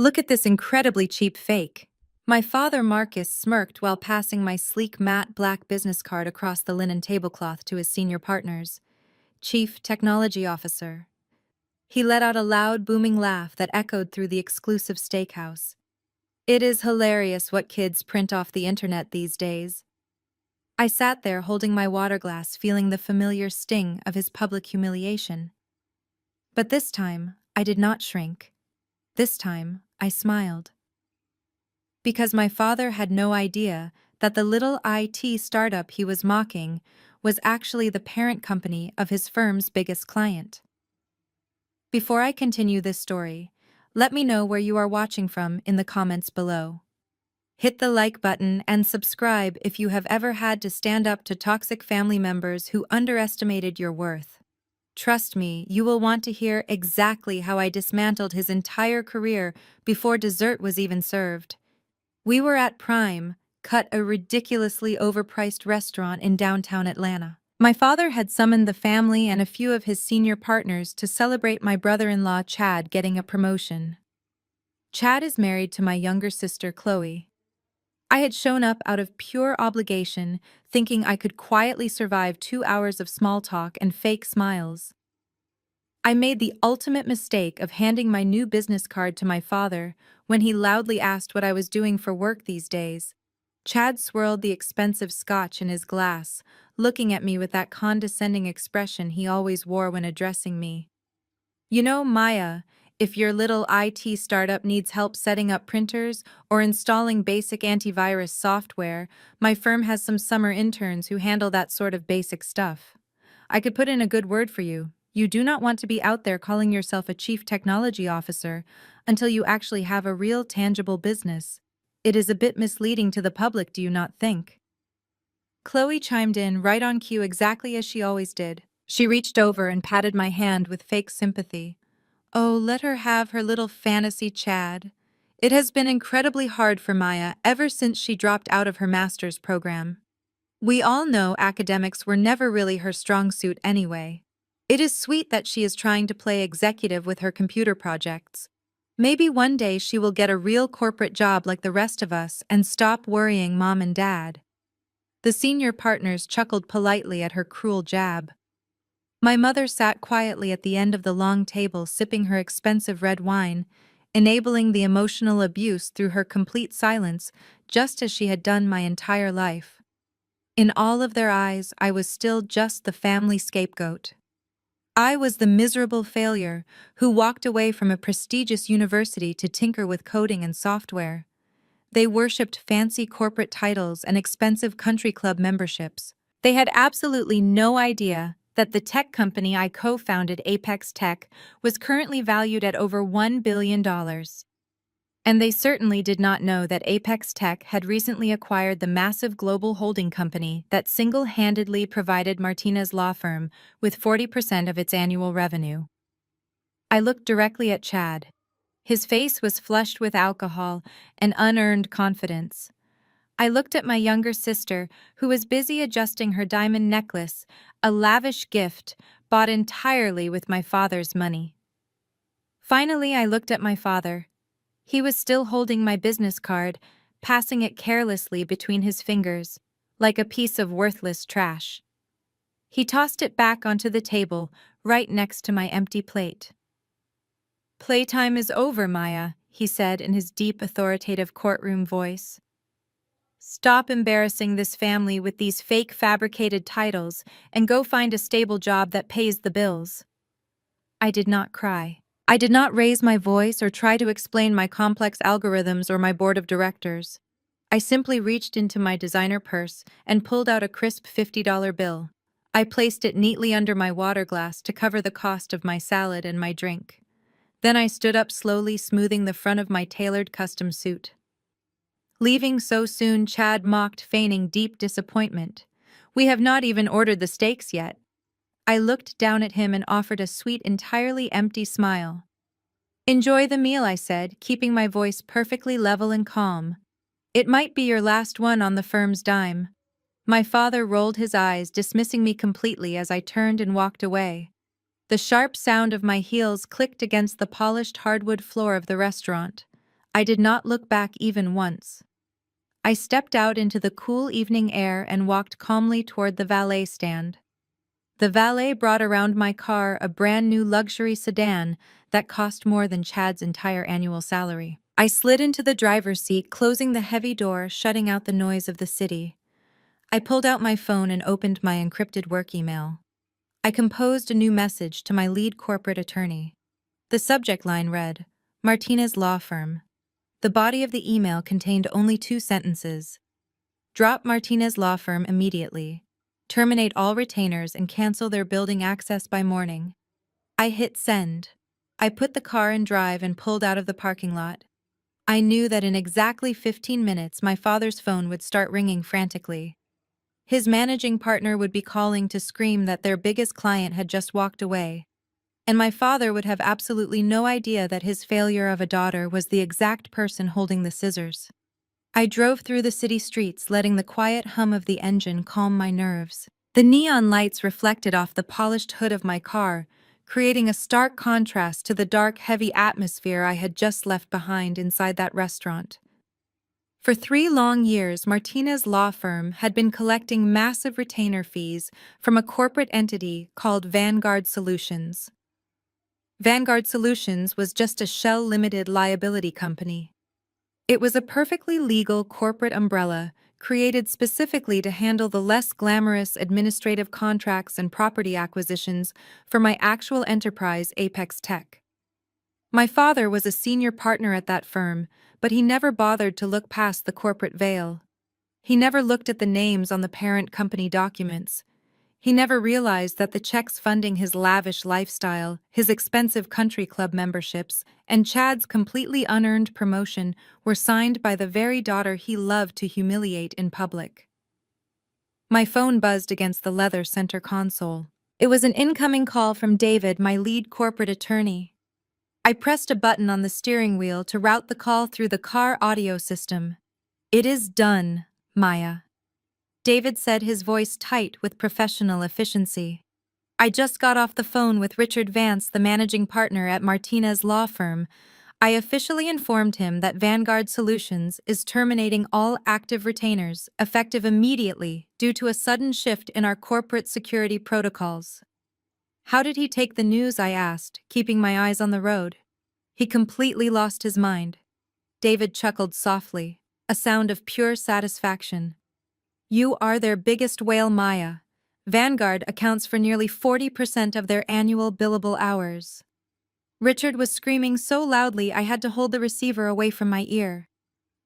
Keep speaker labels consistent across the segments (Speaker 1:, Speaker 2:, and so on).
Speaker 1: Look at this incredibly cheap fake. My father Marcus smirked while passing my sleek matte black business card across the linen tablecloth to his senior partners. Chief Technology Officer. He let out a loud, booming laugh that echoed through the exclusive steakhouse. It is hilarious what kids print off the internet these days. I sat there holding my water glass, feeling the familiar sting of his public humiliation. But this time, I did not shrink. This time, I smiled. Because my father had no idea that the little IT startup he was mocking was actually the parent company of his firm's biggest client. Before I continue this story, let me know where you are watching from in the comments below. Hit the like button and subscribe if you have ever had to stand up to toxic family members who underestimated your worth. Trust me, you will want to hear exactly how I dismantled his entire career before dessert was even served. We were at Prime, cut a ridiculously overpriced restaurant in downtown Atlanta. My father had summoned the family and a few of his senior partners to celebrate my brother-in-law Chad getting a promotion. Chad is married to my younger sister Chloe. I had shown up out of pure obligation, thinking I could quietly survive 2 hours of small talk and fake smiles. I made the ultimate mistake of handing my new business card to my father when he loudly asked what I was doing for work these days. Chad swirled the expensive scotch in his glass, looking at me with that condescending expression he always wore when addressing me. You know, Maya, if your little IT startup needs help setting up printers or installing basic antivirus software, my firm has some summer interns who handle that sort of basic stuff. I could put in a good word for you. You do not want to be out there calling yourself a chief technology officer until you actually have a real tangible business. It is a bit misleading to the public, do you not think? Chloe chimed in right on cue, exactly as she always did. She reached over and patted my hand with fake sympathy. Oh, let her have her little fantasy, Chad. It has been incredibly hard for Maya ever since she dropped out of her master's program. We all know academics were never really her strong suit anyway. It is sweet that she is trying to play executive with her computer projects. Maybe one day she will get a real corporate job like the rest of us and stop worrying mom and dad. The senior partners chuckled politely at her cruel jab. My mother sat quietly at the end of the long table sipping her expensive red wine, enabling the emotional abuse through her complete silence, just as she had done my entire life. In all of their eyes, I was still just the family scapegoat. I was the miserable failure who walked away from a prestigious university to tinker with coding and software. They worshipped fancy corporate titles and expensive country club memberships. They had absolutely no idea that the tech company I co-founded, Apex Tech, was currently valued at over $1 billion. And they certainly did not know that Apex Tech had recently acquired the massive global holding company that single-handedly provided Martinez law firm with 40% of its annual revenue. I looked directly at Chad. His face was flushed with alcohol and unearned confidence. I looked at my younger sister, who was busy adjusting her diamond necklace, a lavish gift bought entirely with my father's money. Finally, I looked at my father. He was still holding my business card, passing it carelessly between his fingers, like a piece of worthless trash. He tossed it back onto the table, right next to my empty plate. "Playtime is over, Maya," he said in his deep, authoritative courtroom voice. "Stop embarrassing this family with these fake fabricated titles and go find a stable job that pays the bills." I did not cry. I did not raise my voice or try to explain my complex algorithms or my board of directors. I simply reached into my designer purse and pulled out a crisp $50 bill. I placed it neatly under my water glass to cover the cost of my salad and my drink. Then I stood up slowly, smoothing the front of my tailored custom suit. "Leaving so soon?" Chad mocked, feigning deep disappointment. "We have not even ordered the steaks yet." I looked down at him and offered a sweet, entirely empty smile. "Enjoy the meal," I said, keeping my voice perfectly level and calm. "It might be your last one on the firm's dime." My father rolled his eyes, dismissing me completely as I turned and walked away. The sharp sound of my heels clicked against the polished hardwood floor of the restaurant. I did not look back even once. I stepped out into the cool evening air and walked calmly toward the valet stand. The valet brought around my car a brand new luxury sedan that cost more than Chad's entire annual salary. I slid into the driver's seat, closing the heavy door, shutting out the noise of the city. I pulled out my phone and opened my encrypted work email. I composed a new message to my lead corporate attorney. The subject line read, Martinez Law Firm. The body of the email contained only 2 sentences. Drop Martinez Law Firm immediately. Terminate all retainers and cancel their building access by morning. I hit send. I put the car in drive and pulled out of the parking lot. I knew that in exactly 15 minutes my father's phone would start ringing frantically. His managing partner would be calling to scream that their biggest client had just walked away. And my father would have absolutely no idea that his failure of a daughter was the exact person holding the scissors. I drove through the city streets, letting the quiet hum of the engine calm my nerves. The neon lights reflected off the polished hood of my car, creating a stark contrast to the dark, heavy atmosphere I had just left behind inside that restaurant. For 3 long years, Martinez Law Firm had been collecting massive retainer fees from a corporate entity called Vanguard Solutions. Vanguard Solutions was just a shell limited liability company. It was a perfectly legal corporate umbrella created specifically to handle the less glamorous administrative contracts and property acquisitions for my actual enterprise, Apex Tech. My father was a senior partner at that firm, but he never bothered to look past the corporate veil. He never looked at the names on the parent company documents. He never realized that the checks funding his lavish lifestyle, his expensive country club memberships, and Chad's completely unearned promotion were signed by the very daughter he loved to humiliate in public. My phone buzzed against the leather center console. It was an incoming call from David, my lead corporate attorney. I pressed a button on the steering wheel to route the call through the car audio system. "It is done, Maya," David said, his voice tight with professional efficiency. "I just got off the phone with Richard Vance, the managing partner at Martinez Law Firm. I officially informed him that Vanguard Solutions is terminating all active retainers, effective immediately, due to a sudden shift in our corporate security protocols." "How did he take the news?" I asked, keeping my eyes on the road. "He completely lost his mind." David chuckled softly, a sound of pure satisfaction. "You are their biggest whale, Maya. Vanguard accounts for nearly 40% of their annual billable hours." Richard was screaming so loudly I had to hold the receiver away from my ear.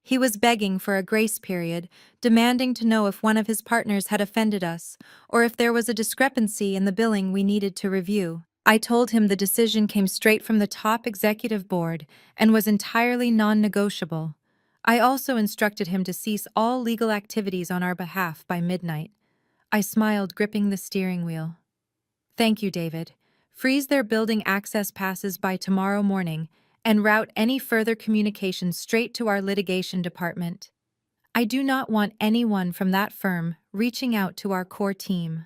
Speaker 1: He was begging for a grace period, demanding to know if one of his partners had offended us, or if there was a discrepancy in the billing we needed to review. I told him the decision came straight from the top executive board and was entirely non-negotiable. I also instructed him to cease all legal activities on our behalf by midnight. I smiled, gripping the steering wheel. "Thank you, David. Freeze their building access passes by tomorrow morning and route any further communication straight to our litigation department. I do not want anyone from that firm reaching out to our core team."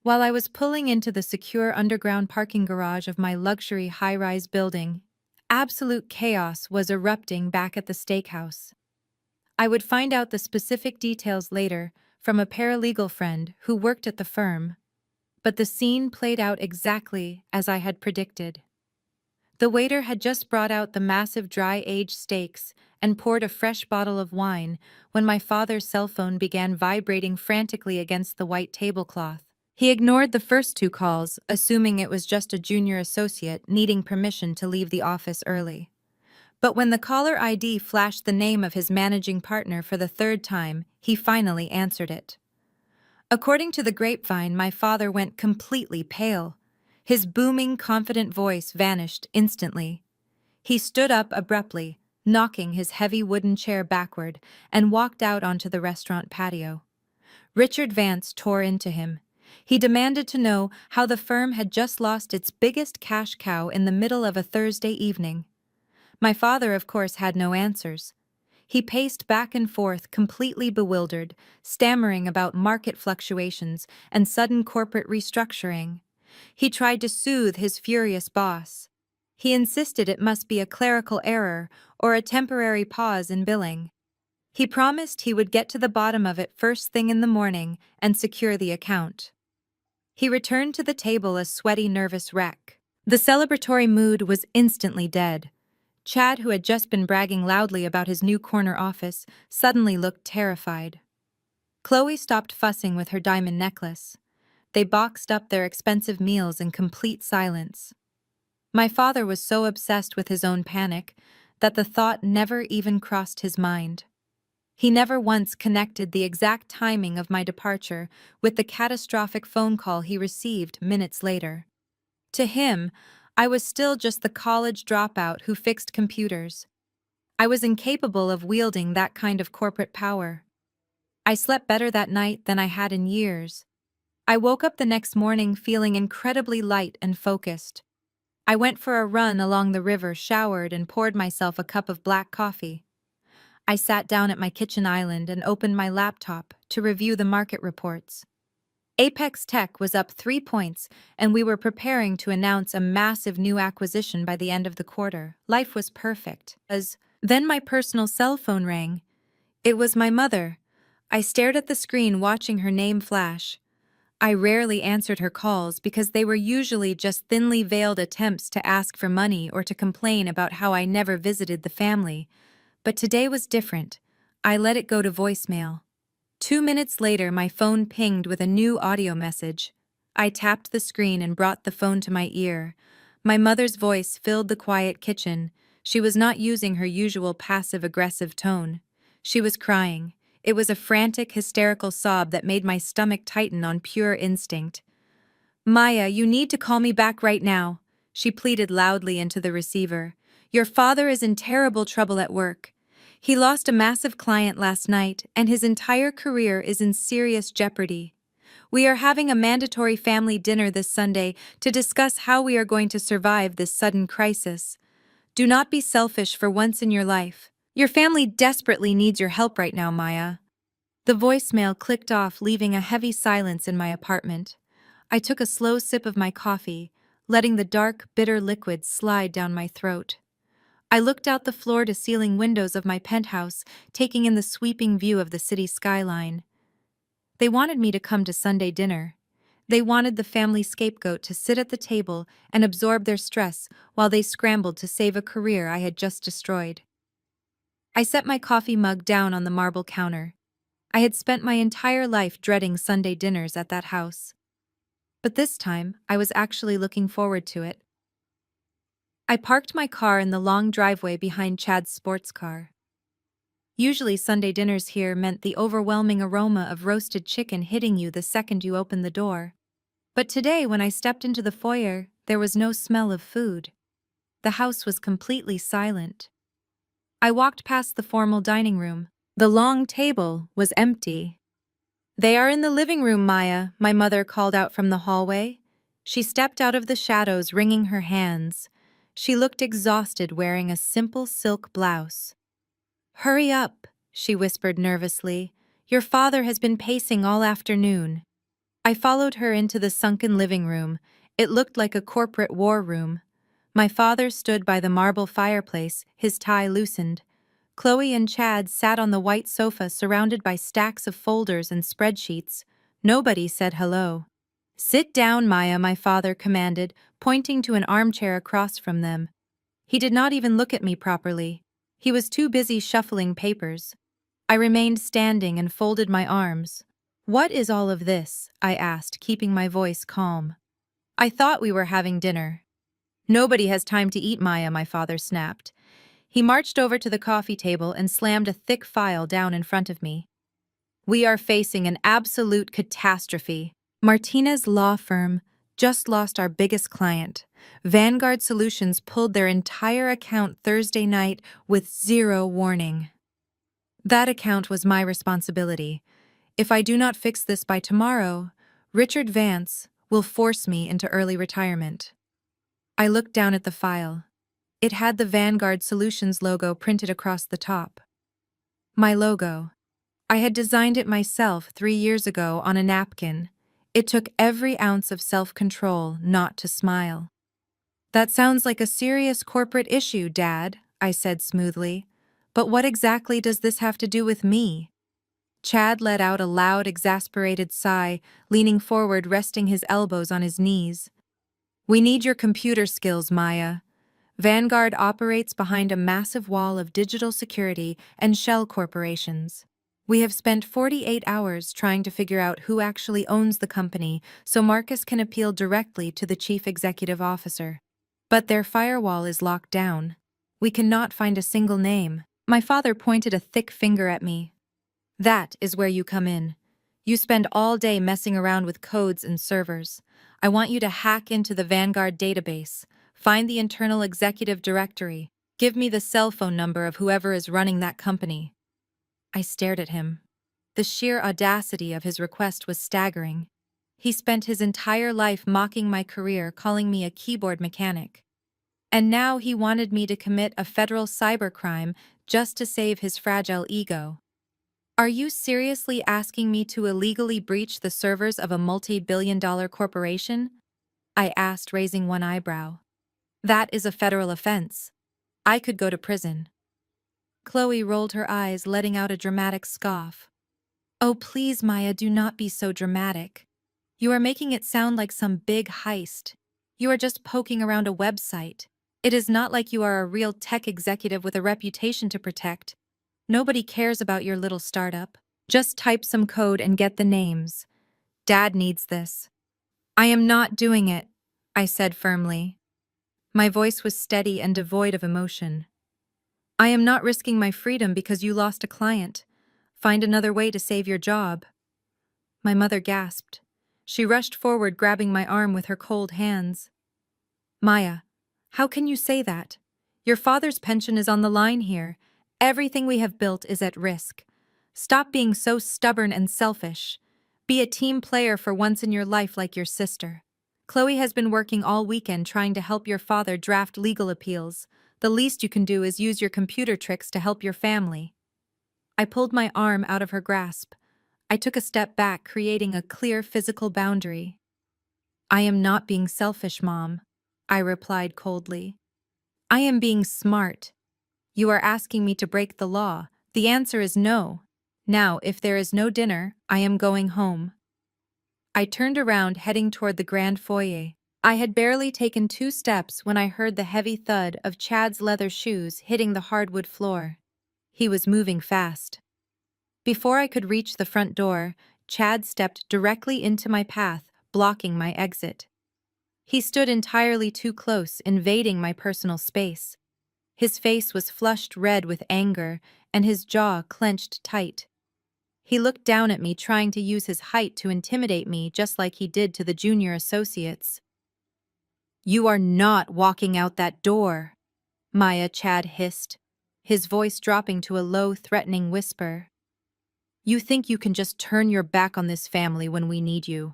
Speaker 1: While I was pulling into the secure underground parking garage of my luxury high-rise building, absolute chaos was erupting back at the steakhouse. I would find out the specific details later from a paralegal friend who worked at the firm, but the scene played out exactly as I had predicted. The waiter had just brought out the massive dry-aged steaks and poured a fresh bottle of wine when my father's cell phone began vibrating frantically against the white tablecloth. He ignored the first 2 calls, assuming it was just a junior associate needing permission to leave the office early. But when the caller ID flashed the name of his managing partner for the 3rd time, he finally answered it. According to the grapevine, my father went completely pale. His booming, confident voice vanished instantly. He stood up abruptly, knocking his heavy wooden chair backward, and walked out onto the restaurant patio. Richard Vance tore into him. He demanded to know how the firm had just lost its biggest cash cow in the middle of a Thursday evening. My father, of course, had no answers. He paced back and forth, completely bewildered, stammering about market fluctuations and sudden corporate restructuring. He tried to soothe his furious boss. He insisted it must be a clerical error or a temporary pause in billing. He promised he would get to the bottom of it first thing in the morning and secure the account. He returned to the table a sweaty, nervous wreck. The celebratory mood was instantly dead. Chad, who had just been bragging loudly about his new corner office, suddenly looked terrified. Chloe stopped fussing with her diamond necklace. They boxed up their expensive meals in complete silence. My father was so obsessed with his own panic that the thought never even crossed his mind. He never once connected the exact timing of my departure with the catastrophic phone call he received minutes later. To him, I was still just the college dropout who fixed computers. I was incapable of wielding that kind of corporate power. I slept better that night than I had in years. I woke up the next morning feeling incredibly light and focused. I went for a run along the river, showered, and poured myself a cup of black coffee. I sat down at my kitchen island and opened my laptop to review the market reports. Apex Tech was up 3 points, and we were preparing to announce a massive new acquisition by the end of the quarter. Life was perfect. Then my personal cell phone rang. It was my mother. I stared at the screen, watching her name flash. I rarely answered her calls because they were usually just thinly veiled attempts to ask for money or to complain about how I never visited the family. But today was different. I let it go to voicemail. 2 minutes later, my phone pinged with a new audio message. I tapped the screen and brought the phone to my ear. My mother's voice filled the quiet kitchen. She was not using her usual passive-aggressive tone. She was crying. It was a frantic, hysterical sob that made my stomach tighten on pure instinct. "Maya, you need to call me back right now," she pleaded loudly into the receiver. "Your father is in terrible trouble at work. He lost a massive client last night, and his entire career is in serious jeopardy. We are having a mandatory family dinner this Sunday to discuss how we are going to survive this sudden crisis. Do not be selfish for once in your life. Your family desperately needs your help right now, Maya." The voicemail clicked off, leaving a heavy silence in my apartment. I took a slow sip of my coffee, letting the dark, bitter liquid slide down my throat. I looked out the floor-to-ceiling windows of my penthouse, taking in the sweeping view of the city skyline. They wanted me to come to Sunday dinner. They wanted the family scapegoat to sit at the table and absorb their stress while they scrambled to save a career I had just destroyed. I set my coffee mug down on the marble counter. I had spent my entire life dreading Sunday dinners at that house. But this time, I was actually looking forward to it. I parked my car in the long driveway behind Chad's sports car. Usually Sunday dinners here meant the overwhelming aroma of roasted chicken hitting you the second you opened the door. But today, when I stepped into the foyer, there was no smell of food. The house was completely silent. I walked past the formal dining room. The long table was empty. "They are in the living room, Maya," my mother called out from the hallway. She stepped out of the shadows, wringing her hands. She looked exhausted, wearing a simple silk blouse. "Hurry up," she whispered nervously. "Your father has been pacing all afternoon." I followed her into the sunken living room. It looked like a corporate war room. My father stood by the marble fireplace, his tie loosened. Chloe and Chad sat on the white sofa surrounded by stacks of folders and spreadsheets. Nobody said hello. "Sit down, Maya," my father commanded, pointing to an armchair across from them. He did not even look at me properly. He was too busy shuffling papers. I remained standing and folded my arms. "What is all of this?" I asked, keeping my voice calm. "I thought we were having dinner." "Nobody has time to eat, Maya," my father snapped. He marched over to the coffee table and slammed a thick file down in front of me. "We are facing an absolute catastrophe. Martinez Law Firm just lost our biggest client. Vanguard Solutions pulled their entire account Thursday night with zero warning. That account was my responsibility. If I do not fix this by tomorrow, Richard Vance will force me into early retirement." I looked down at the file. It had the Vanguard Solutions logo printed across the top. My logo. I had designed it myself 3 years ago on a napkin. It took every ounce of self-control not to smile. That sounds like a serious corporate issue, Dad, I said smoothly. But what exactly does this have to do with me? Chad let out a loud, exasperated sigh, leaning forward, resting his elbows on his knees. We need your computer skills, Maya. Vanguard operates behind a massive wall of digital security and shell corporations. We have spent 48 hours trying to figure out who actually owns the company so Marcus can appeal directly to the chief executive officer. But their firewall is locked down. We cannot find a single name. My father pointed a thick finger at me. That is where you come in. You spend all day messing around with codes and servers. I want you to hack into the Vanguard database, find the internal executive directory, give me the cell phone number of whoever is running that company. I stared at him. The sheer audacity of his request was staggering. He spent his entire life mocking my career, calling me a keyboard mechanic. And now he wanted me to commit a federal cybercrime just to save his fragile ego. Are you seriously asking me to illegally breach the servers of a multi-billion-dollar corporation? I asked, raising one eyebrow. That is a federal offense. I could go to prison. Chloe rolled her eyes, letting out a dramatic scoff. Oh, please, Maya, do not be so dramatic. You are making it sound like some big heist. You are just poking around a website. It is not like you are a real tech executive with a reputation to protect. Nobody cares about your little startup. Just type some code and get the names. Dad needs this. I am not doing it, I said firmly. My voice was steady and devoid of emotion. I am not risking my freedom because you lost a client. Find another way to save your job. My mother gasped. She rushed forward, grabbing my arm with her cold hands. Maya, how can you say that? Your father's pension is on the line here. Everything we have built is at risk. Stop being so stubborn and selfish. Be a team player for once in your life like your sister. Chloe has been working all weekend trying to help your father draft legal appeals. The least you can do is use your computer tricks to help your family. I pulled my arm out of her grasp. I took a step back, creating a clear physical boundary. I am not being selfish, Mom, I replied coldly. I am being smart. You are asking me to break the law. The answer is no. Now, if there is no dinner, I am going home. I turned around, heading toward the grand foyer. I had barely taken 2 steps when I heard the heavy thud of Chad's leather shoes hitting the hardwood floor. He was moving fast. Before I could reach the front door, Chad stepped directly into my path, blocking my exit. He stood entirely too close, invading my personal space. His face was flushed red with anger, and his jaw clenched tight. He looked down at me, trying to use his height to intimidate me, just like he did to the junior associates. You are not walking out that door, Maya, Chad hissed, his voice dropping to a low, threatening whisper. You think you can just turn your back on this family when we need you.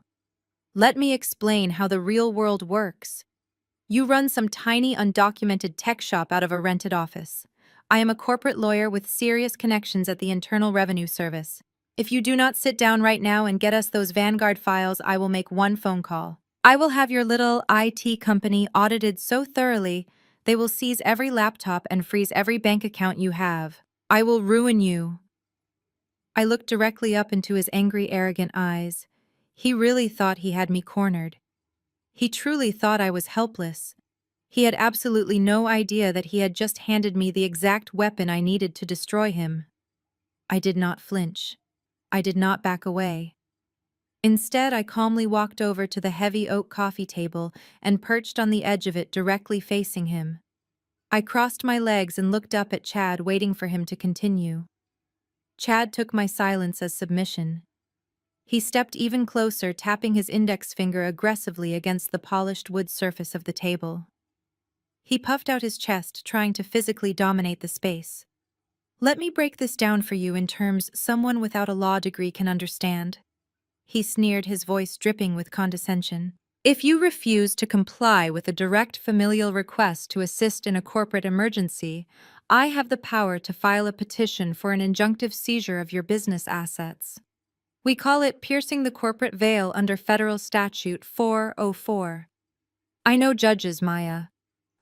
Speaker 1: Let me explain how the real world works. You run some tiny, undocumented tech shop out of a rented office. I am a corporate lawyer with serious connections at the Internal Revenue Service. If you do not sit down right now and get us those Vanguard files, I will make one phone call. I will have your little IT company audited so thoroughly, they will seize every laptop and freeze every bank account you have. I will ruin you. I looked directly up into his angry, arrogant eyes. He really thought he had me cornered. He truly thought I was helpless. He had absolutely no idea that he had just handed me the exact weapon I needed to destroy him. I did not flinch. I did not back away. Instead, I calmly walked over to the heavy oak coffee table and perched on the edge of it, directly facing him. I crossed my legs and looked up at Chad, waiting for him to continue. Chad took my silence as submission. He stepped even closer, tapping his index finger aggressively against the polished wood surface of the table. He puffed out his chest, trying to physically dominate the space. Let me break this down for you in terms someone without a law degree can understand. He sneered, his voice dripping with condescension. If you refuse to comply with a direct familial request to assist in a corporate emergency, I have the power to file a petition for an injunctive seizure of your business assets. We call it piercing the corporate veil under Federal Statute 404. I know judges, Maya.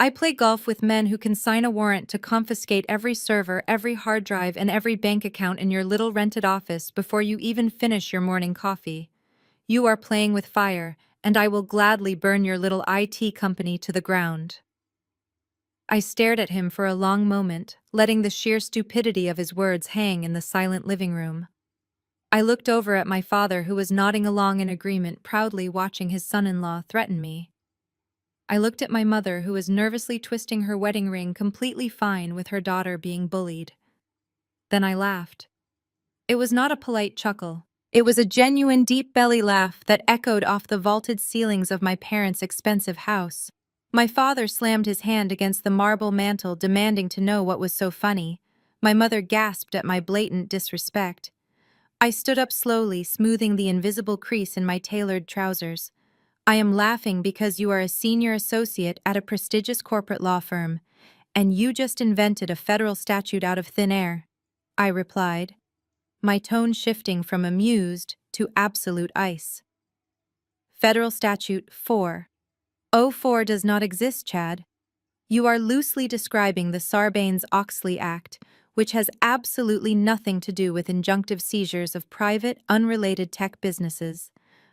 Speaker 1: I play golf with men who can sign a warrant to confiscate every server, every hard drive, and every bank account in your little rented office before you even finish your morning coffee. You are playing with fire, and I will gladly burn your little IT company to the ground. I stared at him for a long moment, letting the sheer stupidity of his words hang in the silent living room. I looked over at my father, who was nodding along in agreement, proudly watching his son-in-law threaten me. I looked at my mother, who was nervously twisting her wedding ring, completely fine with her daughter being bullied. Then I laughed. It was not a polite chuckle. It was a genuine deep belly laugh that echoed off the vaulted ceilings of my parents' expensive house. My father slammed his hand against the marble mantel, demanding to know what was so funny. My mother gasped at my blatant disrespect. I stood up slowly, smoothing the invisible crease in my tailored trousers. I am laughing because you are a senior associate at a prestigious corporate law firm, and you just invented a federal statute out of thin air, I replied, my tone shifting from amused to absolute ice. Federal Statute 404 does not exist, Chad. You are loosely describing the Sarbanes-Oxley Act, which has absolutely nothing to do with injunctive seizures of private, unrelated tech businesses.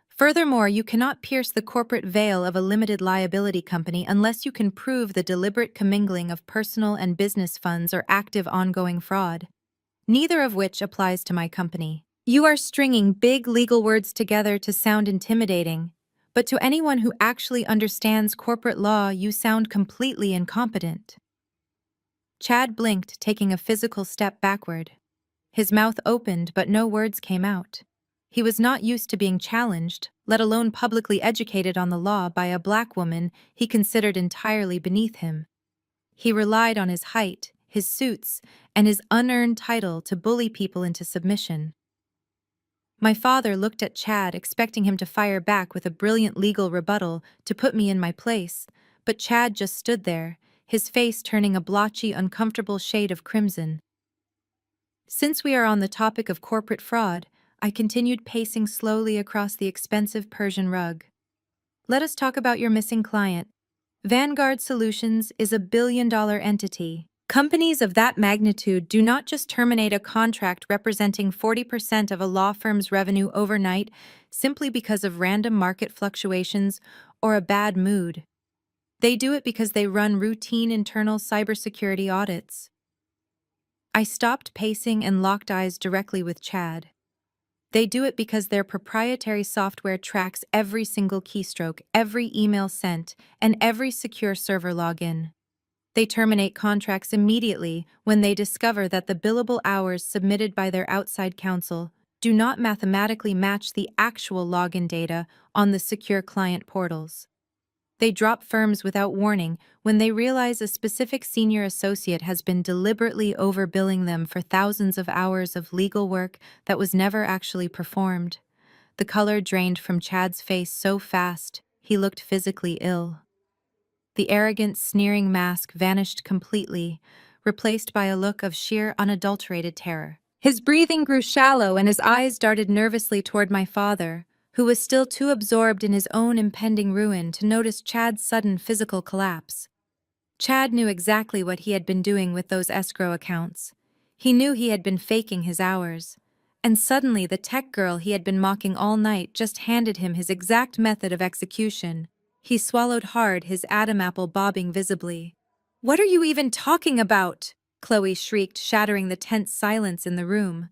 Speaker 1: Furthermore, you cannot pierce the corporate veil of a limited liability company unless you can prove the deliberate commingling of personal and business funds or active ongoing fraud, neither of which applies to my company. You are stringing big legal words together to sound intimidating, but to anyone who actually understands corporate law, you sound completely incompetent. Chad blinked, taking a physical step backward. His mouth opened, but no words came out. He was not used to being challenged, let alone publicly educated on the law by a black woman he considered entirely beneath him. He relied on his height, his suits, and his unearned title to bully people into submission. My father looked at Chad, expecting him to fire back with a brilliant legal rebuttal to put me in my place, but Chad just stood there, his face turning a blotchy, uncomfortable shade of crimson. Since we are on the topic of corporate fraud, I continued pacing slowly across the expensive Persian rug. Let us talk about your missing client. Vanguard Solutions is a billion-dollar entity. Companies of that magnitude do not just terminate a contract representing 40% of a law firm's revenue overnight simply because of random market fluctuations or a bad mood. They do it because they run routine internal cybersecurity audits. I stopped pacing and locked eyes directly with Chad. They do it because their proprietary software tracks every single keystroke, every email sent, and every secure server login. They terminate contracts immediately when they discover that the billable hours submitted by their outside counsel do not mathematically match the actual login data on the secure client portals. They drop firms without warning when they realize a specific senior associate has been deliberately overbilling them for thousands of hours of legal work that was never actually performed. The color drained from Chad's face so fast, he looked physically ill. The arrogant, sneering mask vanished completely, replaced by a look of sheer, unadulterated terror. His breathing grew shallow and his eyes darted nervously toward my father, who was still too absorbed in his own impending ruin to notice Chad's sudden physical collapse. Chad knew exactly what he had been doing with those escrow accounts. He knew he had been faking his hours. And suddenly the tech girl he had been mocking all night just handed him his exact method of execution. He swallowed hard, his Adam apple bobbing visibly. "What are you even talking about?" Chloe shrieked, shattering the tense silence in the room.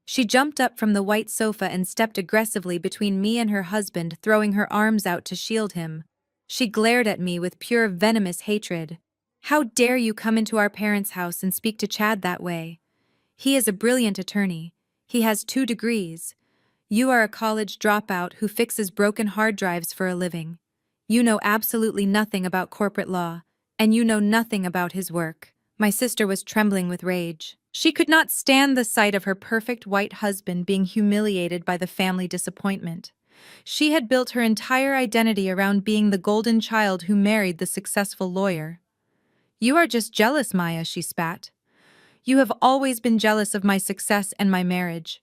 Speaker 1: She jumped up from the white sofa and stepped aggressively between me and her husband, throwing her arms out to shield him. She glared at me with pure venomous hatred. "How dare you come into our parents' house and speak to Chad that way? He is a brilliant attorney. He has 2 degrees. You are a college dropout who fixes broken hard drives for a living. You know absolutely nothing about corporate law, and you know nothing about his work." My sister was trembling with rage. She could not stand the sight of her perfect white husband being humiliated by the family disappointment. She had built her entire identity around being the golden child who married the successful lawyer. "You are just jealous, Maya," she spat. "You have always been jealous of my success and my marriage.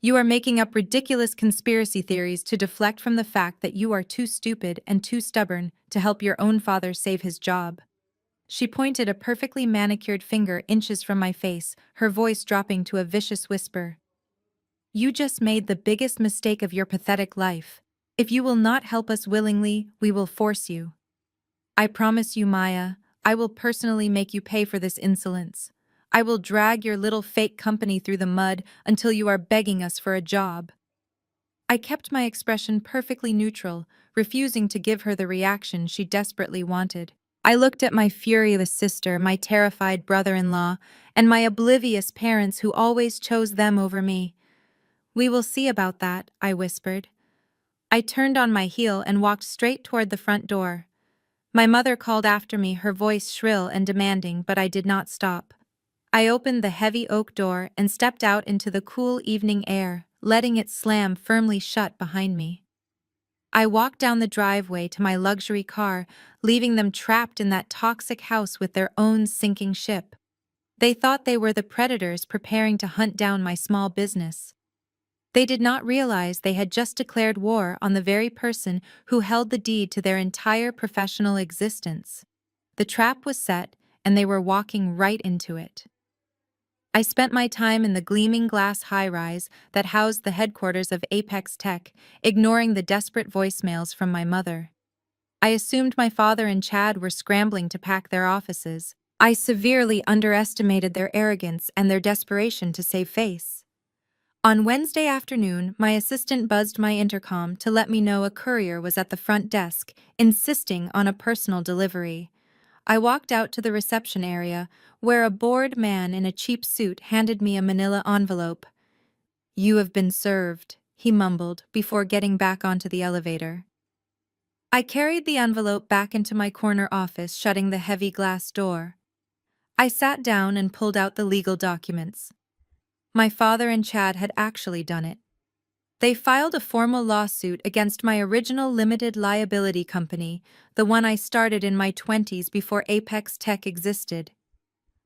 Speaker 1: You are making up ridiculous conspiracy theories to deflect from the fact that you are too stupid and too stubborn to help your own father save his job." She pointed a perfectly manicured finger inches from my face, her voice dropping to a vicious whisper. You just made the biggest mistake of your pathetic life. If you will not help us willingly, we will force you. I promise you, Maya, I will personally make you pay for this insolence. I will drag your little fake company through the mud until you are begging us for a job. I kept my expression perfectly neutral, refusing to give her the reaction she desperately wanted. I looked at my furious sister, my terrified brother-in-law, and my oblivious parents who always chose them over me. We will see about that, I whispered. I turned on my heel and walked straight toward the front door. My mother called after me, her voice shrill and demanding, but I did not stop. I opened the heavy oak door and stepped out into the cool evening air, letting it slam firmly shut behind me. I walked down the driveway to my luxury car, leaving them trapped in that toxic house with their own sinking ship. They thought they were the predators preparing to hunt down my small business. They did not realize they had just declared war on the very person who held the deed to their entire professional existence. The trap was set, and they were walking right into it. I spent my time in the gleaming glass high-rise that housed the headquarters of Apex Tech, ignoring the desperate voicemails from my mother. I assumed my father and Chad were scrambling to pack their offices. I severely underestimated their arrogance and their desperation to save face. On Wednesday afternoon, my assistant buzzed my intercom to let me know a courier was at the front desk, insisting on a personal delivery. I walked out to the reception area, where a bored man in a cheap suit handed me a manila envelope. You have been served, he mumbled before getting back onto the elevator. I carried the envelope back into my corner office, shutting the heavy glass door. I sat down and pulled out the legal documents. My father and Chad had actually done it. They filed a formal lawsuit against my original limited liability company, the one I started in my 20s before Apex Tech existed.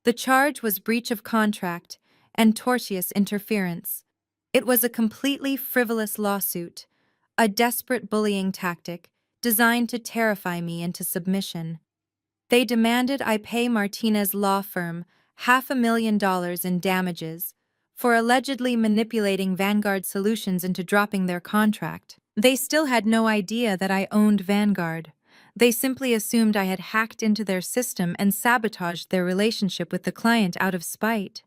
Speaker 1: The charge was breach of contract and tortious interference. It was a completely frivolous lawsuit, a desperate bullying tactic designed to terrify me into submission. They demanded I pay Martinez law firm $500,000 in damages for allegedly manipulating Vanguard Solutions into dropping their contract. They still had no idea that I owned Vanguard. They simply assumed I had hacked into their system and sabotaged their relationship with the client out of spite.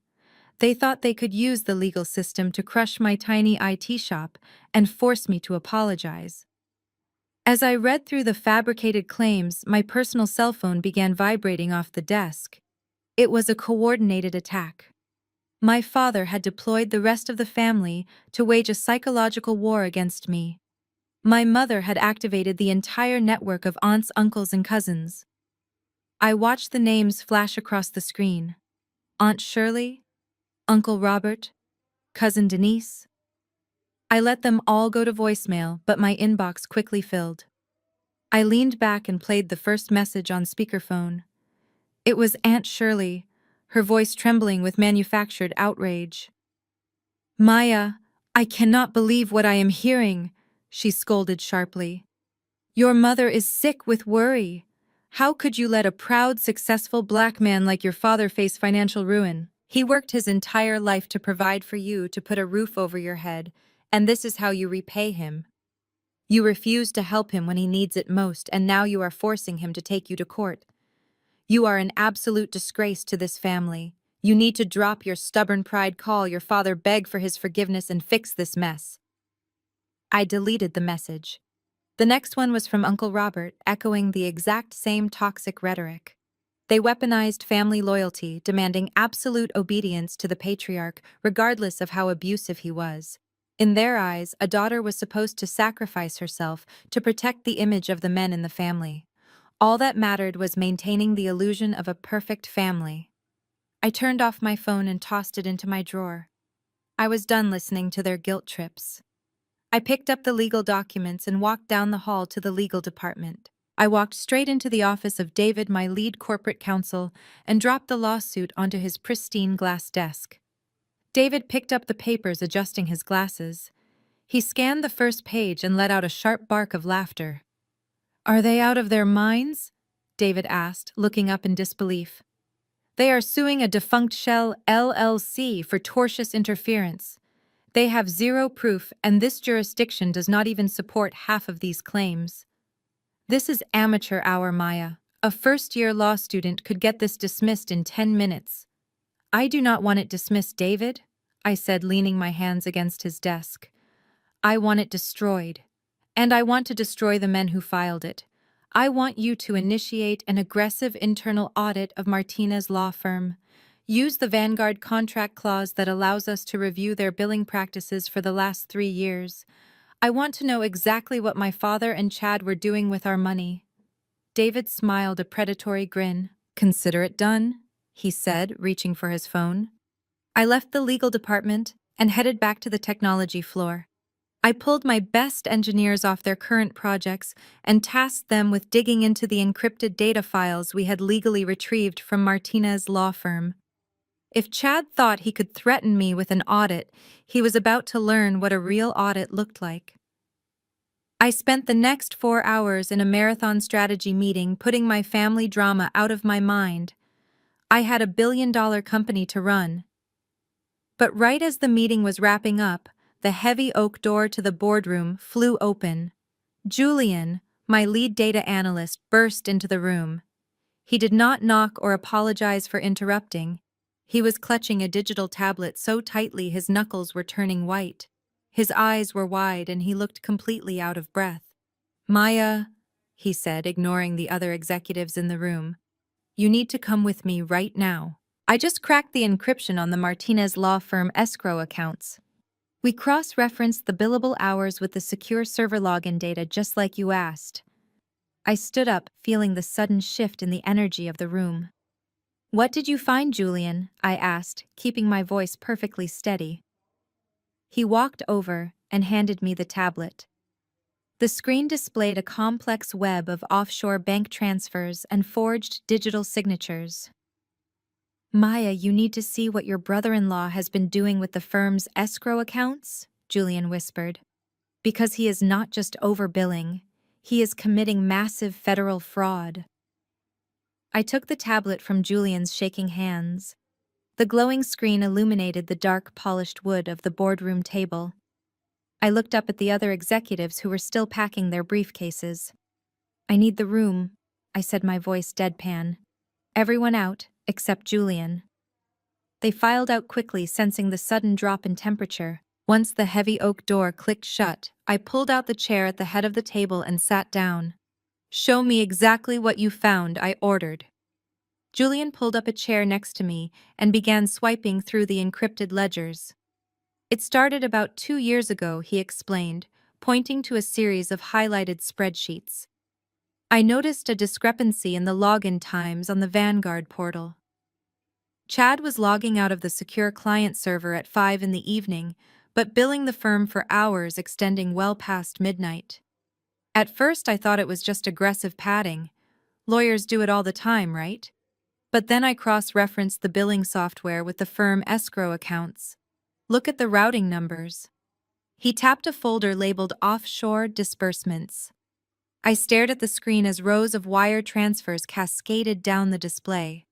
Speaker 1: They thought they could use the legal system to crush my tiny IT shop and force me to apologize. As I read through the fabricated claims, my personal cell phone began vibrating off the desk. It was a coordinated attack. My father had deployed the rest of the family to wage a psychological war against me. My mother had activated the entire network of aunts, uncles, and cousins. I watched the names flash across the screen. Aunt Shirley, Uncle Robert, Cousin Denise. I let them all go to voicemail, but my inbox quickly filled. I leaned back and played the first message on speakerphone. It was Aunt Shirley, her voice trembling with manufactured outrage. Maya, I cannot believe what I am hearing, she scolded sharply. Your mother is sick with worry. How could you let a proud, successful black man like your father face financial ruin? He worked his entire life to provide for you, to put a roof over your head, and this is how you repay him. You refuse to help him when he needs it most, and now you are forcing him to take you to court. You are an absolute disgrace to this family. You need to drop your stubborn pride, call your father, beg for his forgiveness, and fix this mess. I deleted the message. The next one was from Uncle Robert, echoing the exact same toxic rhetoric. They weaponized family loyalty, demanding absolute obedience to the patriarch, regardless of how abusive he was. In their eyes, a daughter was supposed to sacrifice herself to protect the image of the men in the family. All that mattered was maintaining the illusion of a perfect family. I turned off my phone and tossed it into my drawer. I was done listening to their guilt trips. I picked up the legal documents and walked down the hall to the legal department. I walked straight into the office of David, my lead corporate counsel, and dropped the lawsuit onto his pristine glass desk. David picked up the papers, adjusting his glasses. He scanned the first page and let out a sharp bark of laughter. Are they out of their minds? David asked, looking up in disbelief. They are suing a defunct Shell LLC for tortious interference. They have zero proof, and this jurisdiction does not even support half of these claims. This is amateur hour, Maya. A first-year law student could get this dismissed in 10 minutes. I do not want it dismissed, David, I said, leaning my hands against his desk. I want it destroyed. And I want to destroy the men who filed it. I want you to initiate an aggressive internal audit of Martinez law firm. Use the Vanguard contract clause that allows us to review their billing practices for the last 3 years. I want to know exactly what my father and Chad were doing with our money. David smiled a predatory grin. Consider it done, he said, reaching for his phone. I left the legal department and headed back to the technology floor. I pulled my best engineers off their current projects and tasked them with digging into the encrypted data files we had legally retrieved from Martinez law firm. If Chad thought he could threaten me with an audit, he was about to learn what a real audit looked like. I spent the next 4 hours in a marathon strategy meeting putting my family drama out of my mind. I had a billion-dollar company to run. But right as the meeting was wrapping up, the heavy oak door to the boardroom flew open. Julian, my lead data analyst, burst into the room. He did not knock or apologize for interrupting. He was clutching a digital tablet so tightly his knuckles were turning white. His eyes were wide and he looked completely out of breath. Maya, he said, ignoring the other executives in the room, you need to come with me right now. I just cracked the encryption on the Martinez law firm escrow accounts. We cross-referenced the billable hours with the secure server login data just like you asked. I stood up, feeling the sudden shift in the energy of the room. What did you find, Julian? I asked, keeping my voice perfectly steady. He walked over and handed me the tablet. The screen displayed a complex web of offshore bank transfers and forged digital signatures. Maya, you need to see what your brother-in-law has been doing with the firm's escrow accounts, Julian whispered. Because he is not just overbilling, he is committing massive federal fraud. I took the tablet from Julian's shaking hands. The glowing screen illuminated the dark, polished wood of the boardroom table. I looked up at the other executives who were still packing their briefcases. I need the room, I said, my voice deadpan. Everyone out, except Julian. They filed out quickly, sensing the sudden drop in temperature. Once the heavy oak door clicked shut, I pulled out the chair at the head of the table and sat down. Show me exactly what you found, I ordered. Julian pulled up a chair next to me and began swiping through the encrypted ledgers. It started about 2 years ago, he explained, pointing to a series of highlighted spreadsheets. I noticed a discrepancy in the login times on the Vanguard portal. Chad was logging out of the secure client server at 5 in the evening, but billing the firm for hours extending well past midnight. At first I thought it was just aggressive padding. Lawyers do it all the time, right? But then I cross-referenced the billing software with the firm escrow accounts. Look at the routing numbers. He tapped a folder labeled Offshore Disbursements. I stared at the screen as rows of wire transfers cascaded down the display.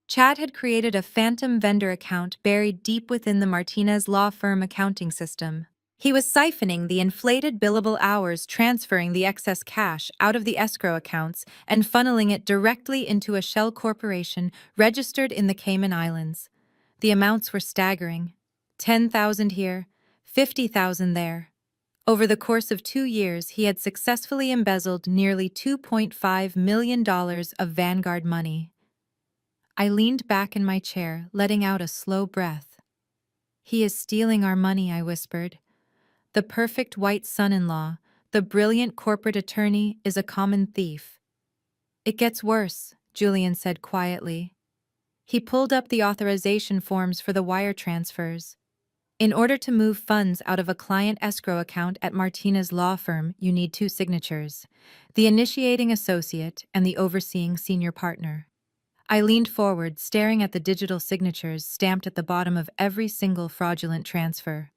Speaker 1: Chad had created a phantom vendor account buried deep within the Martinez law firm accounting system. He was siphoning the inflated billable hours, transferring the excess cash out of the escrow accounts and funneling it directly into a shell corporation registered in the Cayman Islands. The amounts were staggering. 10,000 here, 50,000 there. Over the course of 2 years, he had successfully embezzled nearly $2.5 million of Vanguard money. I leaned back in my chair, letting out a slow breath. He is stealing our money, I whispered. The perfect white son-in-law, the brilliant corporate attorney, is a common thief. It gets worse, Julian said quietly. He pulled up the authorization forms for the wire transfers. In order to move funds out of a client escrow account at Martinez law firm, you need 2 signatures, the initiating associate and the overseeing senior partner. I leaned forward, staring at the digital signatures stamped at the bottom of every single fraudulent transfer.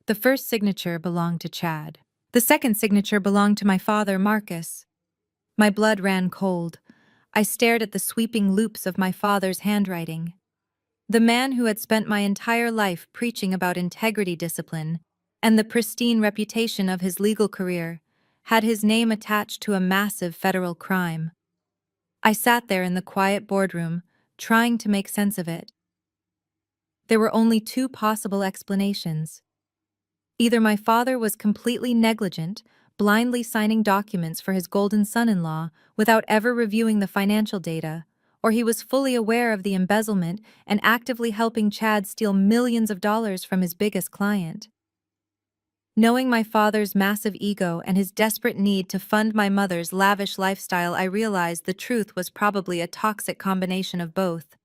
Speaker 1: The first signature belonged to Chad. The second signature belonged to my father, Marcus. My blood ran cold. I stared at the sweeping loops of my father's handwriting. The man who had spent my entire life preaching about integrity discipline and the pristine reputation of his legal career had his name attached to a massive federal crime. I sat there in the quiet boardroom, trying to make sense of it. There were only two possible explanations. Either my father was completely negligent, blindly signing documents for his golden son-in-law without ever reviewing the financial data, or he was fully aware of the embezzlement and actively helping Chad steal millions of dollars from his biggest client. Knowing my father's massive ego and his desperate need to fund my mother's lavish lifestyle, I realized the truth was probably a toxic combination of both.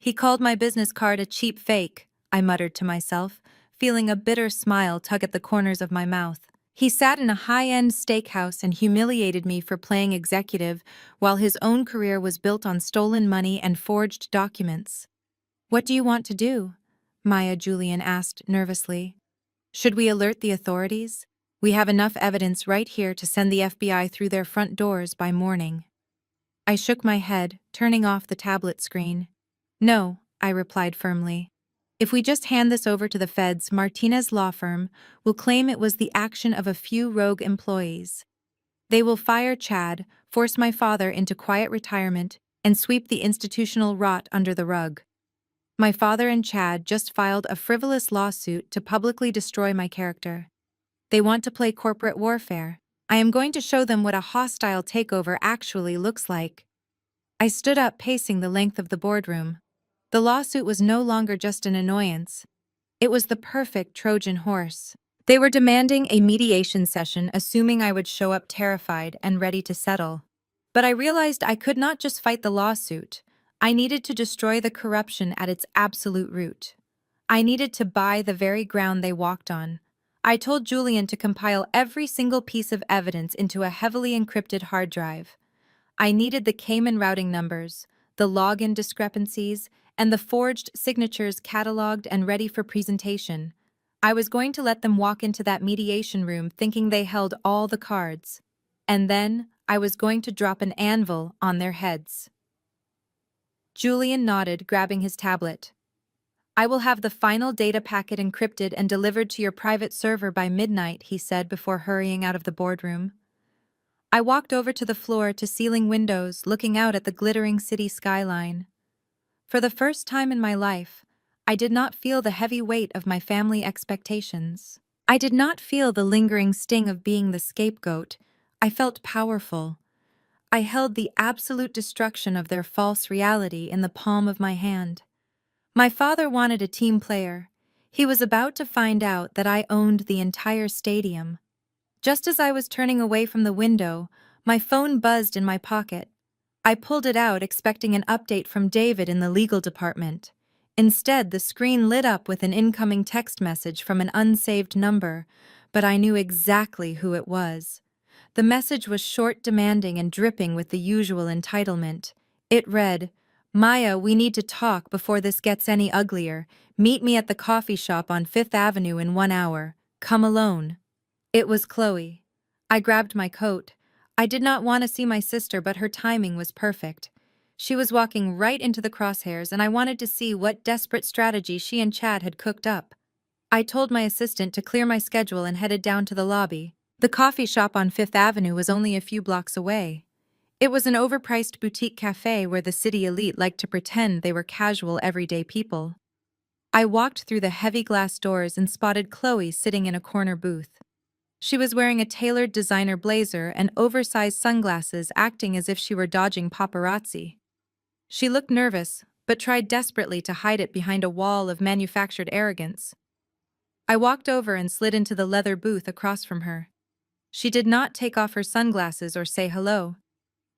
Speaker 1: He called my business card a cheap fake, I muttered to myself, feeling a bitter smile tug at the corners of my mouth. He sat in a high-end steakhouse and humiliated me for playing executive while his own career was built on stolen money and forged documents. "What do you want to do?" Maya Julian asked nervously. "Should we alert the authorities? We have enough evidence right here to send the FBI through their front doors by morning." I shook my head, turning off the tablet screen. "No," I replied firmly. "If we just hand this over to the feds, Martinez law firm will claim it was the action of a few rogue employees. They will fire Chad, force my father into quiet retirement, and sweep the institutional rot under the rug. My father and Chad just filed a frivolous lawsuit to publicly destroy my character. They want to play corporate warfare. I am going to show them what a hostile takeover actually looks like." I stood up, pacing the length of the boardroom. The lawsuit was no longer just an annoyance. It was the perfect Trojan horse. They were demanding a mediation session, assuming I would show up terrified and ready to settle. But I realized I could not just fight the lawsuit. I needed to destroy the corruption at its absolute root. I needed to buy the very ground they walked on. I told Julian to compile every single piece of evidence into a heavily encrypted hard drive. I needed the Cayman routing numbers, the login discrepancies, and the forged signatures cataloged and ready for presentation. I was going to let them walk into that mediation room thinking they held all the cards. And then I was going to drop an anvil on their heads. Julian nodded, grabbing his tablet. "I will have the final data packet encrypted and delivered to your private server by midnight," he said before hurrying out of the boardroom. I walked over to the floor-to-ceiling windows, looking out at the glittering city skyline. For the first time in my life, I did not feel the heavy weight of my family expectations. I did not feel the lingering sting of being the scapegoat. I felt powerful. I held the absolute destruction of their false reality in the palm of my hand. My father wanted a team player. He was about to find out that I owned the entire stadium. Just as I was turning away from the window, my phone buzzed in my pocket. I pulled it out, expecting an update from David in the legal department. Instead, the screen lit up with an incoming text message from an unsaved number, but I knew exactly who it was. The message was short, demanding, and dripping with the usual entitlement. It read, "Maya, we need to talk before this gets any uglier. Meet me at the coffee shop on 5th Avenue in 1 hour. Come alone." It was Chloe. I grabbed my coat. I did not want to see my sister, but her timing was perfect. She was walking right into the crosshairs, and I wanted to see what desperate strategy she and Chad had cooked up. I told my assistant to clear my schedule and headed down to the lobby. The coffee shop on 5th Avenue was only a few blocks away. It was an overpriced boutique cafe where the city elite liked to pretend they were casual, everyday people. I walked through the heavy glass doors and spotted Chloe sitting in a corner booth. She was wearing a tailored designer blazer and oversized sunglasses, acting as if she were dodging paparazzi. She looked nervous, but tried desperately to hide it behind a wall of manufactured arrogance. I walked over and slid into the leather booth across from her. She did not take off her sunglasses or say hello.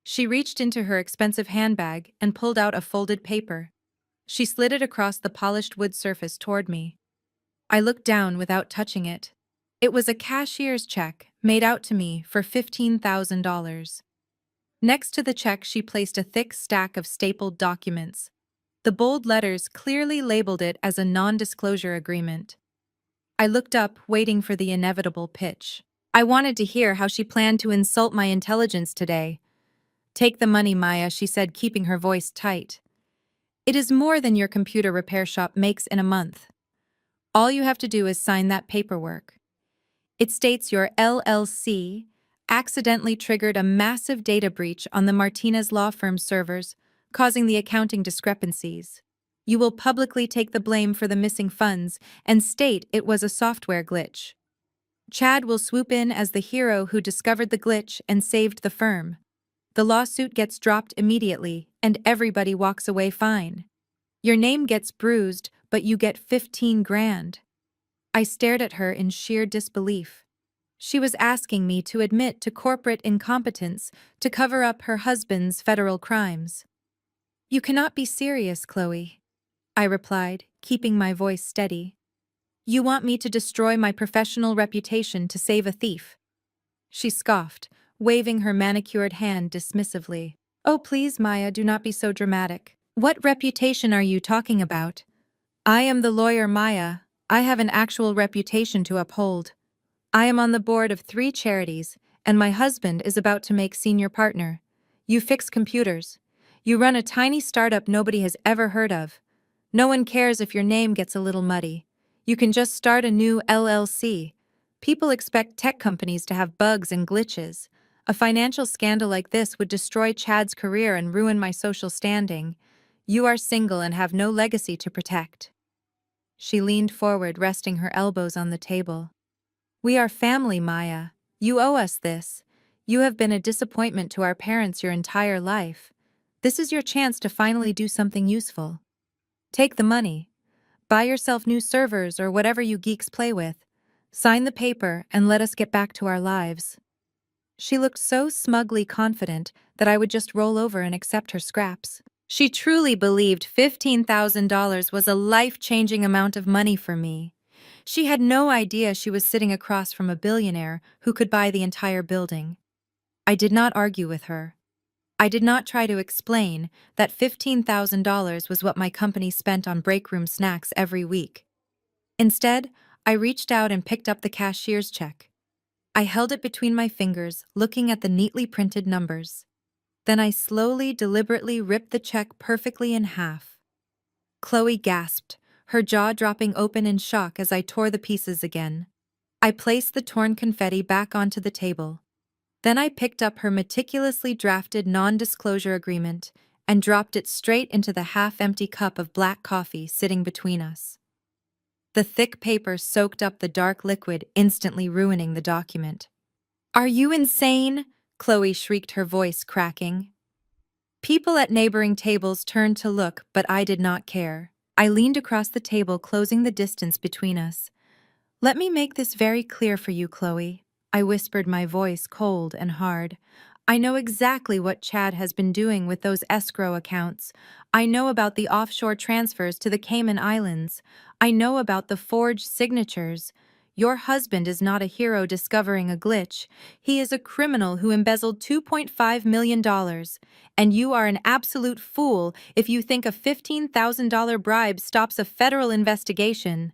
Speaker 1: She reached into her expensive handbag and pulled out a folded paper. She slid it across the polished wood surface toward me. I looked down without touching it. It was a cashier's check made out to me for $15,000. Next to the check, she placed a thick stack of stapled documents. The bold letters clearly labeled it as a non-disclosure agreement. I looked up, waiting for the inevitable pitch. I wanted to hear how she planned to insult my intelligence today. Take the money, Maya, she said, keeping her voice tight. It is more than your computer repair shop makes in a month. All you have to do is sign that paperwork. It states your LLC accidentally triggered a massive data breach on the Martinez law firm servers, causing the accounting discrepancies. You will publicly take the blame for the missing funds and state it was a software glitch. Chad will swoop in as the hero who discovered the glitch and saved the firm. The lawsuit gets dropped immediately, and everybody walks away fine. Your name gets bruised, but you get 15 grand. I stared at her in sheer disbelief. She was asking me to admit to corporate incompetence to cover up her husband's federal crimes. You cannot be serious, Chloe, I replied, keeping my voice steady. You want me to destroy my professional reputation to save a thief? She scoffed, waving her manicured hand dismissively. Oh, please, Maya, do not be so dramatic. What reputation are you talking about? I am the lawyer, Maya. I have an actual reputation to uphold. I am on the board of 3 charities, and my husband is about to make senior partner. You fix computers. You run a tiny startup nobody has ever heard of. No one cares if your name gets a little muddy. You can just start a new LLC. People expect tech companies to have bugs and glitches. A financial scandal like this would destroy Chad's career and ruin my social standing. You are single and have no legacy to protect. She leaned forward, resting her elbows on the table. We are family, Maya. You owe us this. You have been a disappointment to our parents your entire life. This is your chance to finally do something useful. Take the money. Buy yourself new servers or whatever you geeks play with. Sign the paper and let us get back to our lives. She looked so smugly confident that I would just roll over and accept her scraps. She truly believed $15,000 was a life-changing amount of money for me. She had no idea she was sitting across from a billionaire who could buy the entire building. I did not argue with her. I did not try to explain that $15,000 was what my company spent on break room snacks every week. Instead, I reached out and picked up the cashier's check. I held it between my fingers, looking at the neatly printed numbers. Then I slowly, deliberately ripped the check perfectly in half. Chloe gasped, her jaw dropping open in shock as I tore the pieces again. I placed the torn confetti back onto the table. Then I picked up her meticulously drafted non-disclosure agreement and dropped it straight into the half-empty cup of black coffee sitting between us. The thick paper soaked up the dark liquid, instantly ruining the document. Are you insane? Chloe shrieked, her voice cracking. People at neighboring tables turned to look, but I did not care. I leaned across the table, closing the distance between us. Let me make this very clear for you, Chloe. I whispered, my voice cold and hard. I know exactly what Chad has been doing with those escrow accounts. I know about the offshore transfers to the Cayman Islands. I know about the forged signatures. Your husband is not a hero discovering a glitch. He is a criminal who embezzled $2.5 million. And you are an absolute fool if you think a $15,000 bribe stops a federal investigation.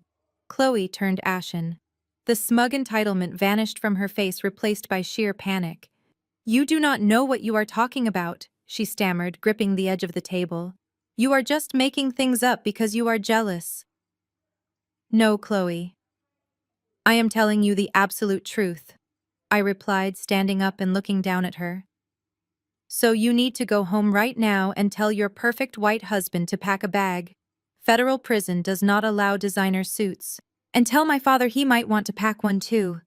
Speaker 1: Chloe turned ashen. The smug entitlement vanished from her face, replaced by sheer panic. You do not know what you are talking about, she stammered, gripping the edge of the table. You are just making things up because you are jealous. No, Chloe. I am telling you the absolute truth, I replied, standing up and looking down at her. So you need to go home right now and tell your perfect white husband to pack a bag. Federal prison does not allow designer suits. And tell my father he might want to pack one too.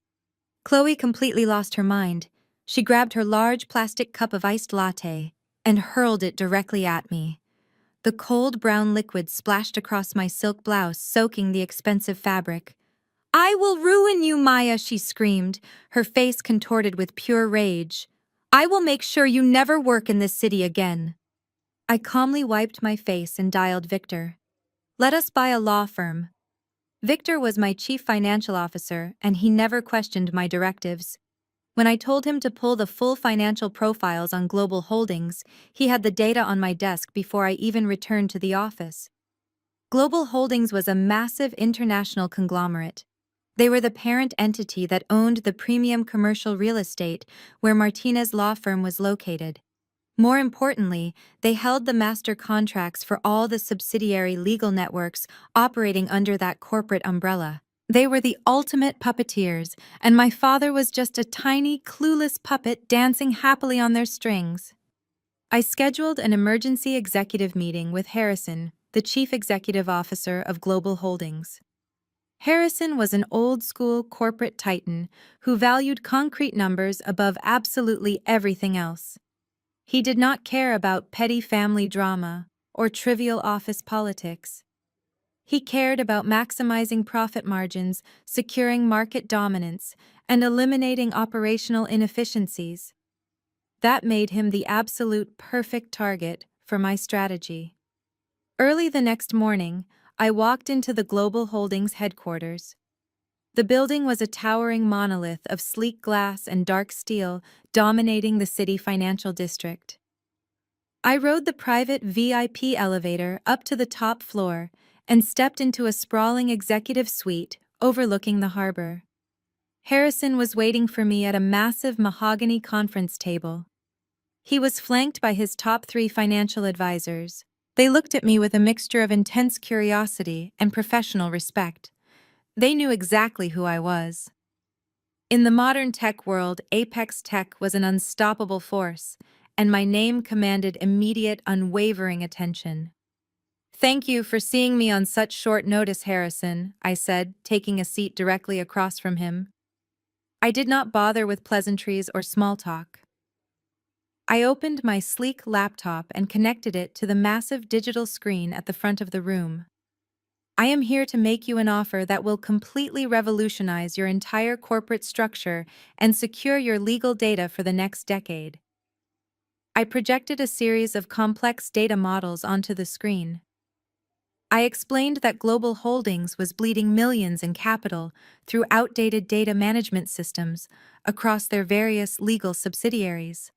Speaker 1: Chloe completely lost her mind. She grabbed her large plastic cup of iced latte and hurled it directly at me. The cold brown liquid splashed across my silk blouse, soaking the expensive fabric. I will ruin you, Maya, she screamed, her face contorted with pure rage. I will make sure you never work in this city again. I calmly wiped my face and dialed Victor. Let us buy a law firm. Victor was my chief financial officer, and he never questioned my directives. When I told him to pull the full financial profiles on Global Holdings, he had the data on my desk before I even returned to the office. Global Holdings was a massive international conglomerate. They were the parent entity that owned the premium commercial real estate where Martinez law firm was located. More importantly, they held the master contracts for all the subsidiary legal networks operating under that corporate umbrella. They were the ultimate puppeteers, and my father was just a tiny, clueless puppet dancing happily on their strings. I scheduled an emergency executive meeting with Harrison, the chief executive officer of Global Holdings. Harrison was an old-school corporate titan who valued concrete numbers above absolutely everything else. He did not care about petty family drama or trivial office politics. He cared about maximizing profit margins, securing market dominance, and eliminating operational inefficiencies. That made him the absolute perfect target for my strategy. Early the next morning, I walked into the Global Holdings headquarters. The building was a towering monolith of sleek glass and dark steel dominating the city financial district. I rode the private VIP elevator up to the top floor and stepped into a sprawling executive suite overlooking the harbor. Harrison was waiting for me at a massive mahogany conference table. He was flanked by his top 3 financial advisors. They looked at me with a mixture of intense curiosity and professional respect. They knew exactly who I was. In the modern tech world, Apex Tech was an unstoppable force, and my name commanded immediate, unwavering attention. "Thank you for seeing me on such short notice, Harrison," I said, taking a seat directly across from him. I did not bother with pleasantries or small talk. I opened my sleek laptop and connected it to the massive digital screen at the front of the room. "I am here to make you an offer that will completely revolutionize your entire corporate structure and secure your legal data for the next decade." I projected a series of complex data models onto the screen. I explained that Global Holdings was bleeding millions in capital through outdated data management systems across their various legal subsidiaries.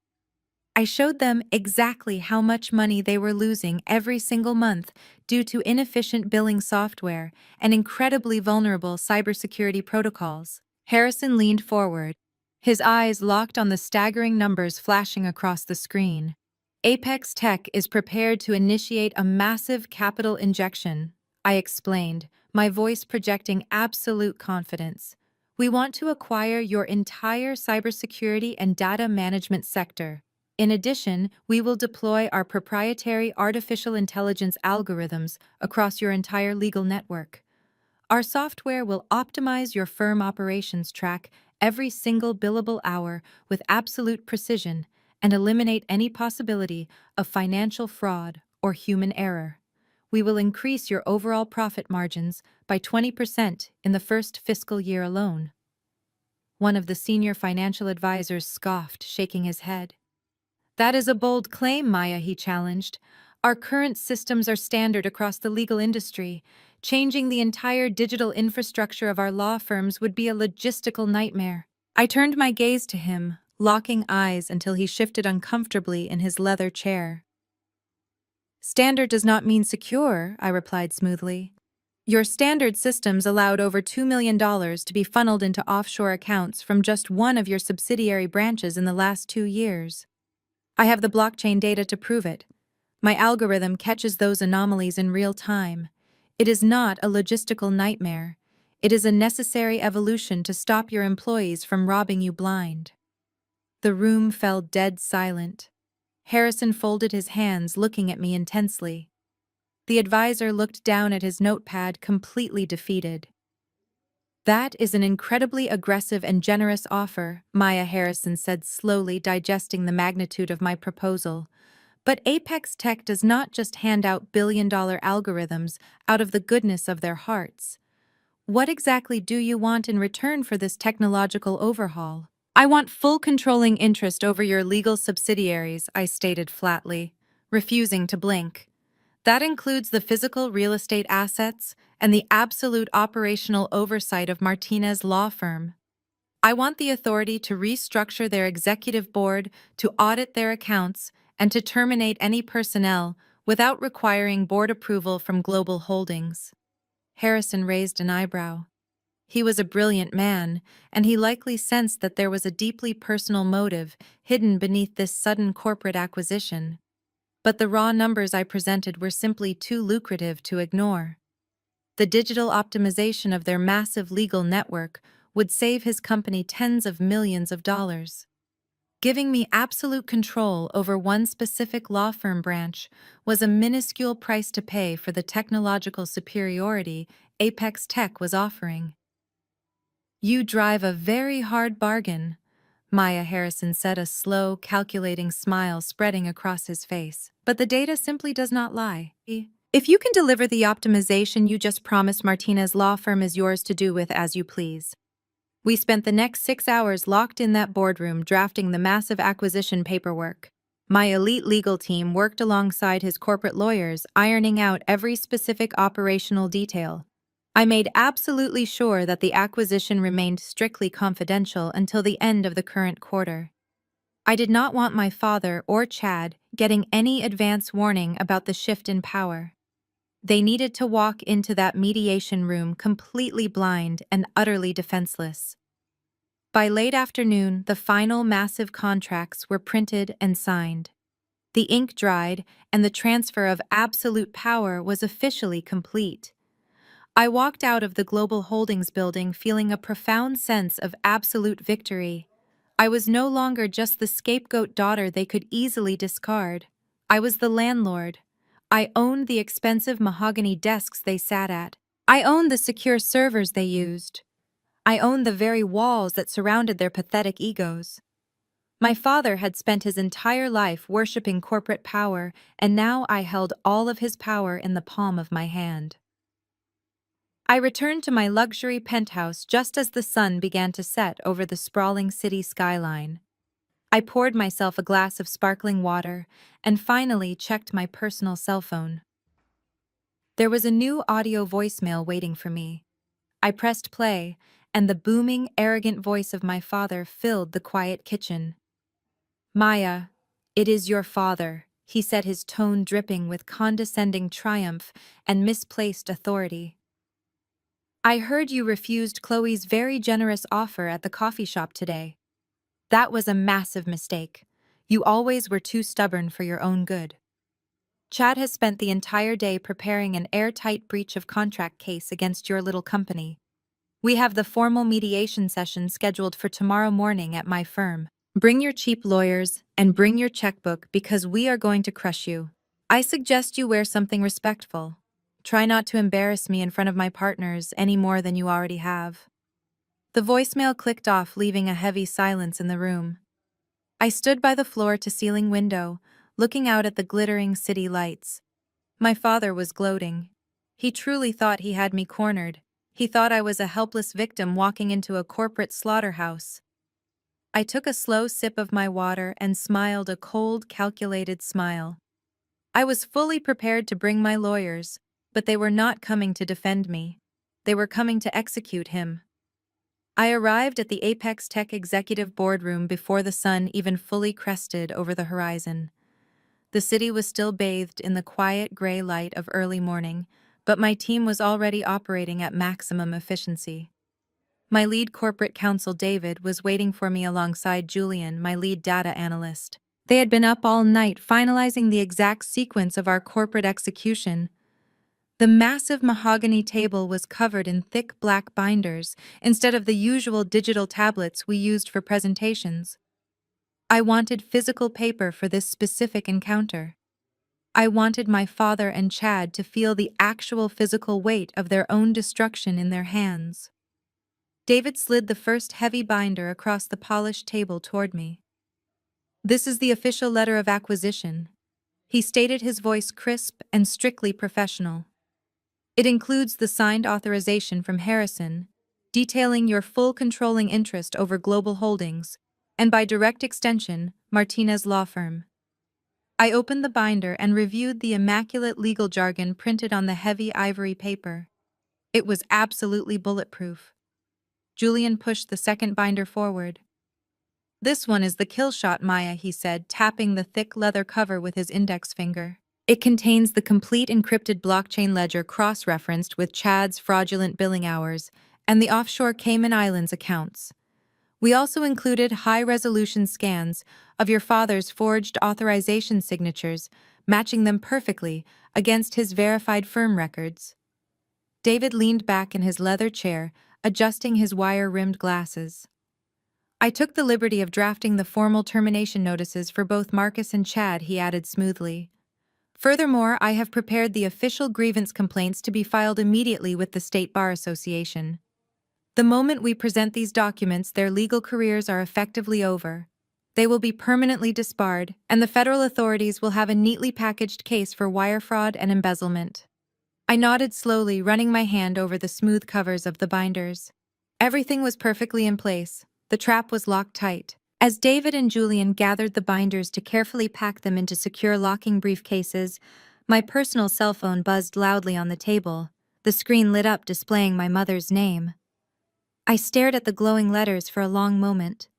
Speaker 1: I showed them exactly how much money they were losing every single month due to inefficient billing software and incredibly vulnerable cybersecurity protocols. Harrison leaned forward, his eyes locked on the staggering numbers flashing across the screen. "Apex Tech is prepared to initiate a massive capital injection," I explained, my voice projecting absolute confidence. "We want to acquire your entire cybersecurity and data management sector. In addition, we will deploy our proprietary artificial intelligence algorithms across your entire legal network. Our software will optimize your firm operations track every single billable hour with absolute precision and eliminate any possibility of financial fraud or human error. We will increase your overall profit margins by 20% in the first fiscal year alone." One of the senior financial advisors scoffed, shaking his head. "That is a bold claim, Maya," he challenged. "Our current systems are standard across the legal industry. Changing the entire digital infrastructure of our law firms would be a logistical nightmare." I turned my gaze to him, locking eyes until he shifted uncomfortably in his leather chair. "Standard does not mean secure," I replied smoothly. "Your standard systems allowed over $2 million to be funneled into offshore accounts from just one of your subsidiary branches in the last 2 years. I have the blockchain data to prove it. My algorithm catches those anomalies in real time. It is not a logistical nightmare. It is a necessary evolution to stop your employees from robbing you blind." The room fell dead silent. Harrison folded his hands, looking at me intensely. The advisor looked down at his notepad, completely defeated. "That is an incredibly aggressive and generous offer," Maya Harrison said, slowly digesting the magnitude of my proposal. "But Apex Tech does not just hand out billion-dollar algorithms out of the goodness of their hearts. What exactly do you want in return for this technological overhaul?" "I want full controlling interest over your legal subsidiaries," I stated flatly, refusing to blink. "That includes the physical real estate assets and the absolute operational oversight of Martinez Law Firm. I want the authority to restructure their executive board, to audit their accounts, and to terminate any personnel without requiring board approval from Global Holdings." Harrison raised an eyebrow. He was a brilliant man, and he likely sensed that there was a deeply personal motive hidden beneath this sudden corporate acquisition. But the raw numbers I presented were simply too lucrative to ignore. The digital optimization of their massive legal network would save his company tens of millions of dollars. Giving me absolute control over one specific law firm branch was a minuscule price to pay for the technological superiority Apex Tech was offering. "You drive a very hard bargain," Maya Harrison said, a slow, calculating smile spreading across his face. "But the data simply does not lie. If you can deliver the optimization you just promised, Martinez Law Firm is yours to do with as you please." We spent the next 6 hours locked in that boardroom drafting the massive acquisition paperwork. My elite legal team worked alongside his corporate lawyers, ironing out every specific operational detail. I made absolutely sure that the acquisition remained strictly confidential until the end of the current quarter. I did not want my father or Chad getting any advance warning about the shift in power. They needed to walk into that mediation room completely blind and utterly defenseless. By late afternoon, the final massive contracts were printed and signed. The ink dried, and the transfer of absolute power was officially complete. I walked out of the Global Holdings building feeling a profound sense of absolute victory. I was no longer just the scapegoat daughter they could easily discard. I was the landlord. I owned the expensive mahogany desks they sat at. I owned the secure servers they used. I owned the very walls that surrounded their pathetic egos. My father had spent his entire life worshipping corporate power, and now I held all of his power in the palm of my hand. I returned to my luxury penthouse just as the sun began to set over the sprawling city skyline. I poured myself a glass of sparkling water and finally checked my personal cell phone. There was a new audio voicemail waiting for me. I pressed play, and the booming, arrogant voice of my father filled the quiet kitchen. "Maya, it is your father," he said, his tone dripping with condescending triumph and misplaced authority. "I heard you refused Chloe's very generous offer at the coffee shop today. That was a massive mistake. You always were too stubborn for your own good. Chad has spent the entire day preparing an airtight breach of contract case against your little company. We have the formal mediation session scheduled for tomorrow morning at my firm. Bring your cheap lawyers and bring your checkbook because we are going to crush you. I suggest you wear something respectful. Try not to embarrass me in front of my partners any more than you already have." The voicemail clicked off, leaving a heavy silence in the room. I stood by the floor-to-ceiling window, looking out at the glittering city lights. My father was gloating. He truly thought he had me cornered. He thought I was a helpless victim walking into a corporate slaughterhouse. I took a slow sip of my water and smiled a cold, calculated smile. I was fully prepared to bring my lawyers, but they were not coming to defend me. They were coming to execute him. I arrived at the Apex Tech executive boardroom before the sun even fully crested over the horizon. The city was still bathed in the quiet gray light of early morning, but my team was already operating at maximum efficiency. My lead corporate counsel, David, was waiting for me alongside Julian, my lead data analyst. They had been up all night finalizing the exact sequence of our corporate execution. The massive mahogany table was covered in thick black binders instead of the usual digital tablets we used for presentations. I wanted physical paper for this specific encounter. I wanted my father and Chad to feel the actual physical weight of their own destruction in their hands. David slid the first heavy binder across the polished table toward me. "This is the official letter of acquisition," he stated, his voice crisp and strictly professional. "It includes the signed authorization from Harrison, detailing your full controlling interest over Global Holdings, and by direct extension, Martinez Law Firm." I opened the binder and reviewed the immaculate legal jargon printed on the heavy ivory paper. It was absolutely bulletproof. Julian pushed the second binder forward. "This one is the kill shot, Maya," he said, tapping the thick leather cover with his index finger. "It contains the complete encrypted blockchain ledger cross-referenced with Chad's fraudulent billing hours, and the offshore Cayman Islands accounts. We also included high-resolution scans of your father's forged authorization signatures, matching them perfectly against his verified firm records. David leaned back in his leather chair, adjusting his wire-rimmed glasses. I took the liberty of drafting the formal termination notices for both Marcus and Chad, he added smoothly. Furthermore, I have prepared the official grievance complaints to be filed immediately with the State Bar Association. The moment we present these documents, their legal careers are effectively over. They will be permanently disbarred, and the federal authorities will have a neatly packaged case for wire fraud and embezzlement. I nodded slowly, running my hand over the smooth covers of the binders. Everything was perfectly in place. The trap was locked tight. As David and Julian gathered the binders to carefully pack them into secure locking briefcases, my personal cell phone buzzed loudly on the table. The screen lit up, displaying my mother's name. I stared at the glowing letters for a long moment.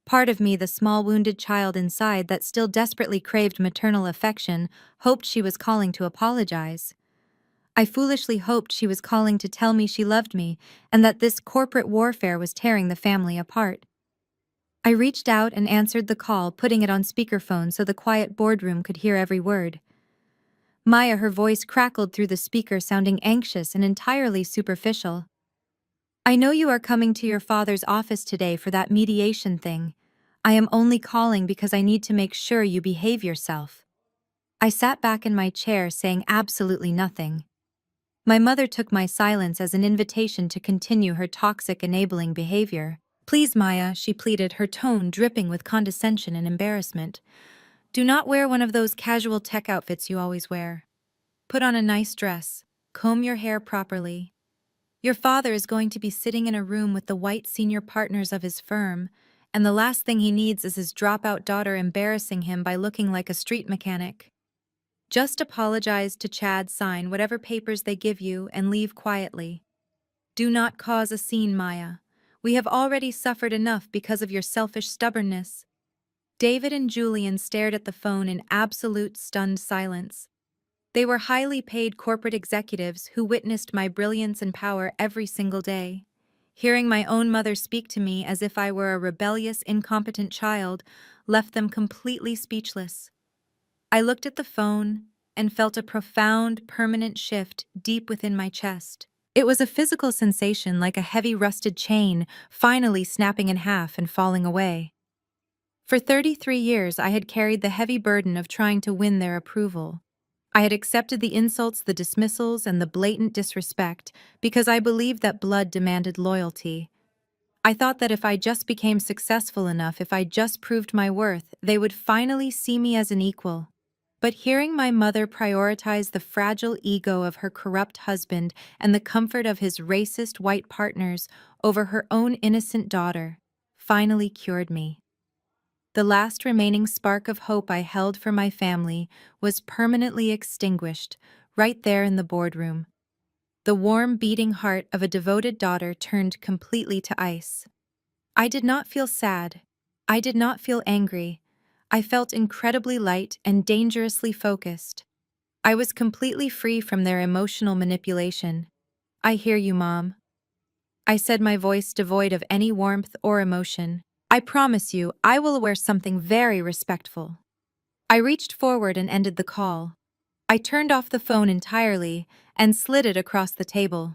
Speaker 1: Part of me, the small wounded child inside that still desperately craved maternal affection, hoped she was calling to apologize. I foolishly hoped she was calling to tell me she loved me and that this corporate warfare was tearing the family apart. I reached out and answered the call, putting it on speakerphone so the quiet boardroom could hear every word. Maya, her voice crackled through the speaker, sounding anxious and entirely superficial. I know you are coming to your father's office today for that mediation thing. I am only calling because I need to make sure you behave yourself. I sat back in my chair, saying absolutely nothing. My mother took my silence as an invitation to continue her toxic, enabling behavior. Please, Maya, she pleaded, her tone dripping with condescension and embarrassment. Do not wear one of those casual tech outfits you always wear. Put on a nice dress. Comb your hair properly. Your father is going to be sitting in a room with the white senior partners of his firm, and the last thing he needs is his dropout daughter embarrassing him by looking like a street mechanic. Just apologize to Chad, sign whatever papers they give you, and leave quietly. Do not cause a scene, Maya. We have already suffered enough because of your selfish stubbornness. David and Julian stared at the phone in absolute stunned silence. They were highly paid corporate executives who witnessed my brilliance and power every single day. Hearing my own mother speak to me as if I were a rebellious, incompetent child left them completely speechless. I looked at the phone and felt a profound, permanent shift deep within my chest. It was a physical sensation, like a heavy rusted chain finally snapping in half and falling away. For 33 years, I had carried the heavy burden of trying to win their approval. I had accepted the insults, the dismissals, and the blatant disrespect because I believed that blood demanded loyalty. I thought that if I just became successful enough, if I just proved my worth, they would finally see me as an equal. But hearing my mother prioritize the fragile ego of her corrupt husband and the comfort of his racist white partners over her own innocent daughter finally cured me. The last remaining spark of hope I held for my family was permanently extinguished right there in the boardroom. The warm, beating heart of a devoted daughter turned completely to ice. I did not feel sad. I did not feel angry. I felt incredibly light and dangerously focused. I was completely free from their emotional manipulation. I hear you, Mom, I said, my voice devoid of any warmth or emotion. I promise you, I will wear something very respectful. I reached forward and ended the call. I turned off the phone entirely and slid it across the table.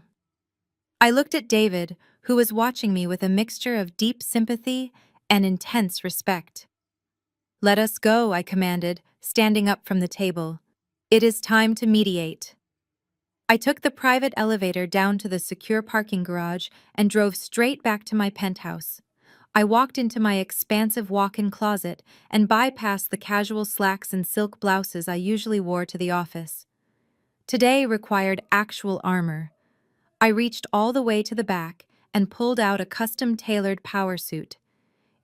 Speaker 1: I looked at David, who was watching me with a mixture of deep sympathy and intense respect. Let us go, I commanded, standing up from the table. It is time to mediate. I took the private elevator down to the secure parking garage and drove straight back to my penthouse. I walked into my expansive walk-in closet and bypassed the casual slacks and silk blouses I usually wore to the office. Today required actual armor. I reached all the way to the back and pulled out a custom-tailored power suit.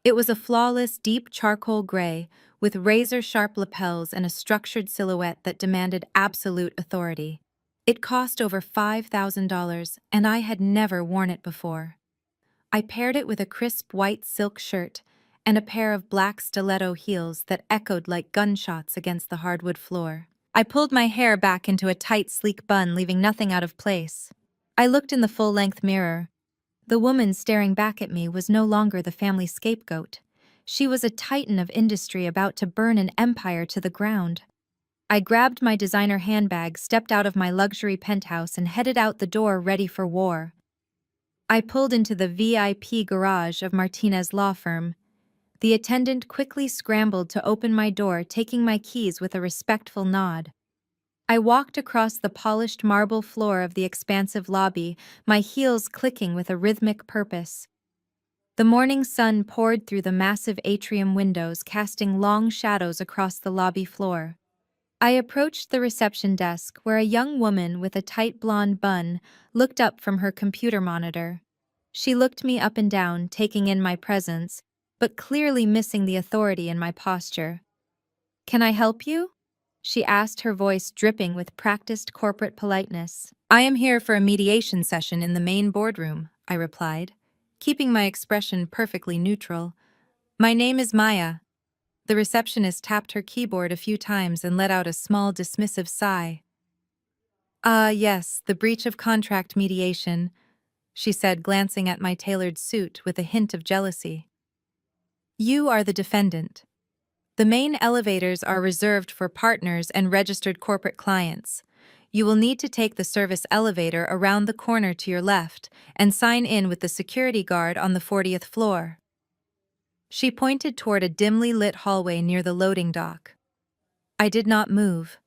Speaker 1: It was a flawless, deep charcoal gray with razor-sharp lapels and a structured silhouette that demanded absolute authority. It cost over $5,000, and I had never worn it before. I paired it with a crisp white silk shirt and a pair of black stiletto heels that echoed like gunshots against the hardwood floor. I pulled my hair back into a tight, sleek bun, leaving nothing out of place. I looked in the full-length mirror. The woman staring back at me was no longer the family scapegoat. She was a titan of industry about to burn an empire to the ground. I grabbed my designer handbag, stepped out of my luxury penthouse, and headed out the door ready for war. I pulled into the VIP garage of Martinez law firm. The attendant quickly scrambled to open my door, taking my keys with a respectful nod. I walked across the polished marble floor of the expansive lobby, my heels clicking with a rhythmic purpose. The morning sun poured through the massive atrium windows, casting long shadows across the lobby floor. I approached the reception desk, where a young woman with a tight blonde bun looked up from her computer monitor. She looked me up and down, taking in my presence, but clearly missing the authority in my posture. "Can I help you?" she asked, her voice dripping with practiced corporate politeness. "I am here for a mediation session in the main boardroom," I replied, keeping my expression perfectly neutral. "My name is Maya." The receptionist tapped her keyboard a few times and let out a small dismissive sigh. "Ah, yes, the breach of contract mediation," she said, glancing at my tailored suit with a hint of jealousy. "You are the defendant. The main elevators are reserved for partners and registered corporate clients. You will need to take the service elevator around the corner to your left and sign in with the security guard on the 40th floor." She pointed toward a dimly lit hallway near the loading dock. I did not move.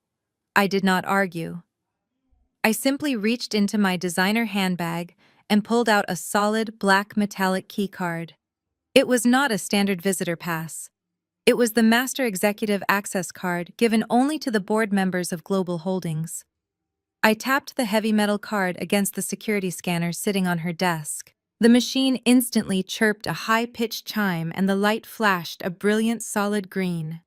Speaker 1: I did not argue. I simply reached into my designer handbag and pulled out a solid black metallic keycard. It was not a standard visitor pass. It was the Master Executive Access Card given only to the board members of Global Holdings. I tapped the heavy metal card against the security scanner sitting on her desk. The machine instantly chirped a high-pitched chime and the light flashed a brilliant solid green.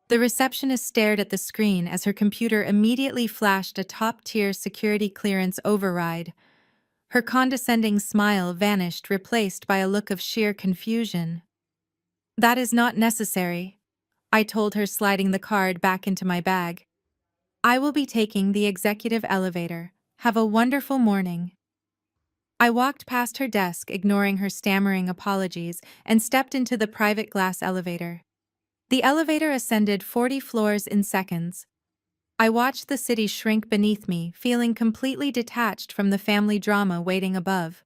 Speaker 1: The receptionist stared at the screen as her computer immediately flashed a top-tier security clearance override. Her condescending smile vanished, replaced by a look of sheer confusion. "That is not necessary," I told her, sliding the card back into my bag. "I will be taking the executive elevator. Have a wonderful morning." I walked past her desk, ignoring her stammering apologies, and stepped into the private glass elevator. The elevator ascended 40 floors in seconds. I watched the city shrink beneath me, feeling completely detached from the family drama waiting above.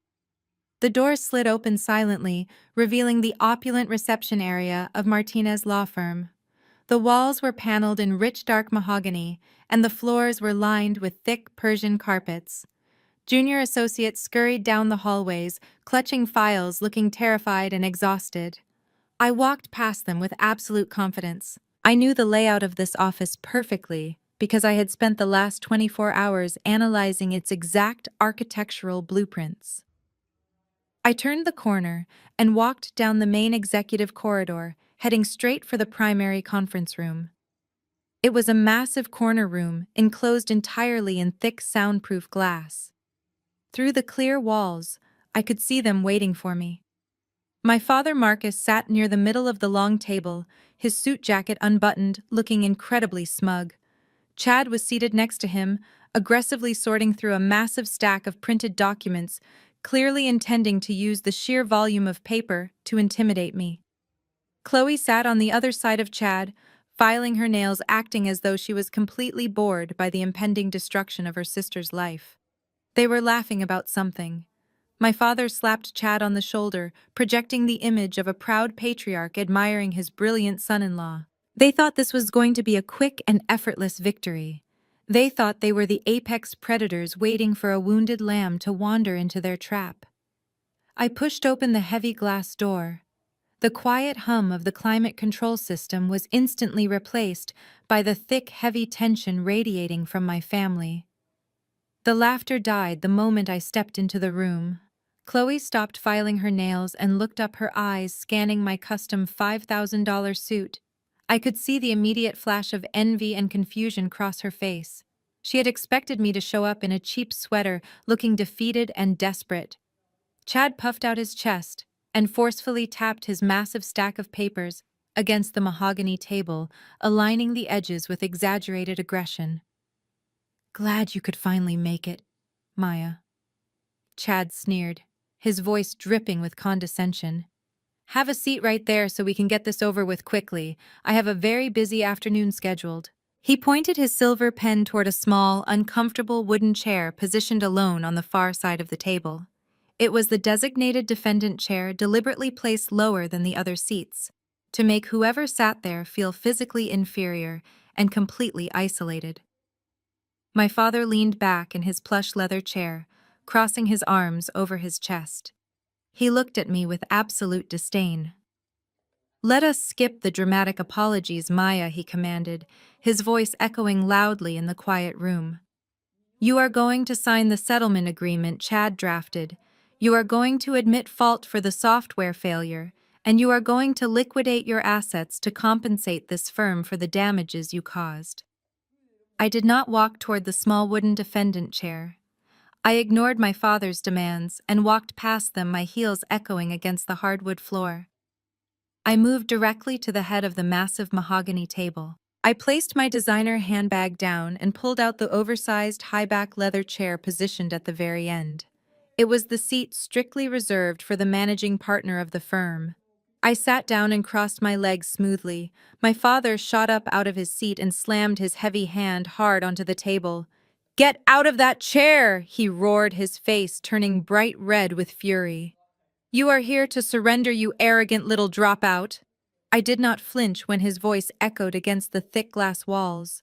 Speaker 1: The doors slid open silently, revealing the opulent reception area of Martinez Law Firm. The walls were paneled in rich dark mahogany, and the floors were lined with thick Persian carpets. Junior associates scurried down the hallways, clutching files, looking terrified and exhausted. I walked past them with absolute confidence. I knew the layout of this office perfectly because I had spent the last 24 hours analyzing its exact architectural blueprints. I turned the corner and walked down the main executive corridor, heading straight for the primary conference room. It was a massive corner room, enclosed entirely in thick soundproof glass. Through the clear walls, I could see them waiting for me. My father Marcus sat near the middle of the long table, his suit jacket unbuttoned, looking incredibly smug. Chad was seated next to him, aggressively sorting through a massive stack of printed documents, clearly intending to use the sheer volume of paper to intimidate me. Chloe sat on the other side of Chad, filing her nails, acting as though she was completely bored by the impending destruction of her sister's life. They were laughing about something. My father slapped Chad on the shoulder, projecting the image of a proud patriarch admiring his brilliant son-in-law. They thought this was going to be a quick and effortless victory. They thought they were the apex predators waiting for a wounded lamb to wander into their trap. I pushed open the heavy glass door. The quiet hum of the climate control system was instantly replaced by the thick, heavy tension radiating from my family. The laughter died the moment I stepped into the room. Chloe stopped filing her nails and looked up, her eyes scanning my custom $5,000 suit. I could see the immediate flash of envy and confusion cross her face. She had expected me to show up in a cheap sweater, looking defeated and desperate. Chad puffed out his chest and forcefully tapped his massive stack of papers against the mahogany table, aligning the edges with exaggerated aggression. "Glad you could finally make it, Maya," Chad sneered, his voice dripping with condescension. "Have a seat right there so we can get this over with quickly. I have a very busy afternoon scheduled." He pointed his silver pen toward a small, uncomfortable wooden chair positioned alone on the far side of the table. It was the designated defendant chair deliberately placed lower than the other seats, to make whoever sat there feel physically inferior and completely isolated. My father leaned back in his plush leather chair, crossing his arms over his chest. He looked at me with absolute disdain. "Let us skip the dramatic apologies, Maya," he commanded, his voice echoing loudly in the quiet room. "You are going to sign the settlement agreement Chad drafted. You are going to admit fault for the software failure, and you are going to liquidate your assets to compensate this firm for the damages you caused." I did not walk toward the small wooden defendant chair. I ignored my father's demands and walked past them, my heels echoing against the hardwood floor. I moved directly to the head of the massive mahogany table. I placed my designer handbag down and pulled out the oversized high-back leather chair positioned at the very end. It was the seat strictly reserved for the managing partner of the firm. I sat down and crossed my legs smoothly. My father shot up out of his seat and slammed his heavy hand hard onto the table. "Get out of that chair!" he roared, his face turning bright red with fury. "You are here to surrender, you arrogant little dropout." I did not flinch when his voice echoed against the thick glass walls.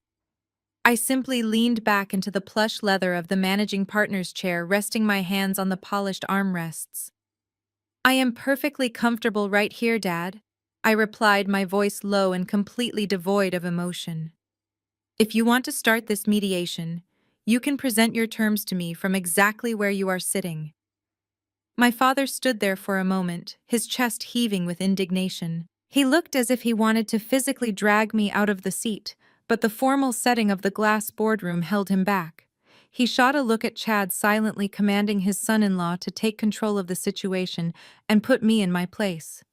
Speaker 1: I simply leaned back into the plush leather of the managing partner's chair, resting my hands on the polished armrests. "I am perfectly comfortable right here, Dad," I replied, my voice low and completely devoid of emotion. "If you want to start this mediation, you can present your terms to me from exactly where you are sitting." My father stood there for a moment, his chest heaving with indignation. He looked as if he wanted to physically drag me out of the seat, but the formal setting of the glass boardroom held him back. He shot a look at Chad, silently commanding his son-in-law to take control of the situation and put me in my place.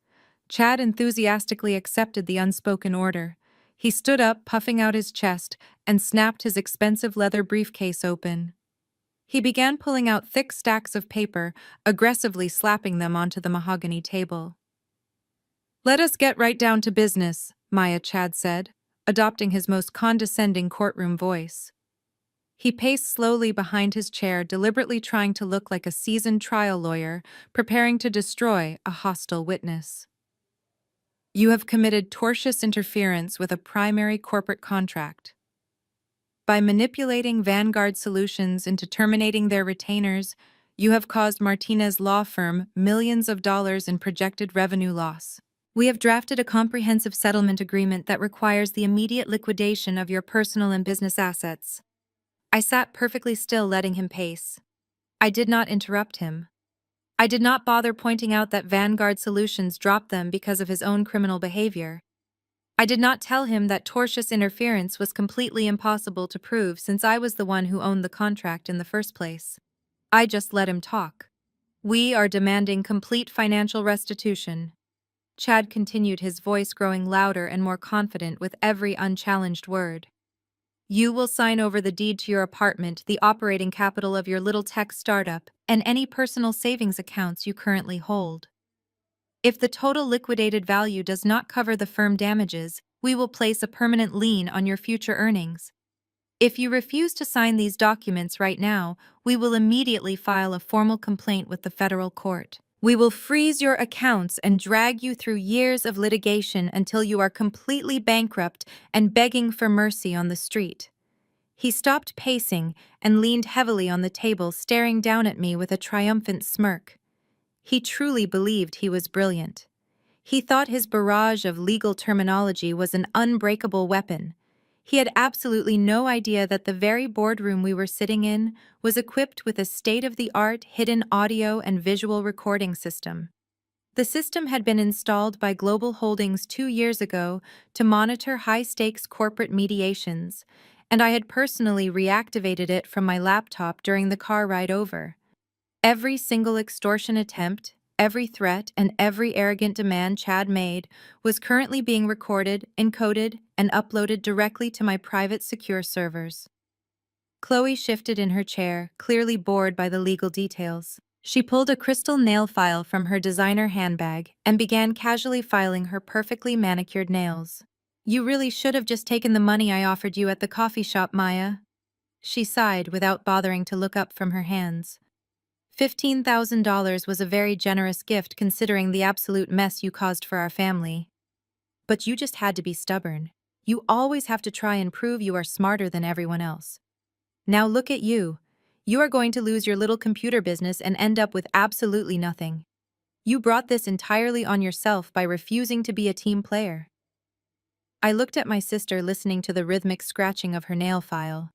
Speaker 1: Chad enthusiastically accepted the unspoken order. He stood up, puffing out his chest, and snapped his expensive leather briefcase open. He began pulling out thick stacks of paper, aggressively slapping them onto the mahogany table. "Let us get right down to business," Chad said, adopting his most condescending courtroom voice. He paced slowly behind his chair, deliberately trying to look like a seasoned trial lawyer, preparing to destroy a hostile witness. "You have committed tortious interference with a primary corporate contract. By manipulating Vanguard Solutions into terminating their retainers, you have caused Martinez Law Firm millions of dollars in projected revenue loss. We have drafted a comprehensive settlement agreement that requires the immediate liquidation of your personal and business assets." I sat perfectly still, letting him pace. I did not interrupt him. I did not bother pointing out that Vanguard Solutions dropped them because of his own criminal behavior. I did not tell him that tortious interference was completely impossible to prove since I was the one who owned the contract in the first place. I just let him talk. "We are demanding complete financial restitution." Chad continued, his voice growing louder and more confident with every unchallenged word. "You will sign over the deed to your apartment, the operating capital of your little tech startup, and any personal savings accounts you currently hold. If the total liquidated value does not cover the firm damages, we will place a permanent lien on your future earnings. If you refuse to sign these documents right now, we will immediately file a formal complaint with the federal court. We will freeze your accounts and drag you through years of litigation until you are completely bankrupt and begging for mercy on the street." He stopped pacing and leaned heavily on the table, staring down at me with a triumphant smirk. He truly believed he was brilliant. He thought his barrage of legal terminology was an unbreakable weapon. He had absolutely no idea that the very boardroom we were sitting in was equipped with a state-of-the-art hidden audio and visual recording system. The system had been installed by Global Holdings 2 years ago to monitor high-stakes corporate mediations, and I had personally reactivated it from my laptop during the car ride over. Every single extortion attempt, every threat, and every arrogant demand Chad made was currently being recorded, encoded, and uploaded directly to my private secure servers. Chloe shifted in her chair, clearly bored by the legal details. She pulled a crystal nail file from her designer handbag and began casually filing her perfectly manicured nails. You really should have just taken the money I offered you at the coffee shop, Maya. She sighed without bothering to look up from her hands. $15,000 was a very generous gift considering the absolute mess you caused for our family. But you just had to be stubborn. You always have to try and prove you are smarter than everyone else. Now look at you. You are going to lose your little computer business and end up with absolutely nothing. You brought this entirely on yourself by refusing to be a team player. I looked at my sister listening to the rhythmic scratching of her nail file.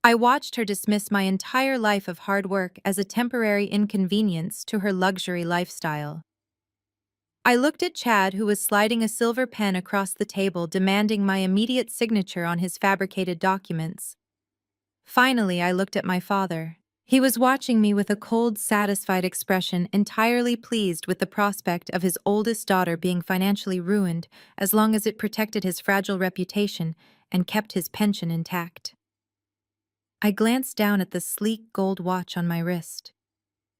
Speaker 1: I watched her dismiss my entire life of hard work as a temporary inconvenience to her luxury lifestyle. I looked at Chad, who was sliding a silver pen across the table, demanding my immediate signature on his fabricated documents. Finally, I looked at my father. He was watching me with a cold, satisfied expression, entirely pleased with the prospect of his oldest daughter being financially ruined as long as it protected his fragile reputation and kept his pension intact. I glanced down at the sleek gold watch on my wrist.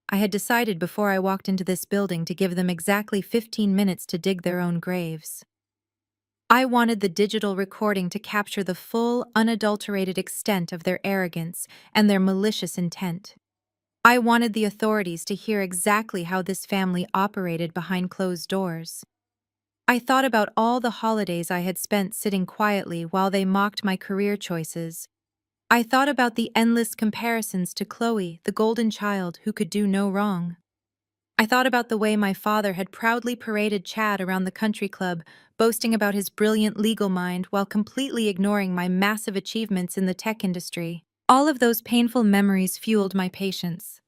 Speaker 1: I had decided before I walked into this building to give them exactly 15 minutes to dig their own graves. I wanted the digital recording to capture the full, unadulterated extent of their arrogance and their malicious intent. I wanted the authorities to hear exactly how this family operated behind closed doors. I thought about all the holidays I had spent sitting quietly while they mocked my career choices. I thought about the endless comparisons to Chloe, the golden child who could do no wrong. I thought about the way my father had proudly paraded Chad around the country club, boasting about his brilliant legal mind while completely ignoring my massive achievements in the tech industry. All of those painful memories fueled my patience.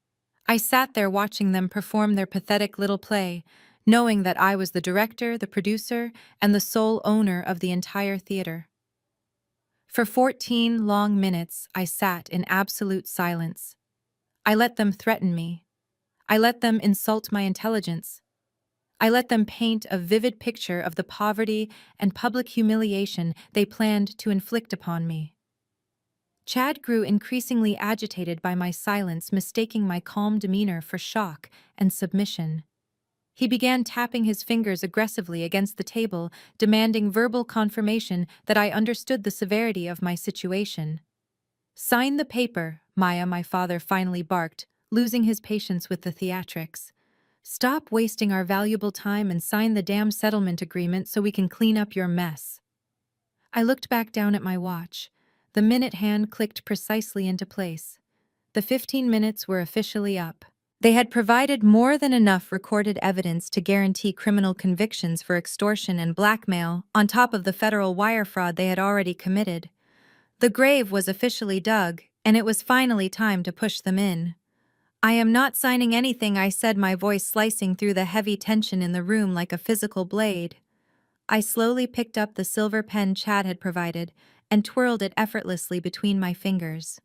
Speaker 1: I sat there watching them perform their pathetic little play, knowing that I was the director, the producer, and the sole owner of the entire theater. For 14 long minutes, I sat in absolute silence. I let them threaten me. I let them insult my intelligence. I let them paint a vivid picture of the poverty and public humiliation they planned to inflict upon me. Chad grew increasingly agitated by my silence, mistaking my calm demeanor for shock and submission. He began tapping his fingers aggressively against the table, demanding verbal confirmation that I understood the severity of my situation. "Sign the paper," Maya, my father, finally barked, losing his patience with the theatrics. "Stop wasting our valuable time and sign the damn settlement agreement so we can clean up your mess." I looked back down at my watch. The minute hand clicked precisely into place. The 15 minutes were officially up. They had provided more than enough recorded evidence to guarantee criminal convictions for extortion and blackmail, on top of the federal wire fraud they had already committed. The grave was officially dug, and it was finally time to push them in. "I am not signing anything," I said, my voice slicing through the heavy tension in the room like a physical blade. I slowly picked up the silver pen Chad had provided and twirled it effortlessly between my fingers.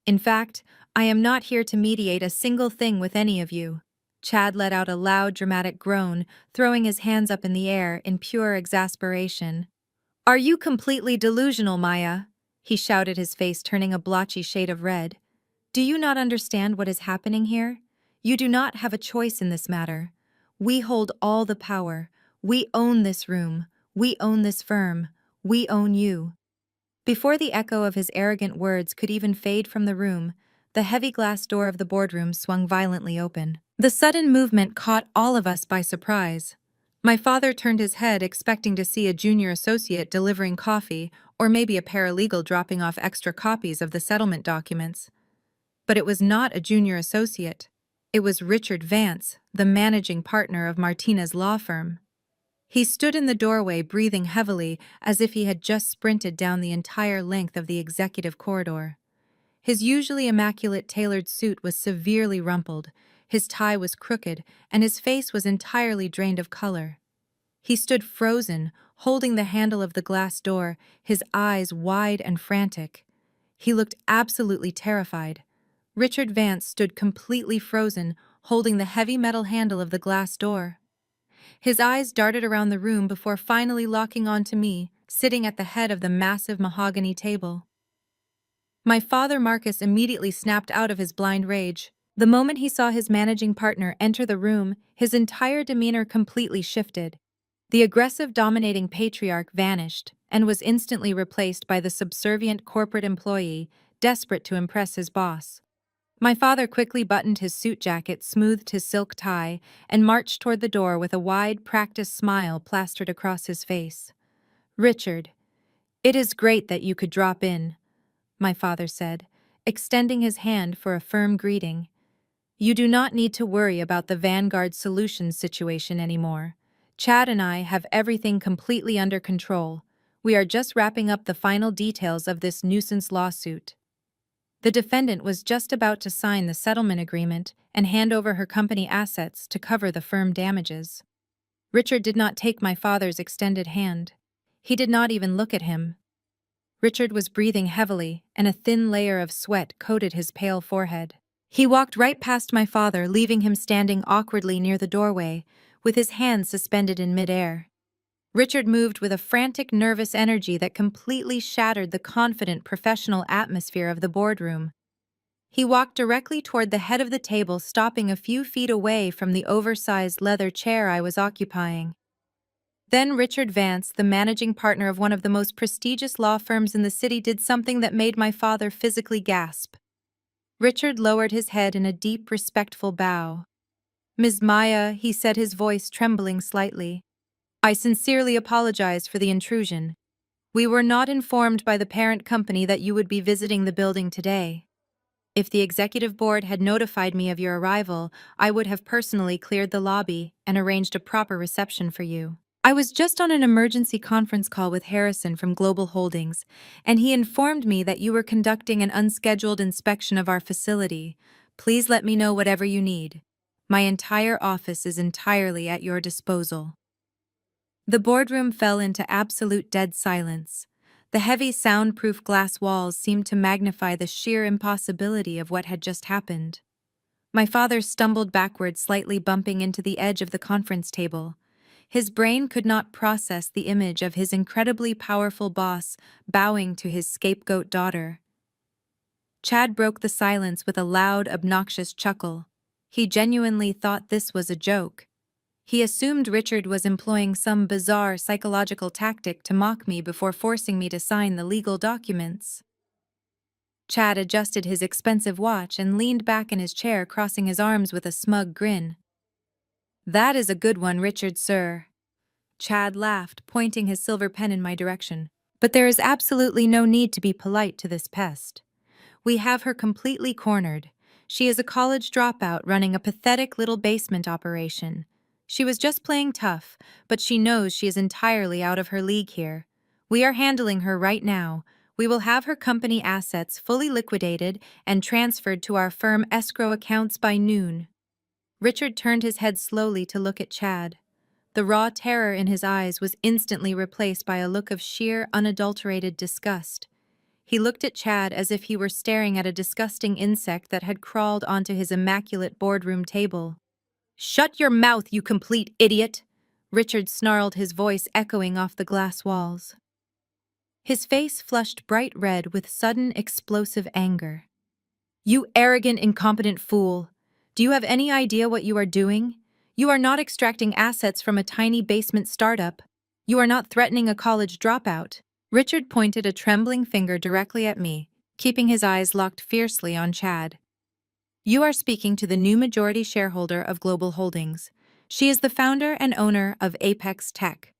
Speaker 1: "In fact, I am not here to mediate a single thing with any of you." Chad let out a loud, dramatic groan, throwing his hands up in the air in pure exasperation. "Are you completely delusional, Maya?" he shouted, his face turning a blotchy shade of red. "Do you not understand what is happening here? You do not have a choice in this matter. We hold all the power. We own this room. We own this firm. We own you." Before the echo of his arrogant words could even fade from the room, the heavy glass door of the boardroom swung violently open. The sudden movement caught all of us by surprise. My father turned his head, expecting to see a junior associate delivering coffee or maybe a paralegal dropping off extra copies of the settlement documents. But it was not a junior associate. It was Richard Vance, the managing partner of Martinez law firm. He stood in the doorway, breathing heavily, as if he had just sprinted down the entire length of the executive corridor. His usually immaculate tailored suit was severely rumpled, his tie was crooked, and his face was entirely drained of color. He stood frozen, holding the handle of the glass door, his eyes wide and frantic. He looked absolutely terrified. Richard Vance stood completely frozen, holding the heavy metal handle of the glass door. His eyes darted around the room before finally locking onto me, sitting at the head of the massive mahogany table. My father Marcus immediately snapped out of his blind rage. The moment he saw his managing partner enter the room, his entire demeanor completely shifted. The aggressive, dominating patriarch vanished and was instantly replaced by the subservient corporate employee, desperate to impress his boss. My father quickly buttoned his suit jacket, smoothed his silk tie, and marched toward the door with a wide, practiced smile plastered across his face. "Richard, it is great that you could drop in," my father said, extending his hand for a firm greeting. "You do not need to worry about the Vanguard Solutions situation anymore. Chad and I have everything completely under control. We are just wrapping up the final details of this nuisance lawsuit." The defendant was just about to sign the settlement agreement and hand over her company assets to cover the firm damages. Richard did not take my father's extended hand. He did not even look at him. Richard was breathing heavily, and a thin layer of sweat coated his pale forehead. He walked right past my father, leaving him standing awkwardly near the doorway, with his hands suspended in midair. Richard moved with a frantic, nervous energy that completely shattered the confident, professional atmosphere of the boardroom. He walked directly toward the head of the table, stopping a few feet away from the oversized leather chair I was occupying. Then Richard Vance, the managing partner of one of the most prestigious law firms in the city, did something that made my father physically gasp. Richard lowered his head in a deep, respectful bow. "Ms. Maya," he said, his voice trembling slightly, "I sincerely apologize for the intrusion. We were not informed by the parent company that you would be visiting the building today. If the executive board had notified me of your arrival, I would have personally cleared the lobby and arranged a proper reception for you. I was just on an emergency conference call with Harrison from Global Holdings, and he informed me that you were conducting an unscheduled inspection of our facility. Please let me know whatever you need. My entire office is entirely at your disposal." The boardroom fell into absolute dead silence. The heavy, soundproof glass walls seemed to magnify the sheer impossibility of what had just happened. My father stumbled backward, slightly bumping into the edge of the conference table. His brain could not process the image of his incredibly powerful boss bowing to his scapegoat daughter. Chad broke the silence with a loud, obnoxious chuckle. He genuinely thought this was a joke. He assumed Richard was employing some bizarre psychological tactic to mock me before forcing me to sign the legal documents. Chad adjusted his expensive watch and leaned back in his chair, crossing his arms with a smug grin. "That is a good one, Richard, sir." Chad laughed, pointing his silver pen in my direction. "But there is absolutely no need to be polite to this pest. We have her completely cornered. She is a college dropout running a pathetic little basement operation. She was just playing tough, but she knows she is entirely out of her league here. We are handling her right now. We will have her company assets fully liquidated and transferred to our firm escrow accounts by noon." Richard turned his head slowly to look at Chad. The raw terror in his eyes was instantly replaced by a look of sheer, unadulterated disgust. He looked at Chad as if he were staring at a disgusting insect that had crawled onto his immaculate boardroom table. "Shut your mouth, you complete idiot!" Richard snarled, his voice echoing off the glass walls. His face flushed bright red with sudden, explosive anger. "You arrogant, incompetent fool! Do you have any idea what you are doing? You are not extracting assets from a tiny basement startup. You are not threatening a college dropout." Richard pointed a trembling finger directly at me, keeping his eyes locked fiercely on Chad. "You are speaking to the new majority shareholder of Global Holdings. She is the founder and owner of Apex Tech.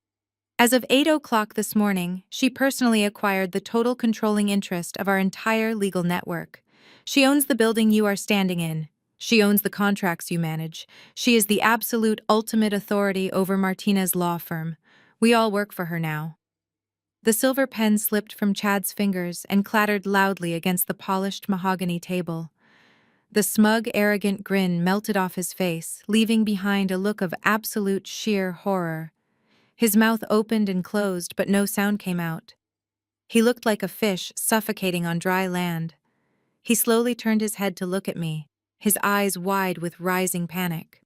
Speaker 1: As of 8 o'clock this morning, she personally acquired the total controlling interest of our entire legal network. She owns the building you are standing in. She owns the contracts you manage. She is the absolute ultimate authority over Martinez law firm. We all work for her now." The silver pen slipped from Chad's fingers and clattered loudly against the polished mahogany table. The smug, arrogant grin melted off his face, leaving behind a look of absolute sheer horror. His mouth opened and closed, but no sound came out. He looked like a fish suffocating on dry land. He slowly turned his head to look at me, his eyes wide with rising panic.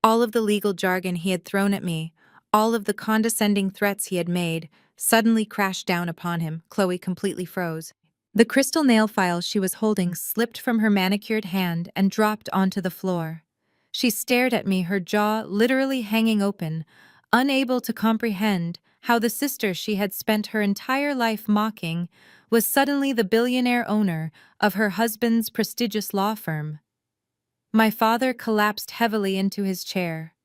Speaker 1: All of the legal jargon he had thrown at me, all of the condescending threats he had made, suddenly crashed down upon him. Chloe completely froze. The crystal nail file she was holding slipped from her manicured hand and dropped onto the floor. She stared at me, her jaw literally hanging open, unable to comprehend how the sister she had spent her entire life mocking was suddenly the billionaire owner of her husband's prestigious law firm. My father collapsed heavily into his chair.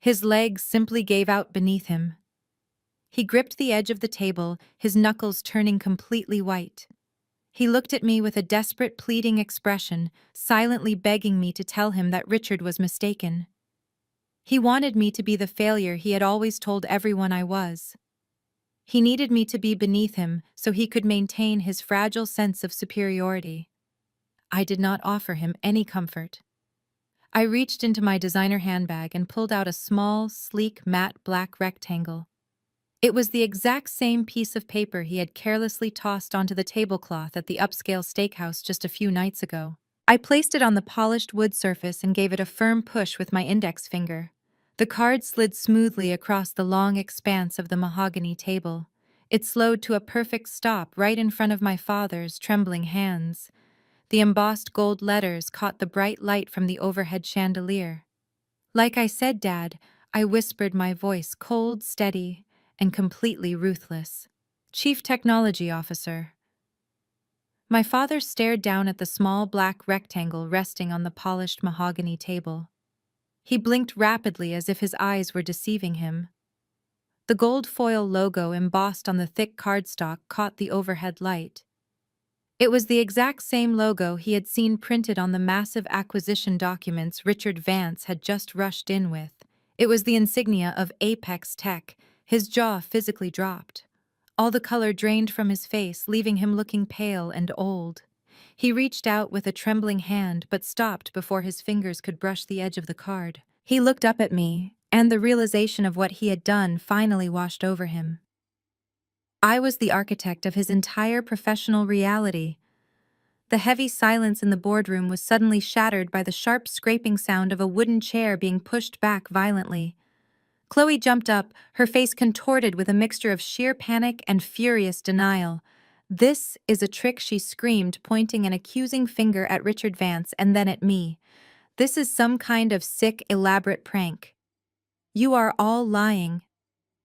Speaker 1: His legs simply gave out beneath him. He gripped the edge of the table, his knuckles turning completely white. He looked at me with a desperate, pleading expression, silently begging me to tell him that Richard was mistaken. He wanted me to be the failure he had always told everyone I was. He needed me to be beneath him so he could maintain his fragile sense of superiority. I did not offer him any comfort. I reached into my designer handbag and pulled out a small, sleek, matte black rectangle. It was the exact same piece of paper he had carelessly tossed onto the tablecloth at the upscale steakhouse just a few nights ago. I placed it on the polished wood surface and gave it a firm push with my index finger. The card slid smoothly across the long expanse of the mahogany table. It slowed to a perfect stop right in front of my father's trembling hands. The embossed gold letters caught the bright light from the overhead chandelier. "Like I said, Dad," I whispered, my voice cold, steady, and completely ruthless. "Chief Technology Officer." My father stared down at the small black rectangle resting on the polished mahogany table. He blinked rapidly as if his eyes were deceiving him. The gold foil logo embossed on the thick cardstock caught the overhead light. It was the exact same logo he had seen printed on the massive acquisition documents Richard Vance had just rushed in with. It was the insignia of Apex Tech. His jaw physically dropped. All the color drained from his face, leaving him looking pale and old. He reached out with a trembling hand but stopped before his fingers could brush the edge of the card. He looked up at me, and the realization of what he had done finally washed over him. I was the architect of his entire professional reality. The heavy silence in the boardroom was suddenly shattered by the sharp scraping sound of a wooden chair being pushed back violently. Chloe jumped up, her face contorted with a mixture of sheer panic and furious denial. "This is a trick," she screamed, pointing an accusing finger at Richard Vance and then at me. "This is some kind of sick, elaborate prank. You are all lying.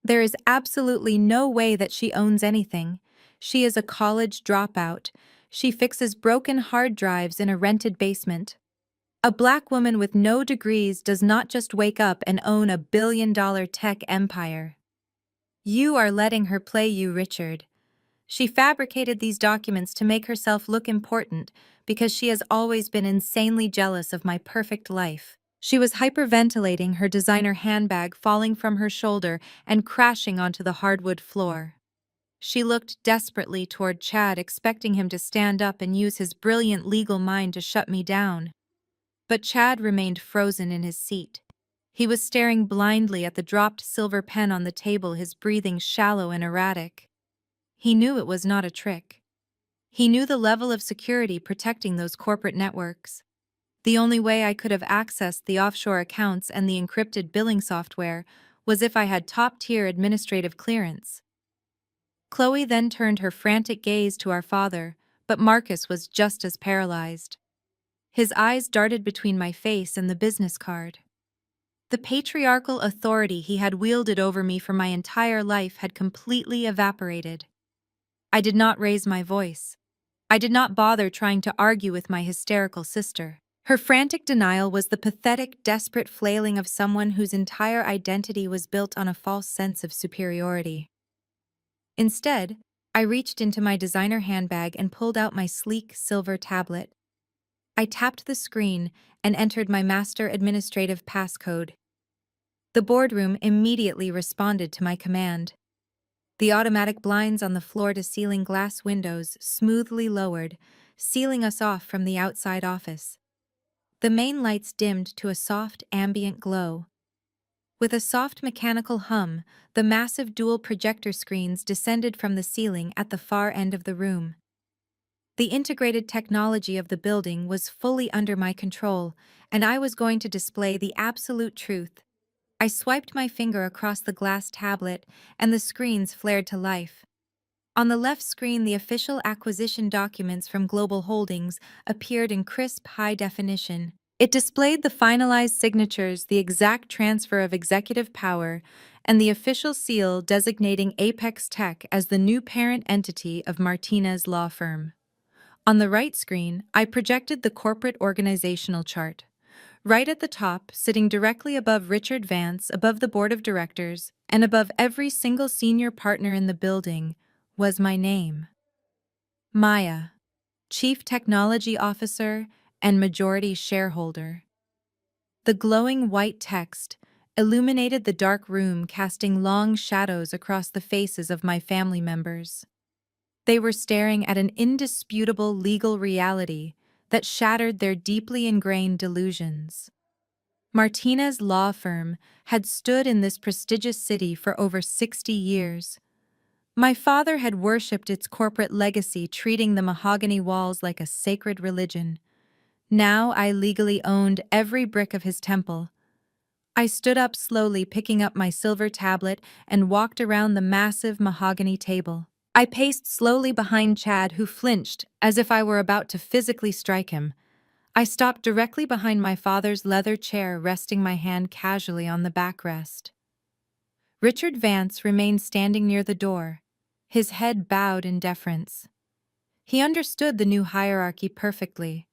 Speaker 1: There is absolutely no way that she owns anything. She is a college dropout. She fixes broken hard drives in a rented basement. A black woman with no degrees does not just wake up and own a billion-dollar tech empire. You are letting her play you, Richard. She fabricated these documents to make herself look important because she has always been insanely jealous of my perfect life." She was hyperventilating, her designer handbag falling from her shoulder and crashing onto the hardwood floor. She looked desperately toward Chad, expecting him to stand up and use his brilliant legal mind to shut me down. But Chad remained frozen in his seat. He was staring blindly at the dropped silver pen on the table, his breathing shallow and erratic. He knew it was not a trick. He knew the level of security protecting those corporate networks. The only way I could have accessed the offshore accounts and the encrypted billing software was if I had top-tier administrative clearance. Chloe then turned her frantic gaze to our father, but Marcus was just as paralyzed. His eyes darted between my face and the business card. The patriarchal authority he had wielded over me for my entire life had completely evaporated. I did not raise my voice. I did not bother trying to argue with my hysterical sister. Her frantic denial was the pathetic, desperate flailing of someone whose entire identity was built on a false sense of superiority. Instead, I reached into my designer handbag and pulled out my sleek silver tablet. I tapped the screen and entered my master administrative passcode. The boardroom immediately responded to my command. The automatic blinds on the floor-to-ceiling glass windows smoothly lowered, sealing us off from the outside office. The main lights dimmed to a soft, ambient glow. With a soft mechanical hum, the massive dual projector screens descended from the ceiling at the far end of the room. The integrated technology of the building was fully under my control, and I was going to display the absolute truth. I swiped my finger across the glass tablet, and the screens flared to life. On the left screen, the official acquisition documents from Global Holdings appeared in crisp, high definition. It displayed the finalized signatures, the exact transfer of executive power, and the official seal designating Apex Tech as the new parent entity of Martinez Law Firm. On the right screen, I projected the corporate organizational chart. Right at the top, sitting directly above Richard Vance, above the board of directors, and above every single senior partner in the building, was my name. Maya, Chief Technology Officer and majority shareholder. The glowing white text illuminated the dark room, casting long shadows across the faces of my family members. They were staring at an indisputable legal reality that shattered their deeply ingrained delusions. Martinez Law Firm had stood in this prestigious city for over 60 years. My father had worshipped its corporate legacy, treating the mahogany walls like a sacred religion. Now I legally owned every brick of his temple. I stood up slowly, picking up my silver tablet, and walked around the massive mahogany table. I paced slowly behind Chad, who flinched as if I were about to physically strike him. I stopped directly behind my father's leather chair, resting my hand casually on the backrest. Richard Vance remained standing near the door, his head bowed in deference. He understood the new hierarchy perfectly.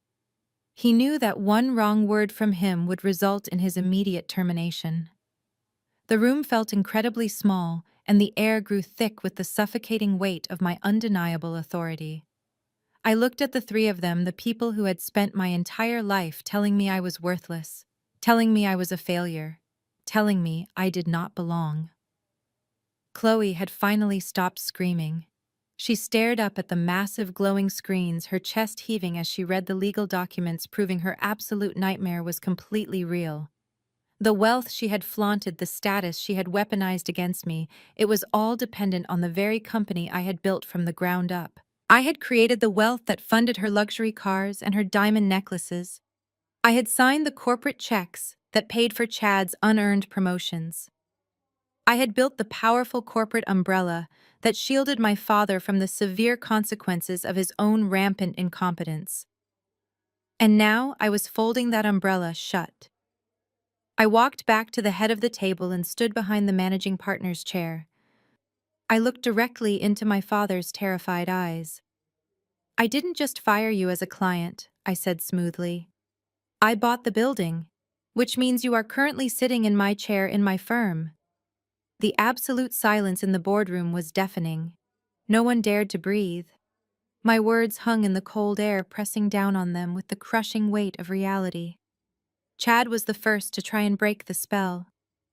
Speaker 1: He knew that one wrong word from him would result in his immediate termination. The room felt incredibly small, and the air grew thick with the suffocating weight of my undeniable authority. I looked at the three of them, the people who had spent my entire life telling me I was worthless, telling me I was a failure, telling me I did not belong. Chloe had finally stopped screaming. She stared up at the massive glowing screens, her chest heaving as she read the legal documents proving her absolute nightmare was completely real. The wealth she had flaunted, the status she had weaponized against me, it was all dependent on the very company I had built from the ground up. I had created the wealth that funded her luxury cars and her diamond necklaces. I had signed the corporate checks that paid for Chad's unearned promotions. I had built the powerful corporate umbrella that shielded my father from the severe consequences of his own rampant incompetence. And now I was folding that umbrella shut. I walked back to the head of the table and stood behind the managing partner's chair. I looked directly into my father's terrified eyes. "I didn't just fire you as a client," I said smoothly. "I bought the building, which means you are currently sitting in my chair in my firm." The absolute silence in the boardroom was deafening. No one dared to breathe. My words hung in the cold air, pressing down on them with the crushing weight of reality. Chad was the first to try and break the spell.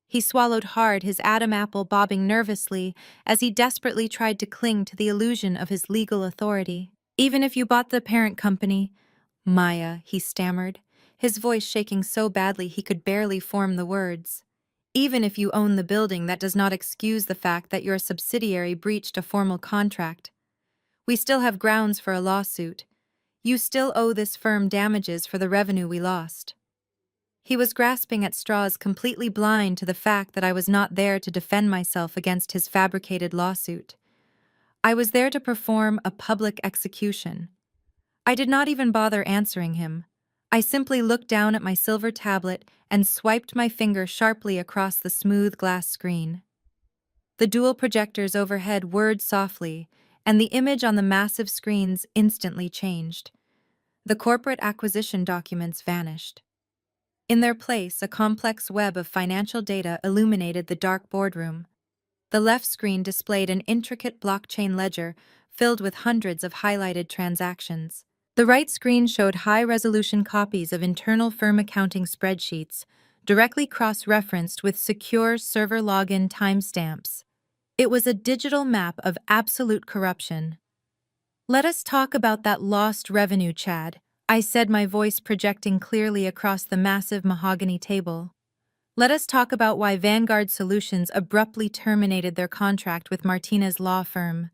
Speaker 1: He swallowed hard, his Adam apple bobbing nervously as he desperately tried to cling to the illusion of his legal authority. "Even if you bought the parent company, Maya," he stammered, his voice shaking so badly he could barely form the words. "Even if you own the building, that does not excuse the fact that your subsidiary breached a formal contract. We still have grounds for a lawsuit. You still owe this firm damages for the revenue we lost." He was grasping at straws, completely blind to the fact that I was not there to defend myself against his fabricated lawsuit. I was there to perform a public execution. I did not even bother answering him. I simply looked down at my silver tablet and swiped my finger sharply across the smooth glass screen. The dual projectors overhead whirred softly, and the image on the massive screens instantly changed. The corporate acquisition documents vanished. In their place, a complex web of financial data illuminated the dark boardroom. The left screen displayed an intricate blockchain ledger filled with hundreds of highlighted transactions. The right screen showed high-resolution copies of internal firm accounting spreadsheets, directly cross-referenced with secure server login timestamps. It was a digital map of absolute corruption. "Let us talk about that lost revenue, Chad," I said, my voice projecting clearly across the massive mahogany table. "Let us talk about why Vanguard Solutions abruptly terminated their contract with Martinez Law Firm.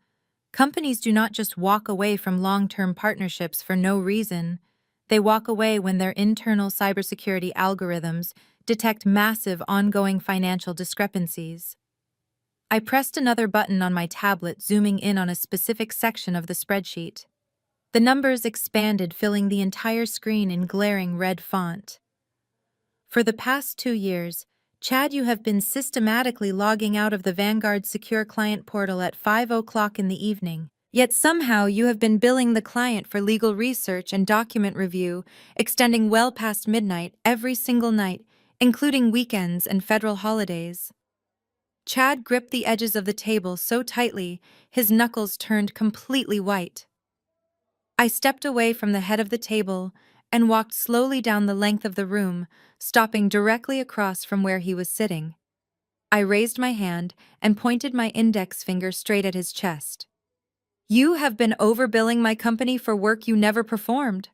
Speaker 1: Companies do not just walk away from long-term partnerships for no reason. They walk away when their internal cybersecurity algorithms detect massive ongoing financial discrepancies." I pressed another button on my tablet, zooming in on a specific section of the spreadsheet. The numbers expanded, filling the entire screen in glaring red font. For the past 2 years, Chad, you have been systematically logging out of the Vanguard Secure Client portal at 5 o'clock in the evening. Yet somehow you have been billing the client for legal research and document review, extending well past midnight every single night, including weekends and federal holidays. Chad gripped the edges of the table so tightly, his knuckles turned completely white. I stepped away from the head of the table and walked slowly down the length of the room, stopping directly across from where he was sitting. I raised my hand and pointed my index finger straight at his chest. "You have been overbilling my company for work you never performed,"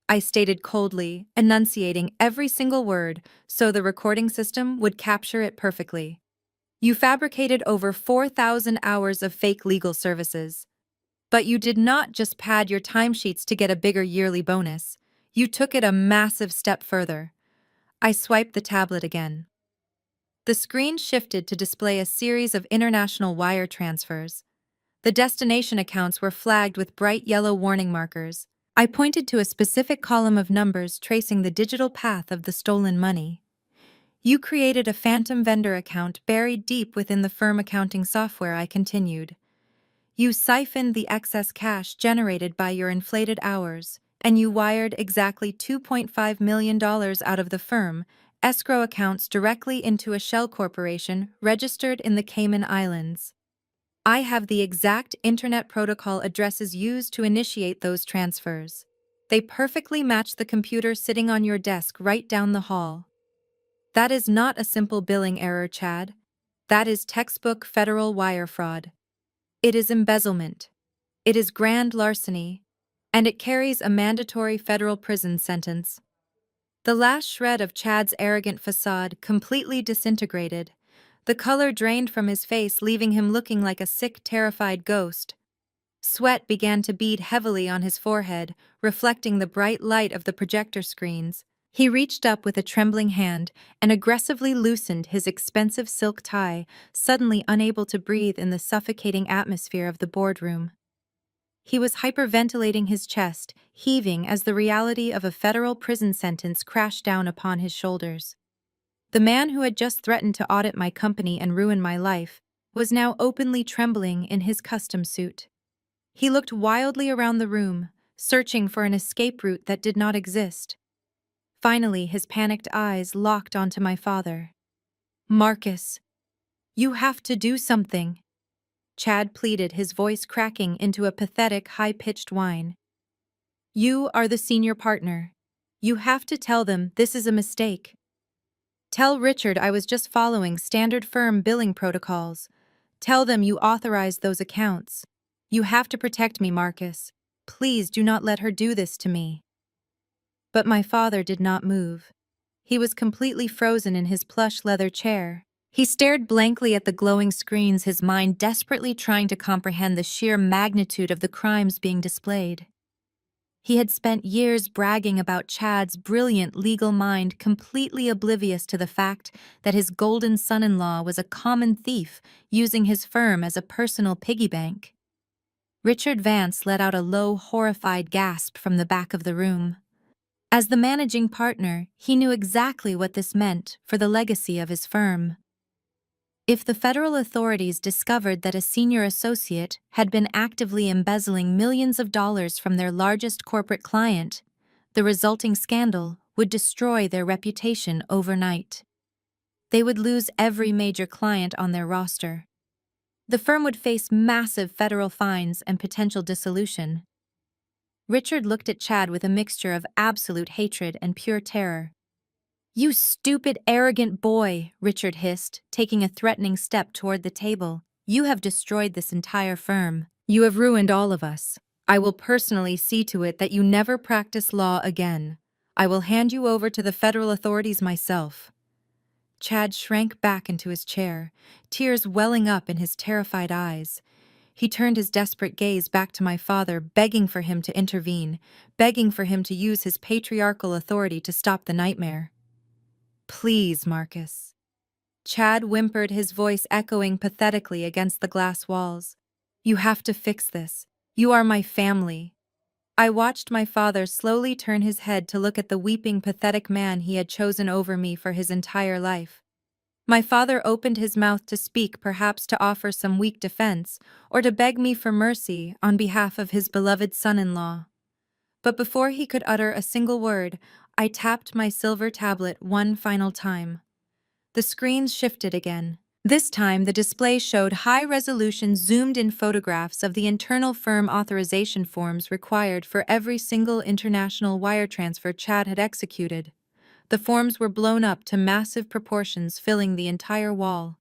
Speaker 1: I stated coldly, enunciating every single word so the recording system would capture it perfectly. "You fabricated over 4,000 hours of fake legal services. But you did not just pad your timesheets to get a bigger yearly bonus. You took it a massive step further." I swiped the tablet again. The screen shifted to display a series of international wire transfers. The destination accounts were flagged with bright yellow warning markers. I pointed to a specific column of numbers tracing the digital path of the stolen money. "You created a phantom vendor account buried deep within the firm accounting software," I continued. "You siphoned the excess cash generated by your inflated hours, and you wired exactly $2.5 million out of the firm escrow accounts directly into a shell corporation registered in the Cayman Islands. I have the exact internet protocol addresses used to initiate those transfers. They perfectly match the computer sitting on your desk right down the hall." That is not a simple billing error, Chad. That is textbook federal wire fraud. It is embezzlement. It is grand larceny, and it carries a mandatory federal prison sentence. The last shred of Chad's arrogant facade completely disintegrated. The color drained from his face, leaving him looking like a sick, terrified ghost. Sweat began to bead heavily on his forehead, reflecting the bright light of the projector screens. He reached up with a trembling hand and aggressively loosened his expensive silk tie, suddenly unable to breathe in the suffocating atmosphere of the boardroom. He was hyperventilating, his chest heaving as the reality of a federal prison sentence crashed down upon his shoulders. The man who had just threatened to audit my company and ruin my life was now openly trembling in his custom suit. He looked wildly around the room, searching for an escape route that did not exist. Finally, his panicked eyes locked onto my father. "Marcus, you have to do something," Chad pleaded, his voice cracking into a pathetic, high-pitched whine. "You are the senior partner. You have to tell them this is a mistake. Tell Richard I was just following standard firm billing protocols. Tell them you authorized those accounts. You have to protect me, Marcus. Please do not let her do this to me." But my father did not move. He was completely frozen in his plush leather chair. He stared blankly at the glowing screens, his mind desperately trying to comprehend the sheer magnitude of the crimes being displayed. He had spent years bragging about Chad's brilliant legal mind, completely oblivious to the fact that his golden son-in-law was a common thief using his firm as a personal piggy bank. Richard Vance let out a low, horrified gasp from the back of the room. As the managing partner, he knew exactly what this meant for the legacy of his firm. If the federal authorities discovered that a senior associate had been actively embezzling millions of dollars from their largest corporate client, the resulting scandal would destroy their reputation overnight. They would lose every major client on their roster. The firm would face massive federal fines and potential dissolution. Richard looked at Chad with a mixture of absolute hatred and pure terror. "You stupid, arrogant boy," Richard hissed, taking a threatening step toward the table. "You have destroyed this entire firm. You have ruined all of us. I will personally see to it that you never practice law again. I will hand you over to the federal authorities myself." Chad shrank back into his chair, tears welling up in his terrified eyes. He turned his desperate gaze back to my father, begging for him to intervene, begging for him to use his patriarchal authority to stop the nightmare. "Please, Marcus." Chad whimpered, his voice echoing pathetically against the glass walls. You have to fix this. You are my family. I watched my father slowly turn his head to look at the weeping, pathetic man he had chosen over me for his entire life. My father opened his mouth to speak, perhaps to offer some weak defense, or to beg me for mercy on behalf of his beloved son-in-law. But before he could utter a single word, I tapped my silver tablet one final time. The screens shifted again. This time, the display showed high-resolution zoomed-in photographs of the internal firm authorization forms required for every single international wire transfer Chad had executed. The forms were blown up to massive proportions, filling the entire wall.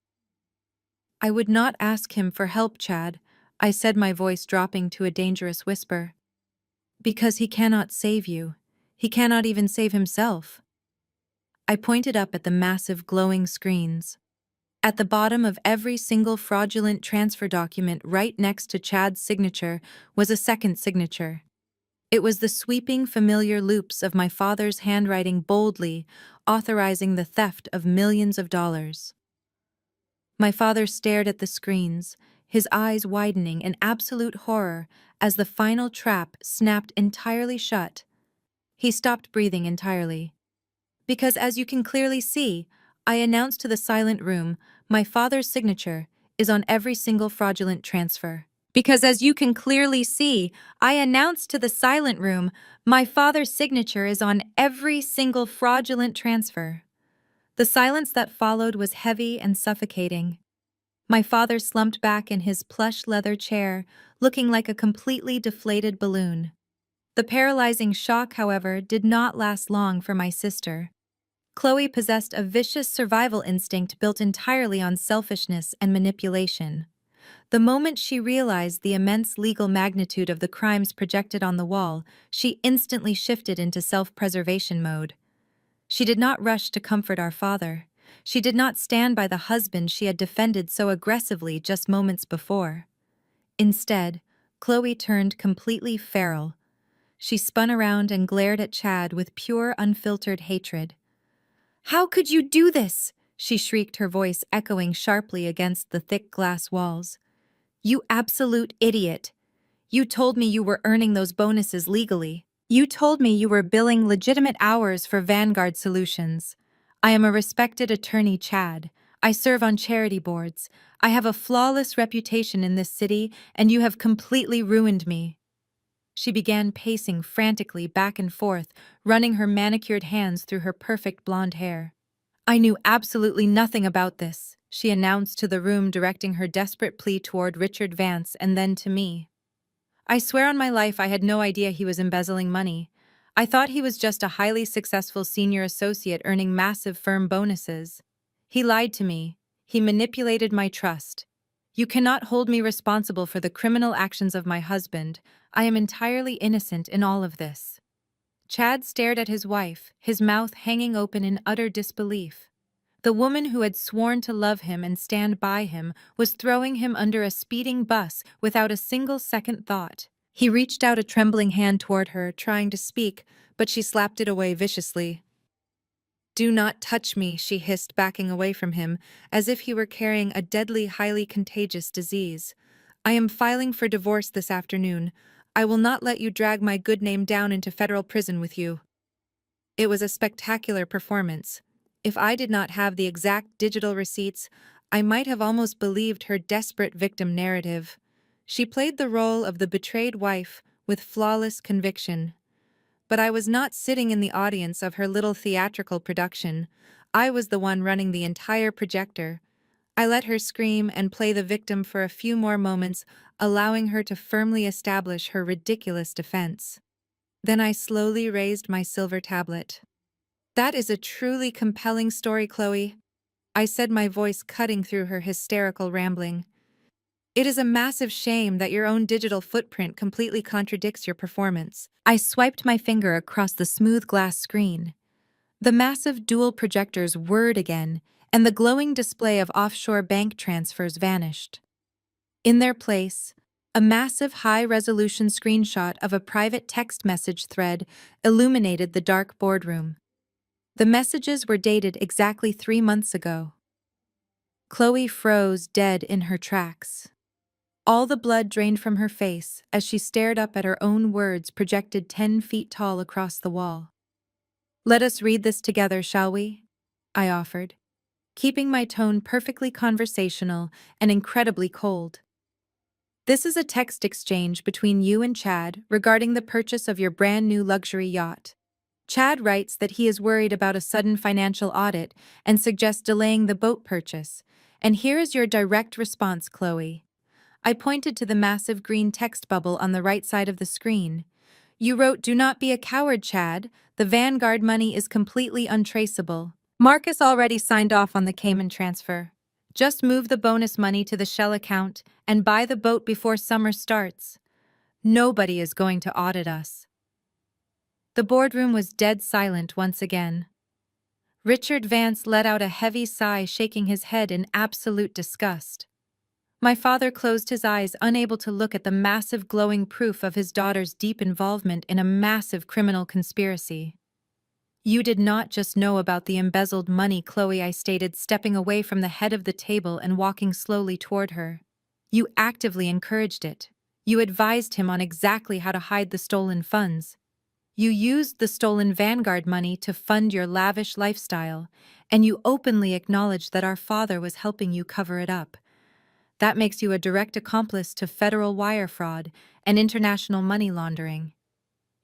Speaker 1: I would not ask him for help, Chad, I said, my voice dropping to a dangerous whisper. Because he cannot save you. He cannot even save himself. I pointed up at the massive glowing screens. At the bottom of every single fraudulent transfer document, right next to Chad's signature, was a second signature. It was the sweeping, familiar loops of my father's handwriting, boldly authorizing the theft of millions of dollars. My father stared at the screens, his eyes widening in absolute horror as the final trap snapped entirely shut. He stopped breathing entirely. Because, as you can clearly see, I announced to the silent room, my father's signature is on every single fraudulent transfer. Because, as you can clearly see, I announced to the silent room, my father's signature is on every single fraudulent transfer. The silence that followed was heavy and suffocating. My father slumped back in his plush leather chair, looking like a completely deflated balloon. The paralyzing shock, however, did not last long for my sister. Chloe possessed a vicious survival instinct built entirely on selfishness and manipulation. The moment she realized the immense legal magnitude of the crimes projected on the wall, she instantly shifted into self-preservation mode. She did not rush to comfort our father. She did not stand by the husband she had defended so aggressively just moments before. Instead, Chloe turned completely feral. She spun around and glared at Chad with pure, unfiltered hatred. "How could you do this?" she shrieked, her voice echoing sharply against the thick glass walls. "You absolute idiot! You told me you were earning those bonuses legally. You told me you were billing legitimate hours for Vanguard Solutions. I am a respected attorney, Chad. I serve on charity boards. I have a flawless reputation in this city, and you have completely ruined me." She began pacing frantically back and forth, running her manicured hands through her perfect blonde hair. "I knew absolutely nothing about this," she announced to the room, directing her desperate plea toward Richard Vance and then to me. "I swear on my life I had no idea he was embezzling money. I thought he was just a highly successful senior associate earning massive firm bonuses. He lied to me. He manipulated my trust. You cannot hold me responsible for the criminal actions of my husband. I am entirely innocent in all of this." Chad stared at his wife, his mouth hanging open in utter disbelief. The woman who had sworn to love him and stand by him was throwing him under a speeding bus without a single second thought. He reached out a trembling hand toward her, trying to speak, but she slapped it away viciously. "Do not touch me," she hissed, backing away from him, as if he were carrying a deadly, highly contagious disease. "I am filing for divorce this afternoon. I will not let you drag my good name down into federal prison with you." It was a spectacular performance. If I did not have the exact digital receipts, I might have almost believed her desperate victim narrative. She played the role of the betrayed wife with flawless conviction. But I was not sitting in the audience of her little theatrical production. I was the one running the entire projector. I let her scream and play the victim for a few more moments, allowing her to firmly establish her ridiculous defense. Then I slowly raised my silver tablet. "That is a truly compelling story, Chloe," I said, my voice cutting through her hysterical rambling. "It is a massive shame that your own digital footprint completely contradicts your performance." I swiped my finger across the smooth glass screen. The massive dual projectors whirred again, and the glowing display of offshore bank transfers vanished. In their place, a massive high-resolution screenshot of a private text message thread illuminated the dark boardroom. The messages were dated exactly 3 months ago. Chloe froze dead in her tracks. All the blood drained from her face as she stared up at her own words projected 10 feet tall across the wall. "Let us read this together, shall we?" I offered, keeping my tone perfectly conversational and incredibly cold. "This is a text exchange between you and Chad regarding the purchase of your brand new luxury yacht. Chad writes that he is worried about a sudden financial audit and suggests delaying the boat purchase. And here is your direct response, Chloe." I pointed to the massive green text bubble on the right side of the screen. "You wrote, 'Do not be a coward, Chad. The Vanguard money is completely untraceable. Marcus already signed off on the Cayman transfer. Just move the bonus money to the Shell account and buy the boat before summer starts. Nobody is going to audit us." The boardroom was dead silent once again. Richard Vance let out a heavy sigh, shaking his head in absolute disgust. My father closed his eyes, unable to look at the massive glowing proof of his daughter's deep involvement in a massive criminal conspiracy. "You did not just know about the embezzled money, Chloe," I stated, stepping away from the head of the table and walking slowly toward her. "You actively encouraged it. You advised him on exactly how to hide the stolen funds. You used the stolen Vanguard money to fund your lavish lifestyle, and you openly acknowledged that our father was helping you cover it up. That makes you a direct accomplice to federal wire fraud and international money laundering.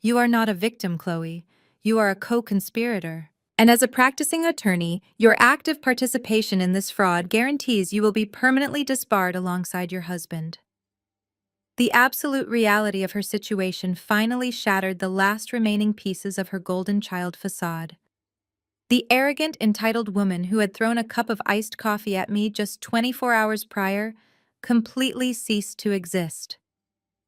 Speaker 1: You are not a victim, Chloe. You are a co-conspirator. And as a practicing attorney, your active participation in this fraud guarantees you will be permanently disbarred alongside your husband." The absolute reality of her situation finally shattered the last remaining pieces of her golden child facade. The arrogant, entitled woman who had thrown a cup of iced coffee at me just 24 hours prior completely ceased to exist.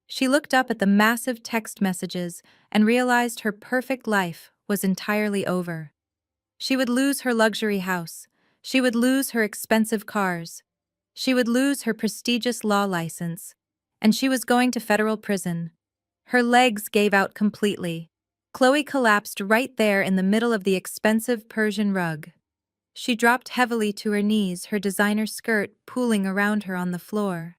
Speaker 1: She looked up at the massive text messages and realized her perfect life was entirely over. She would lose her luxury house. She would lose her expensive cars. She would lose her prestigious law license. And she was going to federal prison. Her legs gave out completely. Chloe collapsed right there in the middle of the expensive Persian rug. She dropped heavily to her knees, her designer skirt pooling around her on the floor.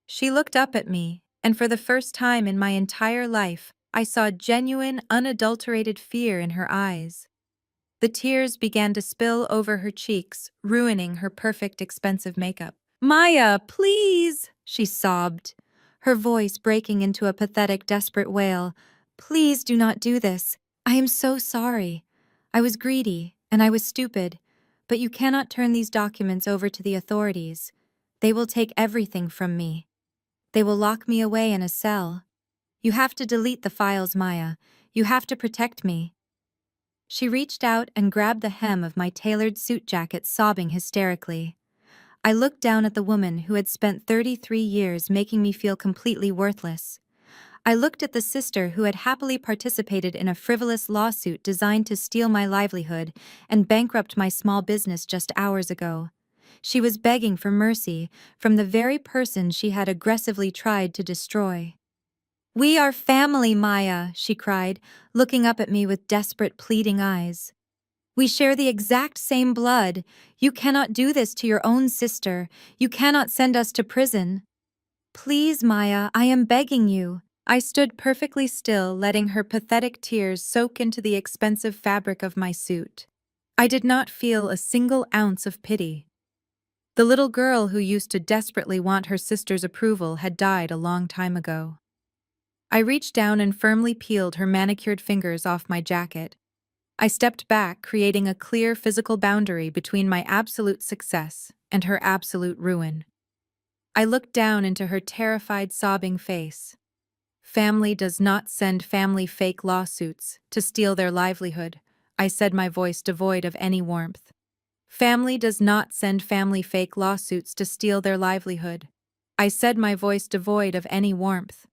Speaker 1: She looked up at me, and for the first time in my entire life, I saw genuine, unadulterated fear in her eyes. The tears began to spill over her cheeks, ruining her perfect, expensive makeup. "Maya, please!" she sobbed, her voice breaking into a pathetic, desperate wail. "Please do not do this. I am so sorry. I was greedy, and I was stupid. But you cannot turn these documents over to the authorities. They will take everything from me. They will lock me away in a cell. You have to delete the files, Maya. You have to protect me." She reached out and grabbed the hem of my tailored suit jacket, sobbing hysterically. I looked down at the woman who had spent 33 years making me feel completely worthless. I looked at the sister who had happily participated in a frivolous lawsuit designed to steal my livelihood and bankrupt my small business just hours ago. She was begging for mercy from the very person she had aggressively tried to destroy. "We are family, Maya," she cried, looking up at me with desperate, pleading eyes. "We share the exact same blood. You cannot do this to your own sister. You cannot send us to prison. Please, Maya, I am begging you." I stood perfectly still, letting her pathetic tears soak into the expensive fabric of my suit. I did not feel a single ounce of pity. The little girl who used to desperately want her sister's approval had died a long time ago. I reached down and firmly peeled her manicured fingers off my jacket. I stepped back, creating a clear physical boundary between my absolute success and her absolute ruin. I looked down into her terrified, sobbing face. "Family does not send family fake lawsuits to steal their livelihood," I said, my voice devoid of any warmth. "Family does not send family fake lawsuits to steal their livelihood," I said, my voice devoid of any warmth.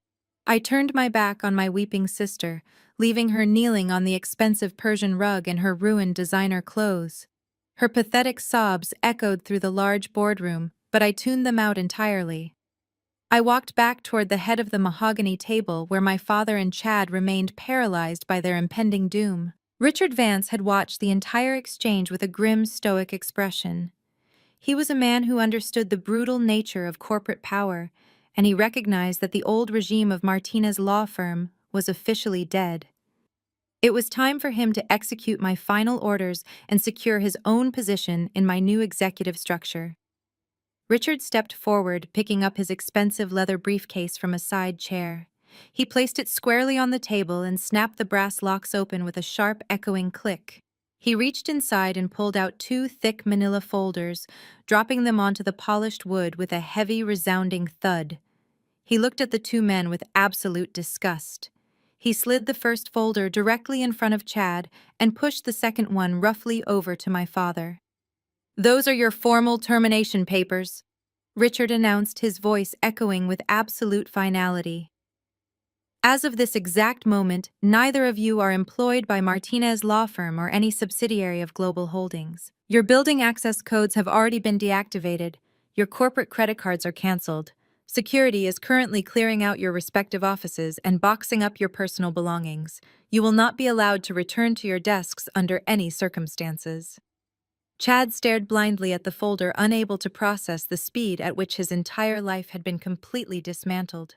Speaker 1: I turned my back on my weeping sister, leaving her kneeling on the expensive Persian rug in her ruined designer clothes. Her pathetic sobs echoed through the large boardroom, but I tuned them out entirely. I walked back toward the head of the mahogany table where my father and Chad remained paralyzed by their impending doom. Richard Vance had watched the entire exchange with a grim, stoic expression. He was a man who understood the brutal nature of corporate power, and he recognized that the old regime of Martinez law firm was officially dead. It was time for him to execute my final orders and secure his own position in my new executive structure. Richard stepped forward, picking up his expensive leather briefcase from a side chair. He placed it squarely on the table and snapped the brass locks open with a sharp, echoing click. He reached inside and pulled out two thick manila folders, dropping them onto the polished wood with a heavy, resounding thud. He looked at the two men with absolute disgust. He slid the first folder directly in front of Chad and pushed the second one roughly over to my father. "Those are your formal termination papers," Richard announced, his voice echoing with absolute finality. "As of this exact moment, neither of you are employed by Martinez Law Firm or any subsidiary of Global Holdings. Your building access codes have already been deactivated. Your corporate credit cards are canceled. Security is currently clearing out your respective offices and boxing up your personal belongings. You will not be allowed to return to your desks under any circumstances." Chad stared blindly at the folder, unable to process the speed at which his entire life had been completely dismantled.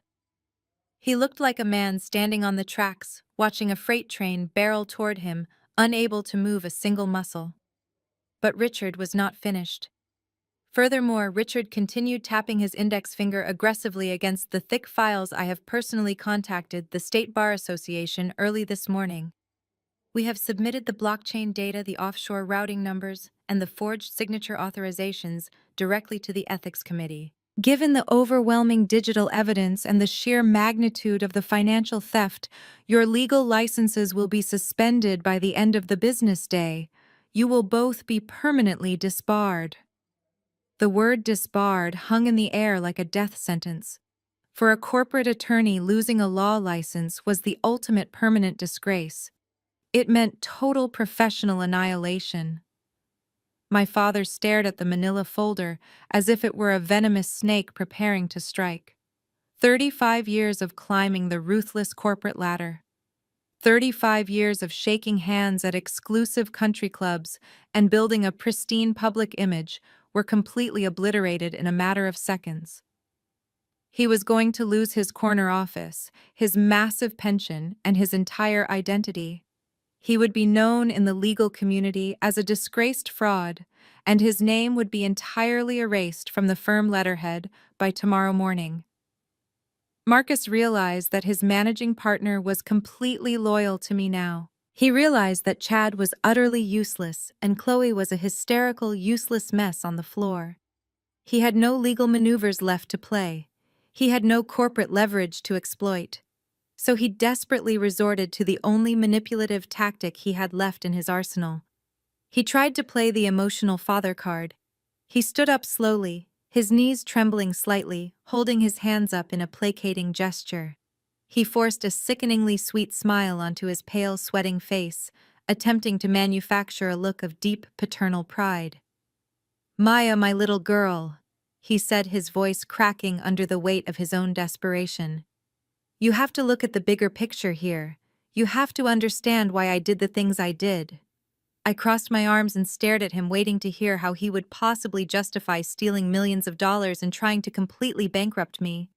Speaker 1: He looked like a man standing on the tracks, watching a freight train barrel toward him, unable to move a single muscle. But Richard was not finished. Furthermore, Richard continued tapping his index finger aggressively against the thick files. "I have personally contacted the State Bar Association early this morning. We have submitted the blockchain data, the offshore routing numbers, and the forged signature authorizations directly to the Ethics Committee. Given the overwhelming digital evidence and the sheer magnitude of the financial theft, your legal licenses will be suspended by the end of the business day. You will both be permanently disbarred." The word disbarred hung in the air like a death sentence. For a corporate attorney, losing a law license was the ultimate permanent disgrace. It meant total professional annihilation. My father stared at the manila folder as if it were a venomous snake preparing to strike. 35 years of climbing the ruthless corporate ladder. 35 years of shaking hands at exclusive country clubs and building a pristine public image were completely obliterated in a matter of seconds. He was going to lose his corner office, his massive pension, and his entire identity. He would be known in the legal community as a disgraced fraud, and his name would be entirely erased from the firm letterhead by tomorrow morning. Marcus realized that his managing partner was completely loyal to me now. He realized that Chad was utterly useless and Chloe was a hysterical, useless mess on the floor. He had no legal maneuvers left to play. He had no corporate leverage to exploit. So he desperately resorted to the only manipulative tactic he had left in his arsenal. He tried to play the emotional father card. He stood up slowly, his knees trembling slightly, holding his hands up in a placating gesture. He forced a sickeningly sweet smile onto his pale, sweating face, attempting to manufacture a look of deep paternal pride. "Maya, my little girl," he said, his voice cracking under the weight of his own desperation. "You have to look at the bigger picture here. You have to understand why I did the things I did." I crossed my arms and stared at him, waiting to hear how he would possibly justify stealing millions of dollars and trying to completely bankrupt me.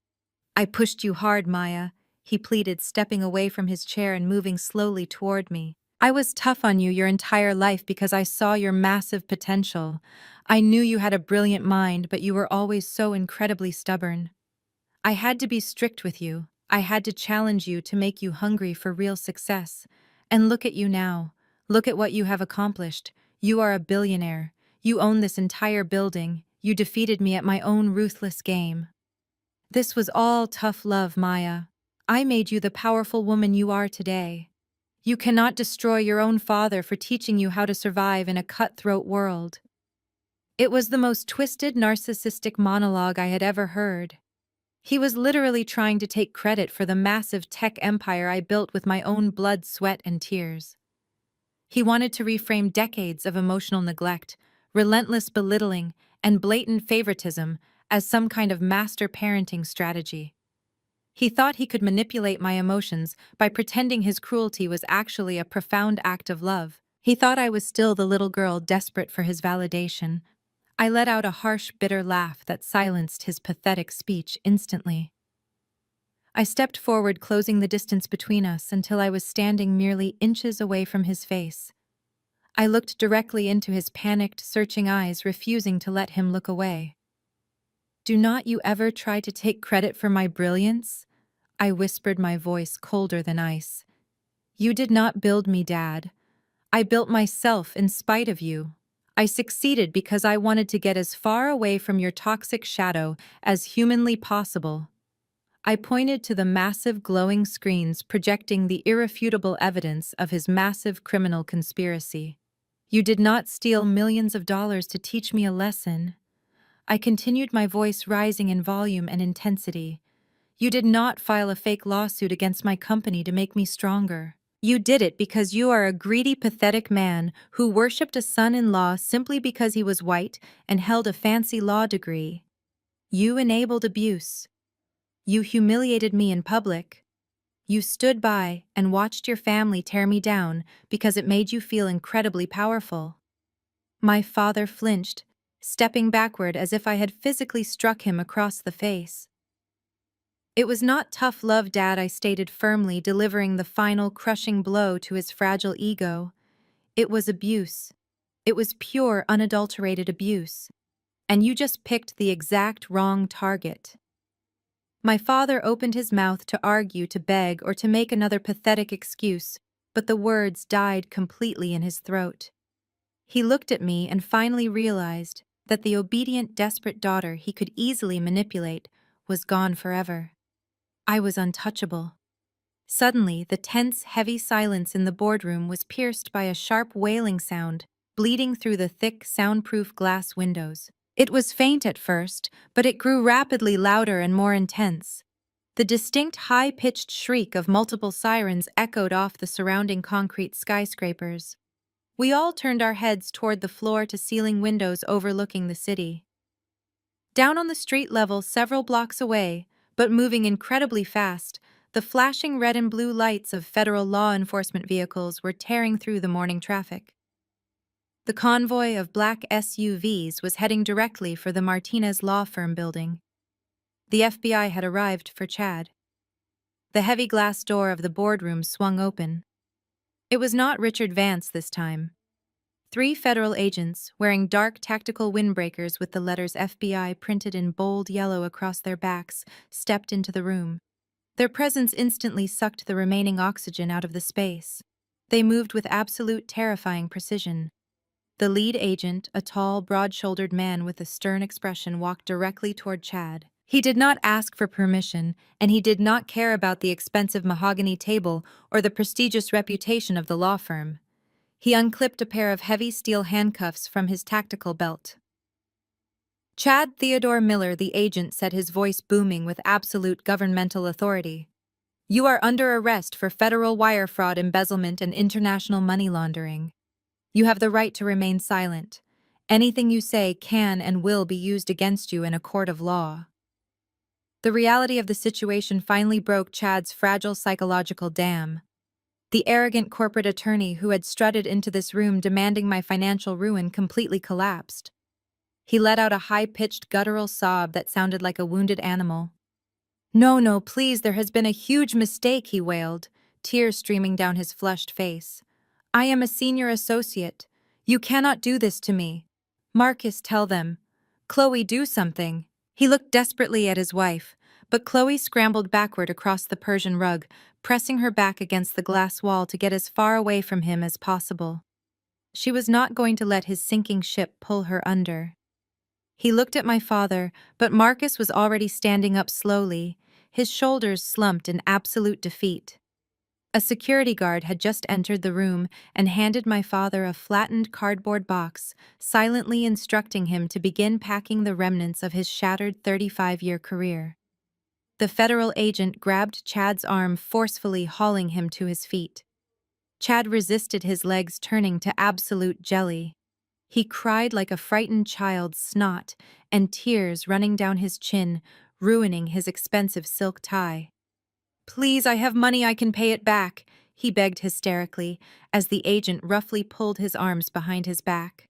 Speaker 1: "I pushed you hard, Maya," he pleaded, stepping away from his chair and moving slowly toward me. "I was tough on you your entire life because I saw your massive potential. I knew you had a brilliant mind, but you were always so incredibly stubborn. I had to be strict with you. I had to challenge you to make you hungry for real success. And look at you now. Look at what you have accomplished. You are a billionaire. You own this entire building. You defeated me at my own ruthless game. This was all tough love, Maya. I made you the powerful woman you are today. You cannot destroy your own father for teaching you how to survive in a cutthroat world." It was the most twisted, narcissistic monologue I had ever heard. He was literally trying to take credit for the massive tech empire I built with my own blood, sweat, and tears. He wanted to reframe decades of emotional neglect, relentless belittling, and blatant favoritism as some kind of master parenting strategy. He thought he could manipulate my emotions by pretending his cruelty was actually a profound act of love. He thought I was still the little girl desperate for his validation. I let out a harsh, bitter laugh that silenced his pathetic speech instantly. I stepped forward, closing the distance between us until I was standing merely inches away from his face. I looked directly into his panicked, searching eyes, refusing to let him look away. "Do not you ever try to take credit for my brilliance?" I whispered, my voice colder than ice. "You did not build me, Dad. I built myself in spite of you. I succeeded because I wanted to get as far away from your toxic shadow as humanly possible." I pointed to the massive glowing screens projecting the irrefutable evidence of his massive criminal conspiracy. "You did not steal millions of dollars to teach me a lesson." I continued, my voice rising in volume and intensity. "You did not file a fake lawsuit against my company to make me stronger. You did it because you are a greedy, pathetic man who worshipped a son-in-law simply because he was white and held a fancy law degree. You enabled abuse. You humiliated me in public. You stood by and watched your family tear me down because it made you feel incredibly powerful." My father flinched, stepping backward as if I had physically struck him across the face. "It was not tough love, Dad," I stated firmly, delivering the final crushing blow to his fragile ego. "It was abuse. It was pure, unadulterated abuse. And you just picked the exact wrong target." My father opened his mouth to argue, to beg, or to make another pathetic excuse, but the words died completely in his throat. He looked at me and finally realized that the obedient, desperate daughter he could easily manipulate was gone forever. I was untouchable. Suddenly, the tense, heavy silence in the boardroom was pierced by a sharp wailing sound, bleeding through the thick, soundproof glass windows. It was faint at first, but it grew rapidly louder and more intense. The distinct, high-pitched shriek of multiple sirens echoed off the surrounding concrete skyscrapers. We all turned our heads toward the floor-to-ceiling windows overlooking the city. Down on the street level several blocks away, but moving incredibly fast, the flashing red and blue lights of federal law enforcement vehicles were tearing through the morning traffic. The convoy of black SUVs was heading directly for the Martinez law firm building. The FBI had arrived for Chad. The heavy glass door of the boardroom swung open. It was not Richard Vance this time. 3 federal agents, wearing dark tactical windbreakers with the letters FBI printed in bold yellow across their backs, stepped into the room. Their presence instantly sucked the remaining oxygen out of the space. They moved with absolute terrifying precision. The lead agent, a tall, broad-shouldered man with a stern expression, walked directly toward Chad. He did not ask for permission, and he did not care about the expensive mahogany table or the prestigious reputation of the law firm. He unclipped a pair of heavy steel handcuffs from his tactical belt. "Chad Theodore Miller," the agent said, his voice booming with absolute governmental authority. "You are under arrest for federal wire fraud, embezzlement, and international money laundering. You have the right to remain silent. Anything you say can and will be used against you in a court of law." The reality of the situation finally broke Chad's fragile psychological dam. The arrogant corporate attorney who had strutted into this room demanding my financial ruin completely collapsed. He let out a high-pitched guttural sob that sounded like a wounded animal. "No, no, please, there has been a huge mistake," he wailed, tears streaming down his flushed face. "I am a senior associate. You cannot do this to me. Marcus, tell them. Chloe, do something." He looked desperately at his wife, but Chloe scrambled backward across the Persian rug, pressing her back against the glass wall to get as far away from him as possible. She was not going to let his sinking ship pull her under. He looked at my father, but Marcus was already standing up slowly, his shoulders slumped in absolute defeat. A security guard had just entered the room and handed my father a flattened cardboard box, silently instructing him to begin packing the remnants of his shattered 35-year career. The federal agent grabbed Chad's arm, forcefully hauling him to his feet. Chad resisted, his legs turning to absolute jelly. He cried like a frightened child, snot and tears running down his chin, ruining his expensive silk tie. "Please, I have money, I can pay it back," he begged hysterically, as the agent roughly pulled his arms behind his back.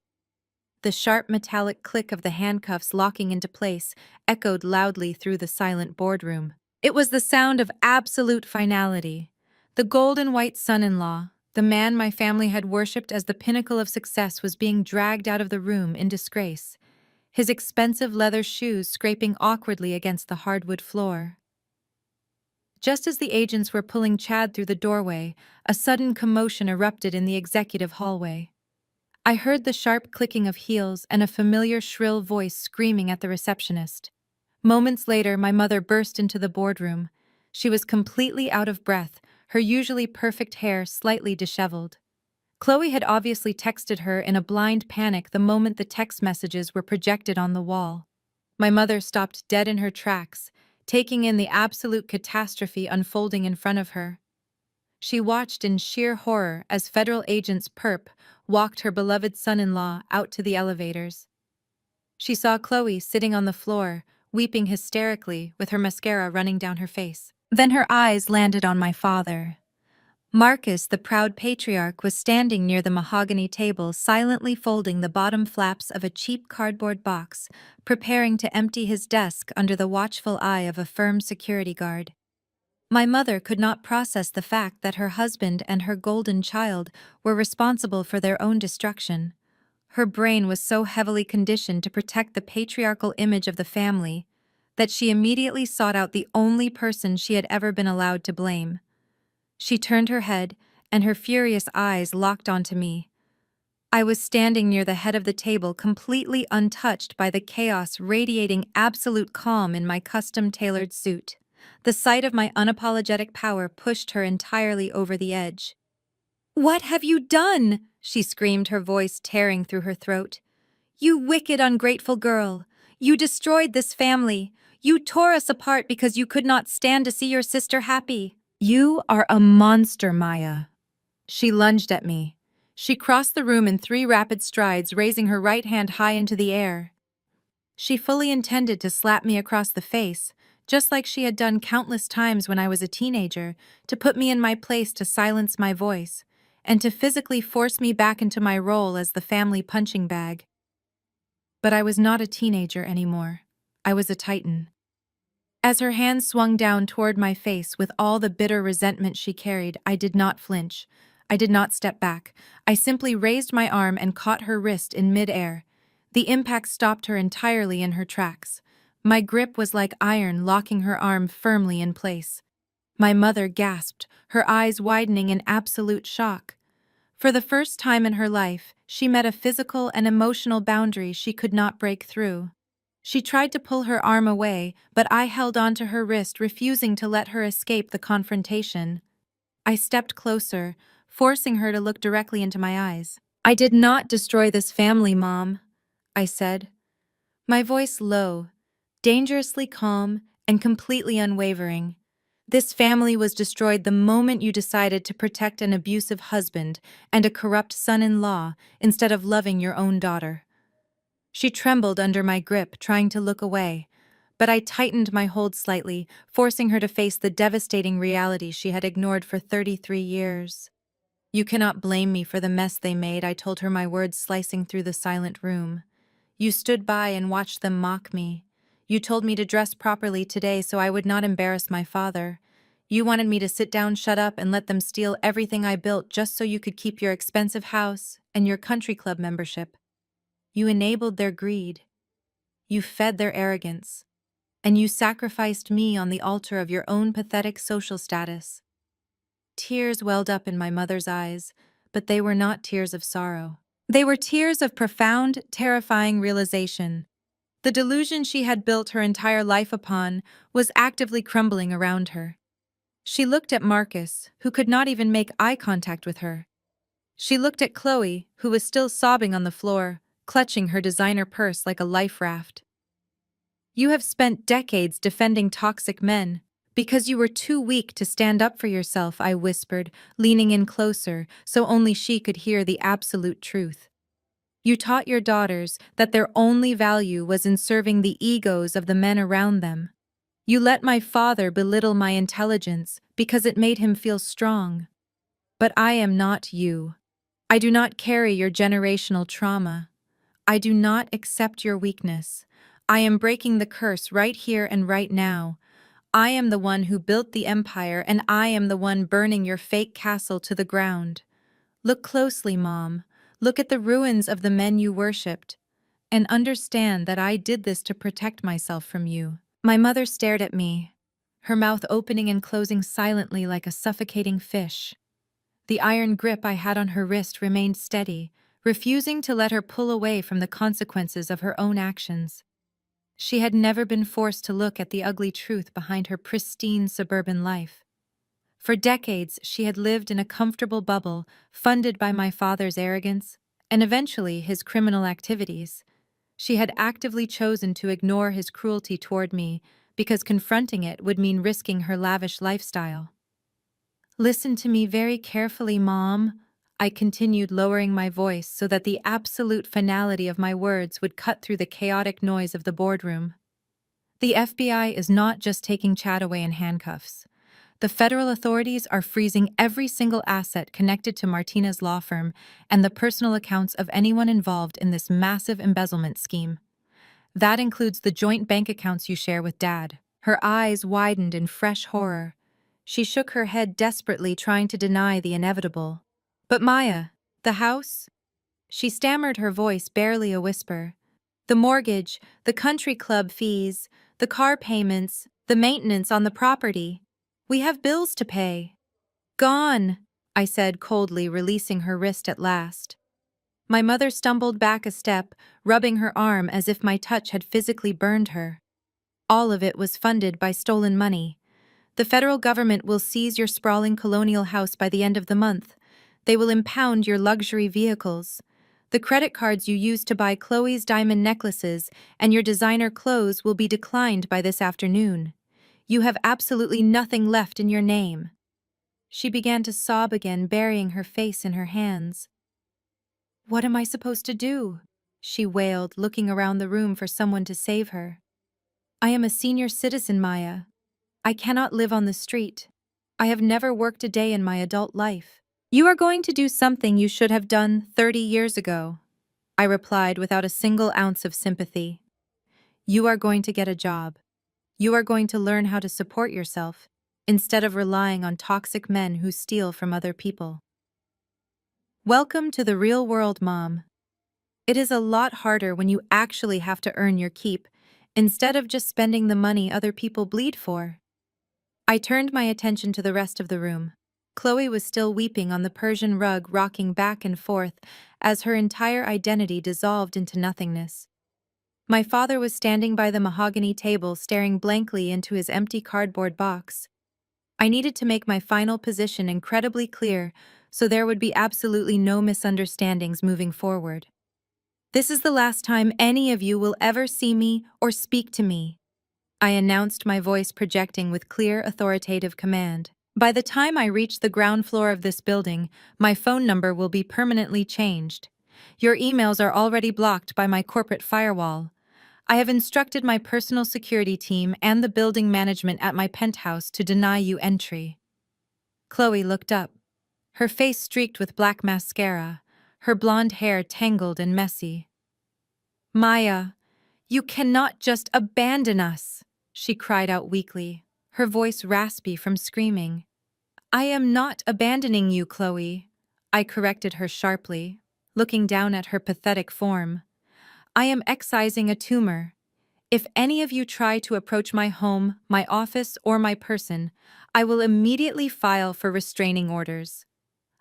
Speaker 1: The sharp metallic click of the handcuffs locking into place echoed loudly through the silent boardroom. It was the sound of absolute finality. The golden white son-in-law, the man my family had worshipped as the pinnacle of success, was being dragged out of the room in disgrace, his expensive leather shoes scraping awkwardly against the hardwood floor. Just as the agents were pulling Chad through the doorway, a sudden commotion erupted in the executive hallway. I heard the sharp clicking of heels and a familiar shrill voice screaming at the receptionist. Moments later, my mother burst into the boardroom. She was completely out of breath, her usually perfect hair slightly disheveled. Chloe had obviously texted her in a blind panic the moment the text messages were projected on the wall. My mother stopped dead in her tracks, taking in the absolute catastrophe unfolding in front of her. She watched in sheer horror as federal agents Perp walked her beloved son-in-law out to the elevators. She saw Chloe sitting on the floor, weeping hysterically with her mascara running down her face. Then her eyes landed on my father. Marcus, the proud patriarch, was standing near the mahogany table, silently folding the bottom flaps of a cheap cardboard box, preparing to empty his desk under the watchful eye of a firm security guard. My mother could not process the fact that her husband and her golden child were responsible for their own destruction. Her brain was so heavily conditioned to protect the patriarchal image of the family that she immediately sought out the only person she had ever been allowed to blame. She turned her head, and her furious eyes locked onto me. I was standing near the head of the table, completely untouched by the chaos, radiating absolute calm in my custom-tailored suit. The sight of my unapologetic power pushed her entirely over the edge. "What have you done?" she screamed, her voice tearing through her throat. "You wicked, ungrateful girl! You destroyed this family! You tore us apart because you could not stand to see your sister happy! You are a monster, Maya!" She lunged at me. She crossed the room in 3 rapid strides, raising her right hand high into the air. She fully intended to slap me across the face, just like she had done countless times when I was a teenager, to put me in my place, to silence my voice, and to physically force me back into my role as the family punching bag. But I was not a teenager anymore. I was a titan. As her hand swung down toward my face with all the bitter resentment she carried, I did not flinch. I did not step back. I simply raised my arm and caught her wrist in mid-air. The impact stopped her entirely in her tracks. My grip was like iron, locking her arm firmly in place. My mother gasped, her eyes widening in absolute shock. For the first time in her life, she met a physical and emotional boundary she could not break through. She tried to pull her arm away, but I held onto her wrist, refusing to let her escape the confrontation. I stepped closer, forcing her to look directly into my eyes. "I did not destroy this family, Mom," I said. My voice low, dangerously calm, and completely unwavering. "This family was destroyed the moment you decided to protect an abusive husband and a corrupt son-in-law instead of loving your own daughter." She trembled under my grip, trying to look away, but I tightened my hold slightly, forcing her to face the devastating reality she had ignored for 33 years. "You cannot blame me for the mess they made," I told her, my words slicing through the silent room. "You stood by and watched them mock me. You told me to dress properly today so I would not embarrass my father. You wanted me to sit down, shut up, and let them steal everything I built just so you could keep your expensive house and your country club membership. You enabled their greed. You fed their arrogance. And you sacrificed me on the altar of your own pathetic social status." Tears welled up in my mother's eyes, but they were not tears of sorrow. They were tears of profound, terrifying realization. The delusion she had built her entire life upon was actively crumbling around her. She looked at Marcus, who could not even make eye contact with her. She looked at Chloe, who was still sobbing on the floor, clutching her designer purse like a life raft. "You have spent decades defending toxic men because you were too weak to stand up for yourself," I whispered, leaning in closer so only she could hear the absolute truth. "You taught your daughters that their only value was in serving the egos of the men around them. You let my father belittle my intelligence because it made him feel strong. But I am not you. I do not carry your generational trauma. I do not accept your weakness. I am breaking the curse right here and right now. I am the one who built the empire, and I am the one burning your fake castle to the ground. Look closely, Mom. Look at the ruins of the men you worshipped, and understand that I did this to protect myself from you. My mother stared at me, her mouth opening and closing silently like a suffocating fish. The iron grip I had on her wrist remained steady, refusing to let her pull away from the consequences of her own actions. She had never been forced to look at the ugly truth behind her pristine suburban life. For decades, she had lived in a comfortable bubble, funded by my father's arrogance and eventually his criminal activities. She had actively chosen to ignore his cruelty toward me because confronting it would mean risking her lavish lifestyle. Listen to me very carefully, Mom. I continued, lowering my voice so that the absolute finality of my words would cut through the chaotic noise of the boardroom. The FBI is not just taking Chad away in handcuffs. The federal authorities are freezing every single asset connected to Martina's law firm and the personal accounts of anyone involved in this massive embezzlement scheme. That includes the joint bank accounts you share with Dad. Her eyes widened in fresh horror. She shook her head desperately, trying to deny the inevitable. But Maya, the house? She stammered, her voice barely a whisper. The mortgage, the country club fees, the car payments, the maintenance on the property. We have bills to pay. Gone, I said coldly, releasing her wrist at last. My mother stumbled back a step, rubbing her arm as if my touch had physically burned her. All of it was funded by stolen money. The federal government will seize your sprawling colonial house by the end of the month. They will impound your luxury vehicles. The credit cards you used to buy Chloe's diamond necklaces and your designer clothes will be declined by this afternoon. You have absolutely nothing left in your name. She began to sob again, burying her face in her hands. What am I supposed to do? She wailed, looking around the room for someone to save her. I am a senior citizen, Maya. I cannot live on the street. I have never worked a day in my adult life. You are going to do something you should have done 30 years ago, I replied without a single ounce of sympathy. You are going to get a job. You are going to learn how to support yourself, instead of relying on toxic men who steal from other people. Welcome to the real world, Mom. It is a lot harder when you actually have to earn your keep, instead of just spending the money other people bleed for. I turned my attention to the rest of the room. Chloe was still weeping on the Persian rug, rocking back and forth as her entire identity dissolved into nothingness. My father was standing by the mahogany table, staring blankly into his empty cardboard box. I needed to make my final position incredibly clear so there would be absolutely no misunderstandings moving forward. This is the last time any of you will ever see me or speak to me, I announced, my voice projecting with clear, authoritative command. By the time I reach the ground floor of this building, my phone number will be permanently changed. Your emails are already blocked by my corporate firewall. I have instructed my personal security team and the building management at my penthouse to deny you entry. Chloe looked up, her face streaked with black mascara, her blonde hair tangled and messy. Maya, you cannot just abandon us, she cried out weakly, her voice raspy from screaming. I am not abandoning you, Chloe, I corrected her sharply, looking down at her pathetic form. I am excising a tumor. If any of you try to approach my home, my office, or my person, I will immediately file for restraining orders.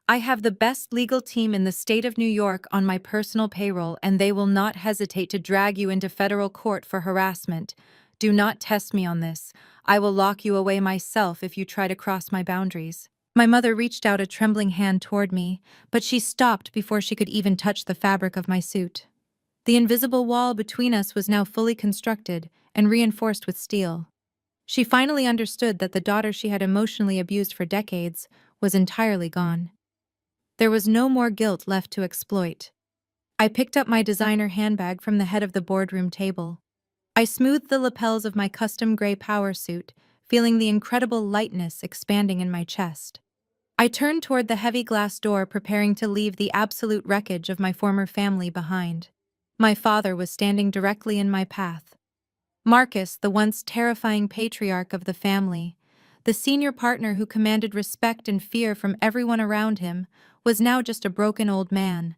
Speaker 1: I have the best legal team in the state of New York on my personal payroll, and they will not hesitate to drag you into federal court for harassment. Do not test me on this. I will lock you away myself if you try to cross my boundaries. My mother reached out a trembling hand toward me, but she stopped before she could even touch the fabric of my suit. The invisible wall between us was now fully constructed and reinforced with steel. She finally understood that the daughter she had emotionally abused for decades was entirely gone. There was no more guilt left to exploit. I picked up my designer handbag from the head of the boardroom table. I smoothed the lapels of my custom gray power suit, feeling the incredible lightness expanding in my chest. I turned toward the heavy glass door, preparing to leave the absolute wreckage of my former family behind. My father was standing directly in my path. Marcus, the once terrifying patriarch of the family, the senior partner who commanded respect and fear from everyone around him, was now just a broken old man.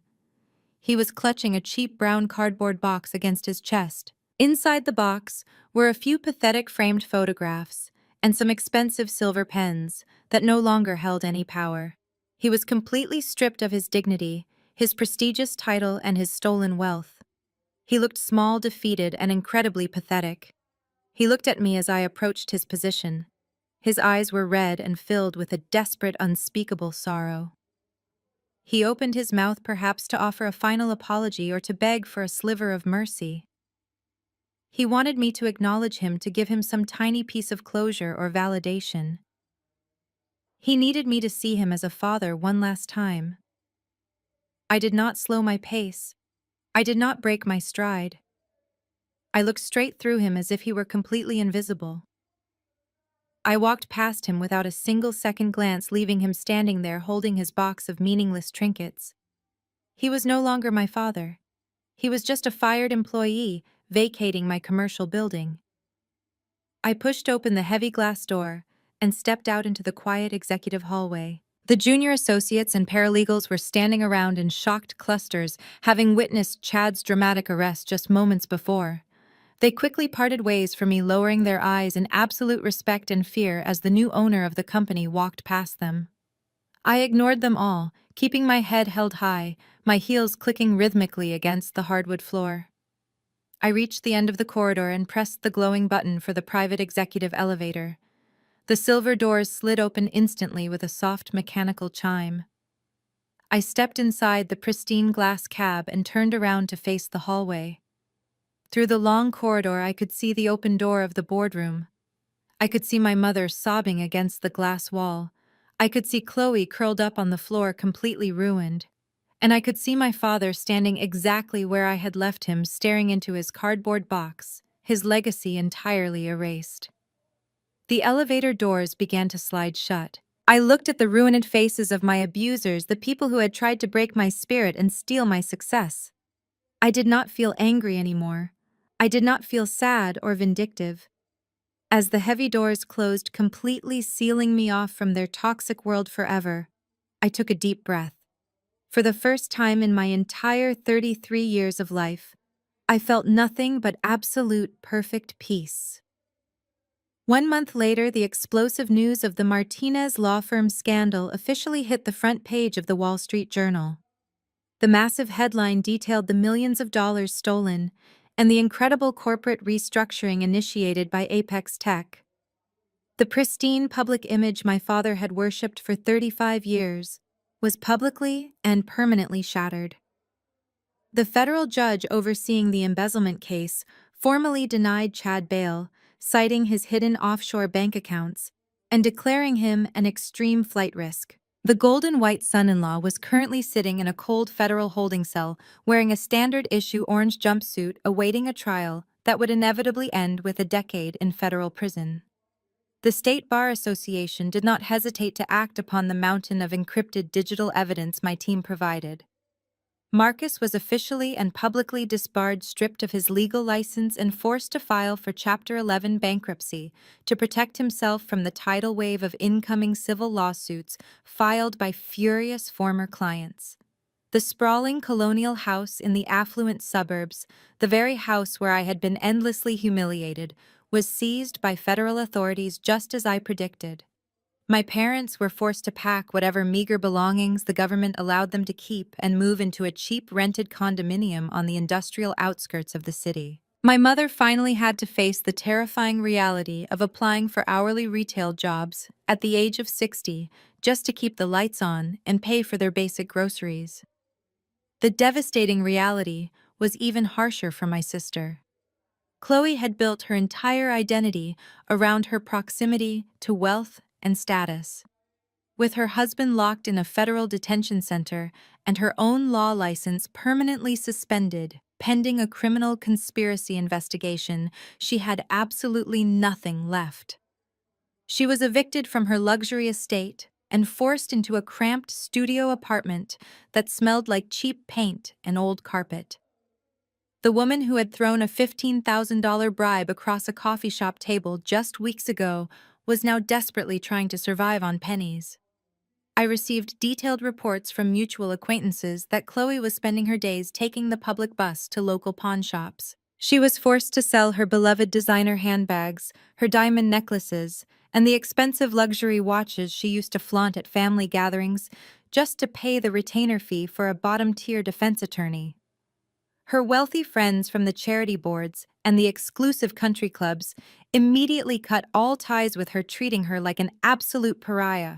Speaker 1: He was clutching a cheap brown cardboard box against his chest. Inside the box were a few pathetic framed photographs and some expensive silver pens that no longer held any power. He was completely stripped of his dignity, his prestigious title, and his stolen wealth. He looked small, defeated, and incredibly pathetic. He looked at me as I approached his position. His eyes were red and filled with a desperate, unspeakable sorrow. He opened his mouth perhaps to offer a final apology or to beg for a sliver of mercy. He wanted me to acknowledge him, to give him some tiny piece of closure or validation. He needed me to see him as a father one last time. I did not slow my pace. I did not break my stride. I looked straight through him as if he were completely invisible. I walked past him without a single second glance, leaving him standing there holding his box of meaningless trinkets. He was no longer my father. He was just a fired employee vacating my commercial building. I pushed open the heavy glass door and stepped out into the quiet executive hallway. The junior associates and paralegals were standing around in shocked clusters, having witnessed Chad's dramatic arrest just moments before. They quickly parted ways from me, lowering their eyes in absolute respect and fear as the new owner of the company walked past them. I ignored them all, keeping my head held high, my heels clicking rhythmically against the hardwood floor. I reached the end of the corridor and pressed the glowing button for the private executive elevator. The silver doors slid open instantly with a soft mechanical chime. I stepped inside the pristine glass cab and turned around to face the hallway. Through the long corridor, I could see the open door of the boardroom. I could see my mother sobbing against the glass wall. I could see Chloe curled up on the floor, completely ruined. And I could see my father standing exactly where I had left him, staring into his cardboard box, his legacy entirely erased. The elevator doors began to slide shut. I looked at the ruined faces of my abusers, the people who had tried to break my spirit and steal my success. I did not feel angry anymore. I did not feel sad or vindictive. As the heavy doors closed, completely sealing me off from their toxic world forever, I took a deep breath. For the first time in my entire 33 years of life, I felt nothing but absolute perfect peace. 1 month later, the explosive news of the Martinez law firm scandal officially hit the front page of the Wall Street Journal. The massive headline detailed the millions of dollars stolen and the incredible corporate restructuring initiated by Apex Tech. The pristine public image my father had worshipped for 35 years was publicly and permanently shattered. The federal judge overseeing the embezzlement case formally denied Chad bail, citing his hidden offshore bank accounts and declaring him an extreme flight risk. The golden white son-in-law was currently sitting in a cold federal holding cell, wearing a standard-issue orange jumpsuit, awaiting a trial that would inevitably end with a decade in federal prison. The State Bar Association did not hesitate to act upon the mountain of encrypted digital evidence my team provided. Marcus was officially and publicly disbarred, stripped of his legal license, and forced to file for Chapter 11 bankruptcy to protect himself from the tidal wave of incoming civil lawsuits filed by furious former clients. The sprawling colonial house in the affluent suburbs, the very house where I had been endlessly humiliated, was seized by federal authorities just as I predicted. My parents were forced to pack whatever meager belongings the government allowed them to keep and move into a cheap rented condominium on the industrial outskirts of the city. My mother finally had to face the terrifying reality of applying for hourly retail jobs at the age of 60 just to keep the lights on and pay for their basic groceries. The devastating reality was even harsher for my sister. Chloe had built her entire identity around her proximity to wealth and status. With her husband locked in a federal detention center and her own law license permanently suspended, pending a criminal conspiracy investigation, she had absolutely nothing left. She was evicted from her luxury estate and forced into a cramped studio apartment that smelled like cheap paint and old carpet. The woman who had thrown a $15,000 bribe across a coffee shop table just weeks ago was now desperately trying to survive on pennies. I received detailed reports from mutual acquaintances that Chloe was spending her days taking the public bus to local pawn shops. She was forced to sell her beloved designer handbags, her diamond necklaces, and the expensive luxury watches she used to flaunt at family gatherings just to pay the retainer fee for a bottom-tier defense attorney. Her wealthy friends from the charity boards and the exclusive country clubs immediately cut all ties with her, treating her like an absolute pariah.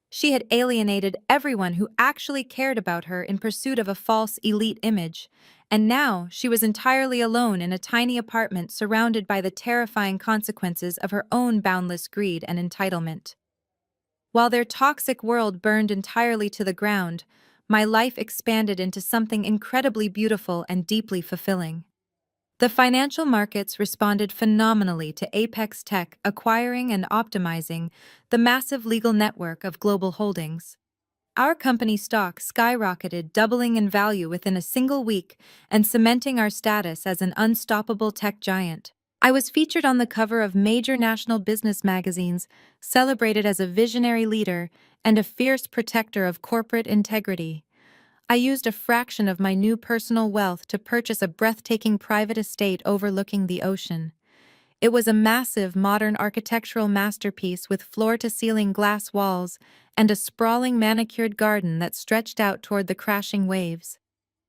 Speaker 1: She had alienated everyone who actually cared about her in pursuit of a false elite image, and now she was entirely alone in a tiny apartment surrounded by the terrifying consequences of her own boundless greed and entitlement. While their toxic world burned entirely to the ground, my life expanded into something incredibly beautiful and deeply fulfilling. The financial markets responded phenomenally to Apex Tech acquiring and optimizing the massive legal network of global holdings. Our company stock skyrocketed, doubling in value within a single week and cementing our status as an unstoppable tech giant. I was featured on the cover of major national business magazines, celebrated as a visionary leader and a fierce protector of corporate integrity. I used a fraction of my new personal wealth to purchase a breathtaking private estate overlooking the ocean. It was a massive modern architectural masterpiece with floor-to-ceiling glass walls and a sprawling manicured garden that stretched out toward the crashing waves.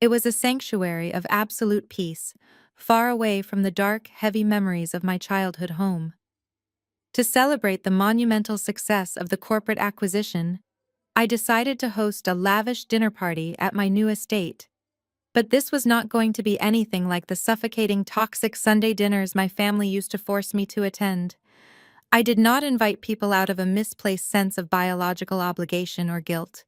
Speaker 1: It was a sanctuary of absolute peace, far away from the dark, heavy memories of my childhood home. To celebrate the monumental success of the corporate acquisition, I decided to host a lavish dinner party at my new estate. But this was not going to be anything like the suffocating, toxic Sunday dinners my family used to force me to attend. I did not invite people out of a misplaced sense of biological obligation or guilt.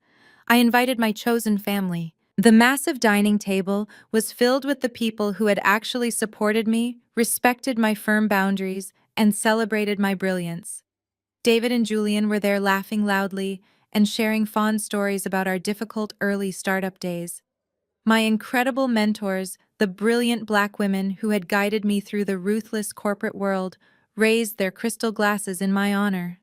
Speaker 1: I invited my chosen family. The massive dining table was filled with the people who had actually supported me, respected my firm boundaries, and celebrated my brilliance. David and Julian were there laughing loudly and sharing fond stories about our difficult early startup days. My incredible mentors, the brilliant Black women who had guided me through the ruthless corporate world, raised their crystal glasses in my honor.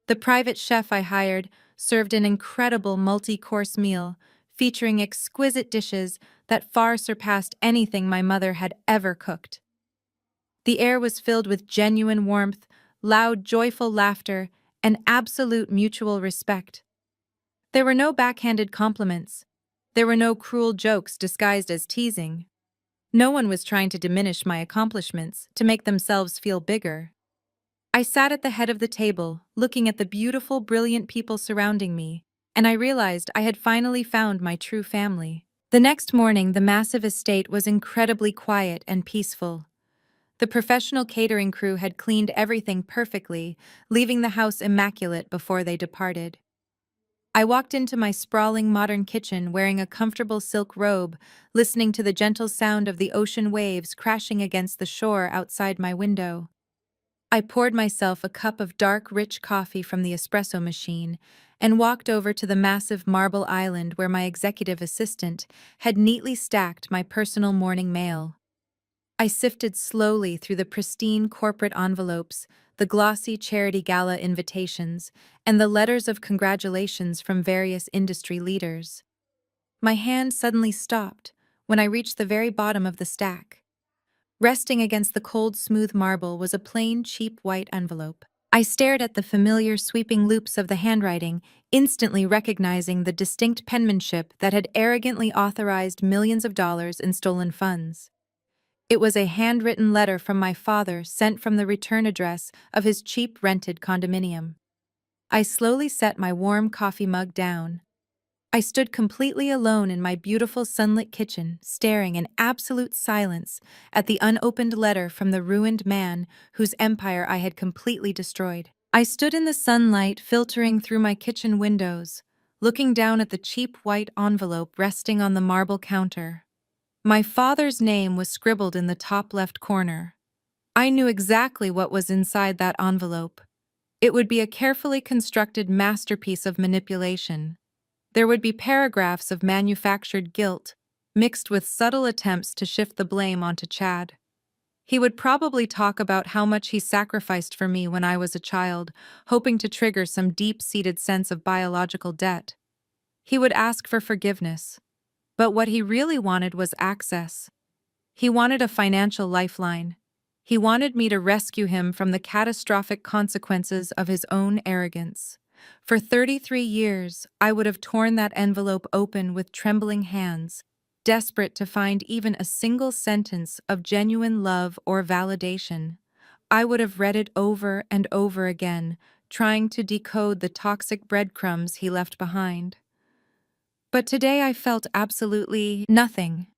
Speaker 1: The private chef I hired served an incredible multi-course meal, featuring exquisite dishes that far surpassed anything my mother had ever cooked. The air was filled with genuine warmth, loud, joyful laughter, and absolute mutual respect. There were no backhanded compliments. There were no cruel jokes disguised as teasing. No one was trying to diminish my accomplishments to make themselves feel bigger. I sat at the head of the table, looking at the beautiful, brilliant people surrounding me, and I realized I had finally found my true family. The next morning, the massive estate was incredibly quiet and peaceful. The professional catering crew had cleaned everything perfectly, leaving the house immaculate before they departed. I walked into my sprawling modern kitchen wearing a comfortable silk robe, listening to the gentle sound of the ocean waves crashing against the shore outside my window. I poured myself a cup of dark, rich coffee from the espresso machine and walked over to the massive marble island where my executive assistant had neatly stacked my personal morning mail. I sifted slowly through the pristine corporate envelopes, the glossy charity gala invitations, and the letters of congratulations from various industry leaders. My hand suddenly stopped when I reached the very bottom of the stack. Resting against the cold, smooth marble was a plain, cheap white envelope. I stared at the familiar sweeping loops of the handwriting, instantly recognizing the distinct penmanship that had arrogantly authorized millions of dollars in stolen funds. It was a handwritten letter from my father sent from the return address of his cheap rented condominium. I slowly set my warm coffee mug down. I stood completely alone in my beautiful sunlit kitchen, staring in absolute silence at the unopened letter from the ruined man whose empire I had completely destroyed. I stood in the sunlight filtering through my kitchen windows, looking down at the cheap white envelope resting on the marble counter. My father's name was scribbled in the top left corner. I knew exactly what was inside that envelope. It would be a carefully constructed masterpiece of manipulation. There would be paragraphs of manufactured guilt, mixed with subtle attempts to shift the blame onto Chad. He would probably talk about how much he sacrificed for me when I was a child, hoping to trigger some deep-seated sense of biological debt. He would ask for forgiveness, but what he really wanted was access. He wanted a financial lifeline. He wanted me to rescue him from the catastrophic consequences of his own arrogance. For 33 years, I would have torn that envelope open with trembling hands, desperate to find even a single sentence of genuine love or validation. I would have read it over and over again, trying to decode the toxic breadcrumbs he left behind. But today I felt absolutely nothing.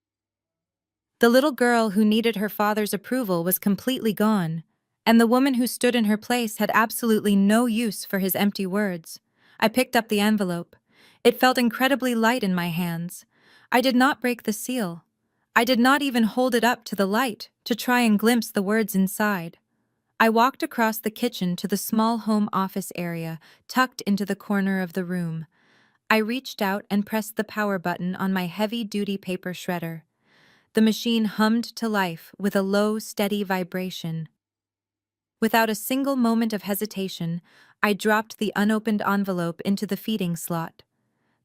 Speaker 1: The little girl who needed her father's approval was completely gone, and the woman who stood in her place had absolutely no use for his empty words. I picked up the envelope. It felt incredibly light in my hands. I did not break the seal. I did not even hold it up to the light to try and glimpse the words inside. I walked across the kitchen to the small home office area tucked into the corner of the room. I reached out and pressed the power button on my heavy-duty paper shredder. The machine hummed to life with a low, steady vibration. Without a single moment of hesitation, I dropped the unopened envelope into the feeding slot.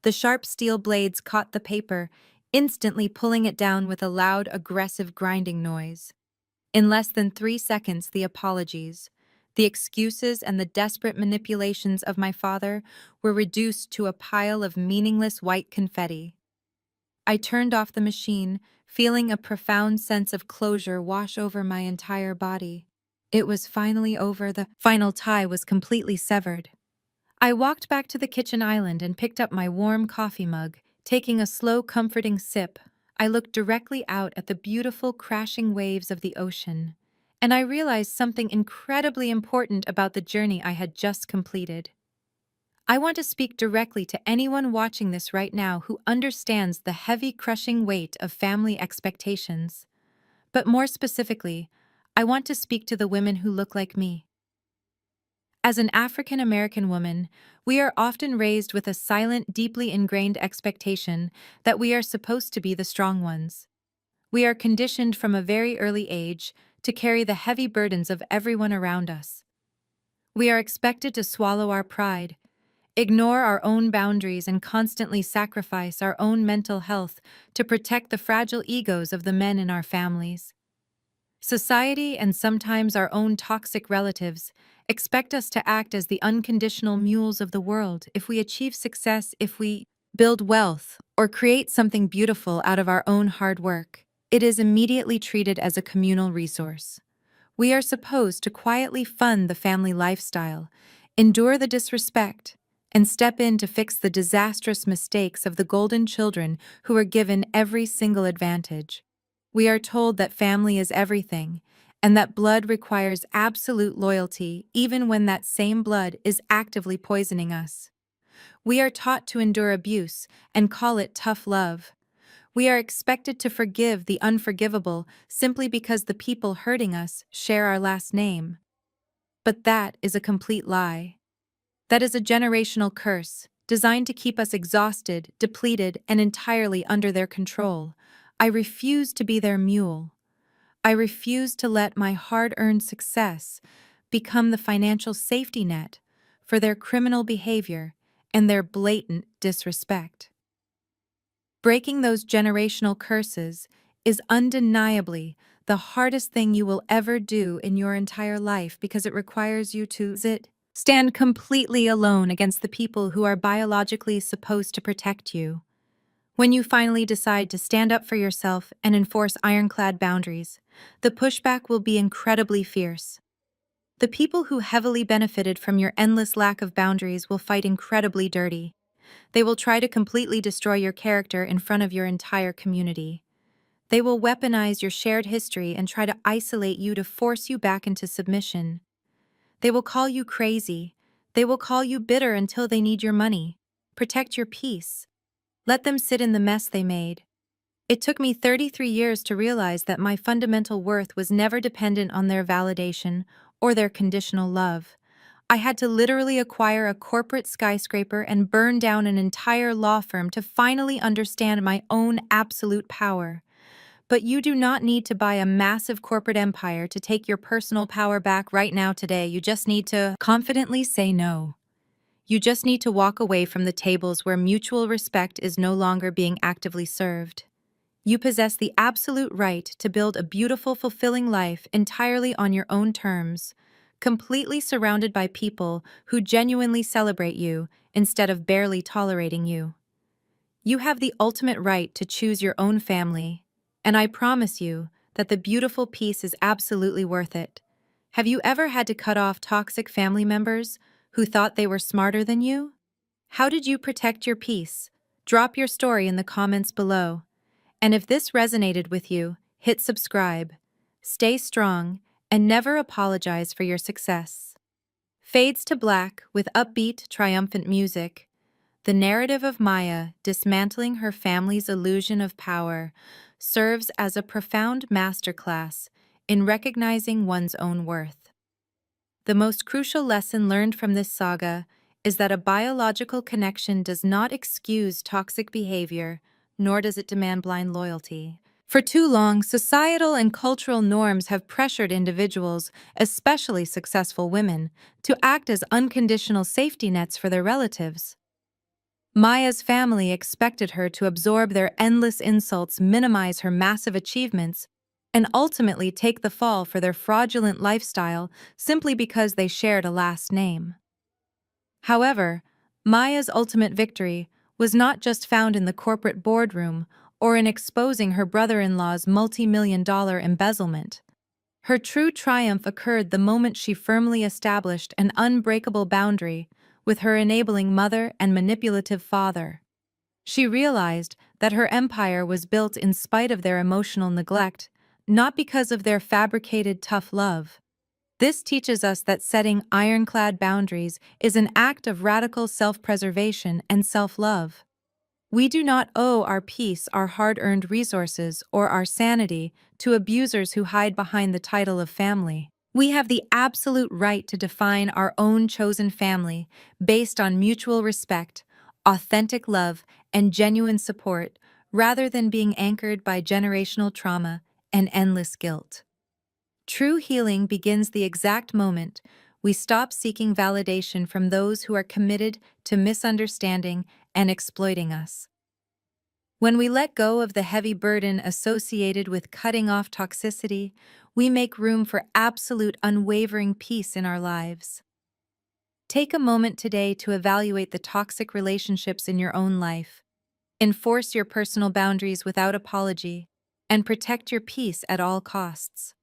Speaker 1: The sharp steel blades caught the paper, instantly pulling it down with a loud, aggressive grinding noise. In less than 3 seconds, the apologies, the excuses, and the desperate manipulations of my father were reduced to a pile of meaningless white confetti. I turned off the machine, feeling a profound sense of closure wash over my entire body. It was finally over, the final tie was completely severed. I walked back to the kitchen island and picked up my warm coffee mug. Taking a slow, comforting sip, I looked directly out at the beautiful, crashing waves of the ocean, and I realized something incredibly important about the journey I had just completed. I want to speak directly to anyone watching this right now who understands the heavy, crushing weight of family expectations. But more specifically, I want to speak to the women who look like me. As an African American woman, we are often raised with a silent, deeply ingrained expectation that we are supposed to be the strong ones. We are conditioned from a very early age to carry the heavy burdens of everyone around us. We are expected to swallow our pride, ignore our own boundaries, and constantly sacrifice our own mental health to protect the fragile egos of the men in our families. Society, and sometimes our own toxic relatives, expect us to act as the unconditional mules of the world if we achieve success, if we build wealth, or create something beautiful out of our own hard work. It is immediately treated as a communal resource. We are supposed to quietly fund the family lifestyle, endure the disrespect, and step in to fix the disastrous mistakes of the golden children who are given every single advantage. We are told that family is everything, and that blood requires absolute loyalty even when that same blood is actively poisoning us. We are taught to endure abuse and call it tough love. We are expected to forgive the unforgivable simply because the people hurting us share our last name. But that is a complete lie. That is a generational curse, designed to keep us exhausted, depleted, and entirely under their control. I refuse to be their mule. I refuse to let my hard-earned success become the financial safety net for their criminal behavior and their blatant disrespect. Breaking those generational curses is undeniably the hardest thing you will ever do in your entire life because it requires you to stand completely alone against the people who are biologically supposed to protect you. When you finally decide to stand up for yourself and enforce ironclad boundaries, the pushback will be incredibly fierce. The people who heavily benefited from your endless lack of boundaries will fight incredibly dirty. They will try to completely destroy your character in front of your entire community. They will weaponize your shared history and try to isolate you to force you back into submission. They will call you crazy. They will call you bitter until they need your money. Protect your peace. Let them sit in the mess they made. It took me 33 years to realize that my fundamental worth was never dependent on their validation or their conditional love. I had to literally acquire a corporate skyscraper and burn down an entire law firm to finally understand my own absolute power. But you do not need to buy a massive corporate empire to take your personal power back right now today. You just need to confidently say no. You just need to walk away from the tables where mutual respect is no longer being actively served. You possess the absolute right to build a beautiful, fulfilling life entirely on your own terms, completely surrounded by people who genuinely celebrate you instead of barely tolerating you. You have the ultimate right to choose your own family, and I promise you that the beautiful peace is absolutely worth it. Have you ever had to cut off toxic family members who thought they were smarter than you? How did you protect your peace? Drop your story in the comments below. And if this resonated with you, hit subscribe. Stay strong and never apologize for your success. Fades to black with upbeat, triumphant music. The narrative of Maya dismantling her family's illusion of power serves as a profound masterclass in recognizing one's own worth. The most crucial lesson learned from this saga is that a biological connection does not excuse toxic behavior, nor does it demand blind loyalty. For too long, societal and cultural norms have pressured individuals, especially successful women, to act as unconditional safety nets for their relatives. Maya's family expected her to absorb their endless insults, minimize her massive achievements, and ultimately take the fall for their fraudulent lifestyle simply because they shared a last name. However, Maya's ultimate victory was not just found in the corporate boardroom or in exposing her brother-in-law's multi-million-dollar embezzlement. Her true triumph occurred the moment she firmly established an unbreakable boundary with her enabling mother and manipulative father. She realized that her empire was built in spite of their emotional neglect, not because of their fabricated tough love. This teaches us that setting ironclad boundaries is an act of radical self-preservation and self-love. We do not owe our peace, our hard-earned resources, or our sanity to abusers who hide behind the title of family. We have the absolute right to define our own chosen family based on mutual respect, authentic love, and genuine support, rather than being anchored by generational trauma and endless guilt. True healing begins the exact moment we stop seeking validation from those who are committed to misunderstanding and exploiting us. When we let go of the heavy burden associated with cutting off toxicity, we make room for absolute unwavering peace in our lives. Take a moment today to evaluate the toxic relationships in your own life. Enforce your personal boundaries without apology, and protect your peace at all costs.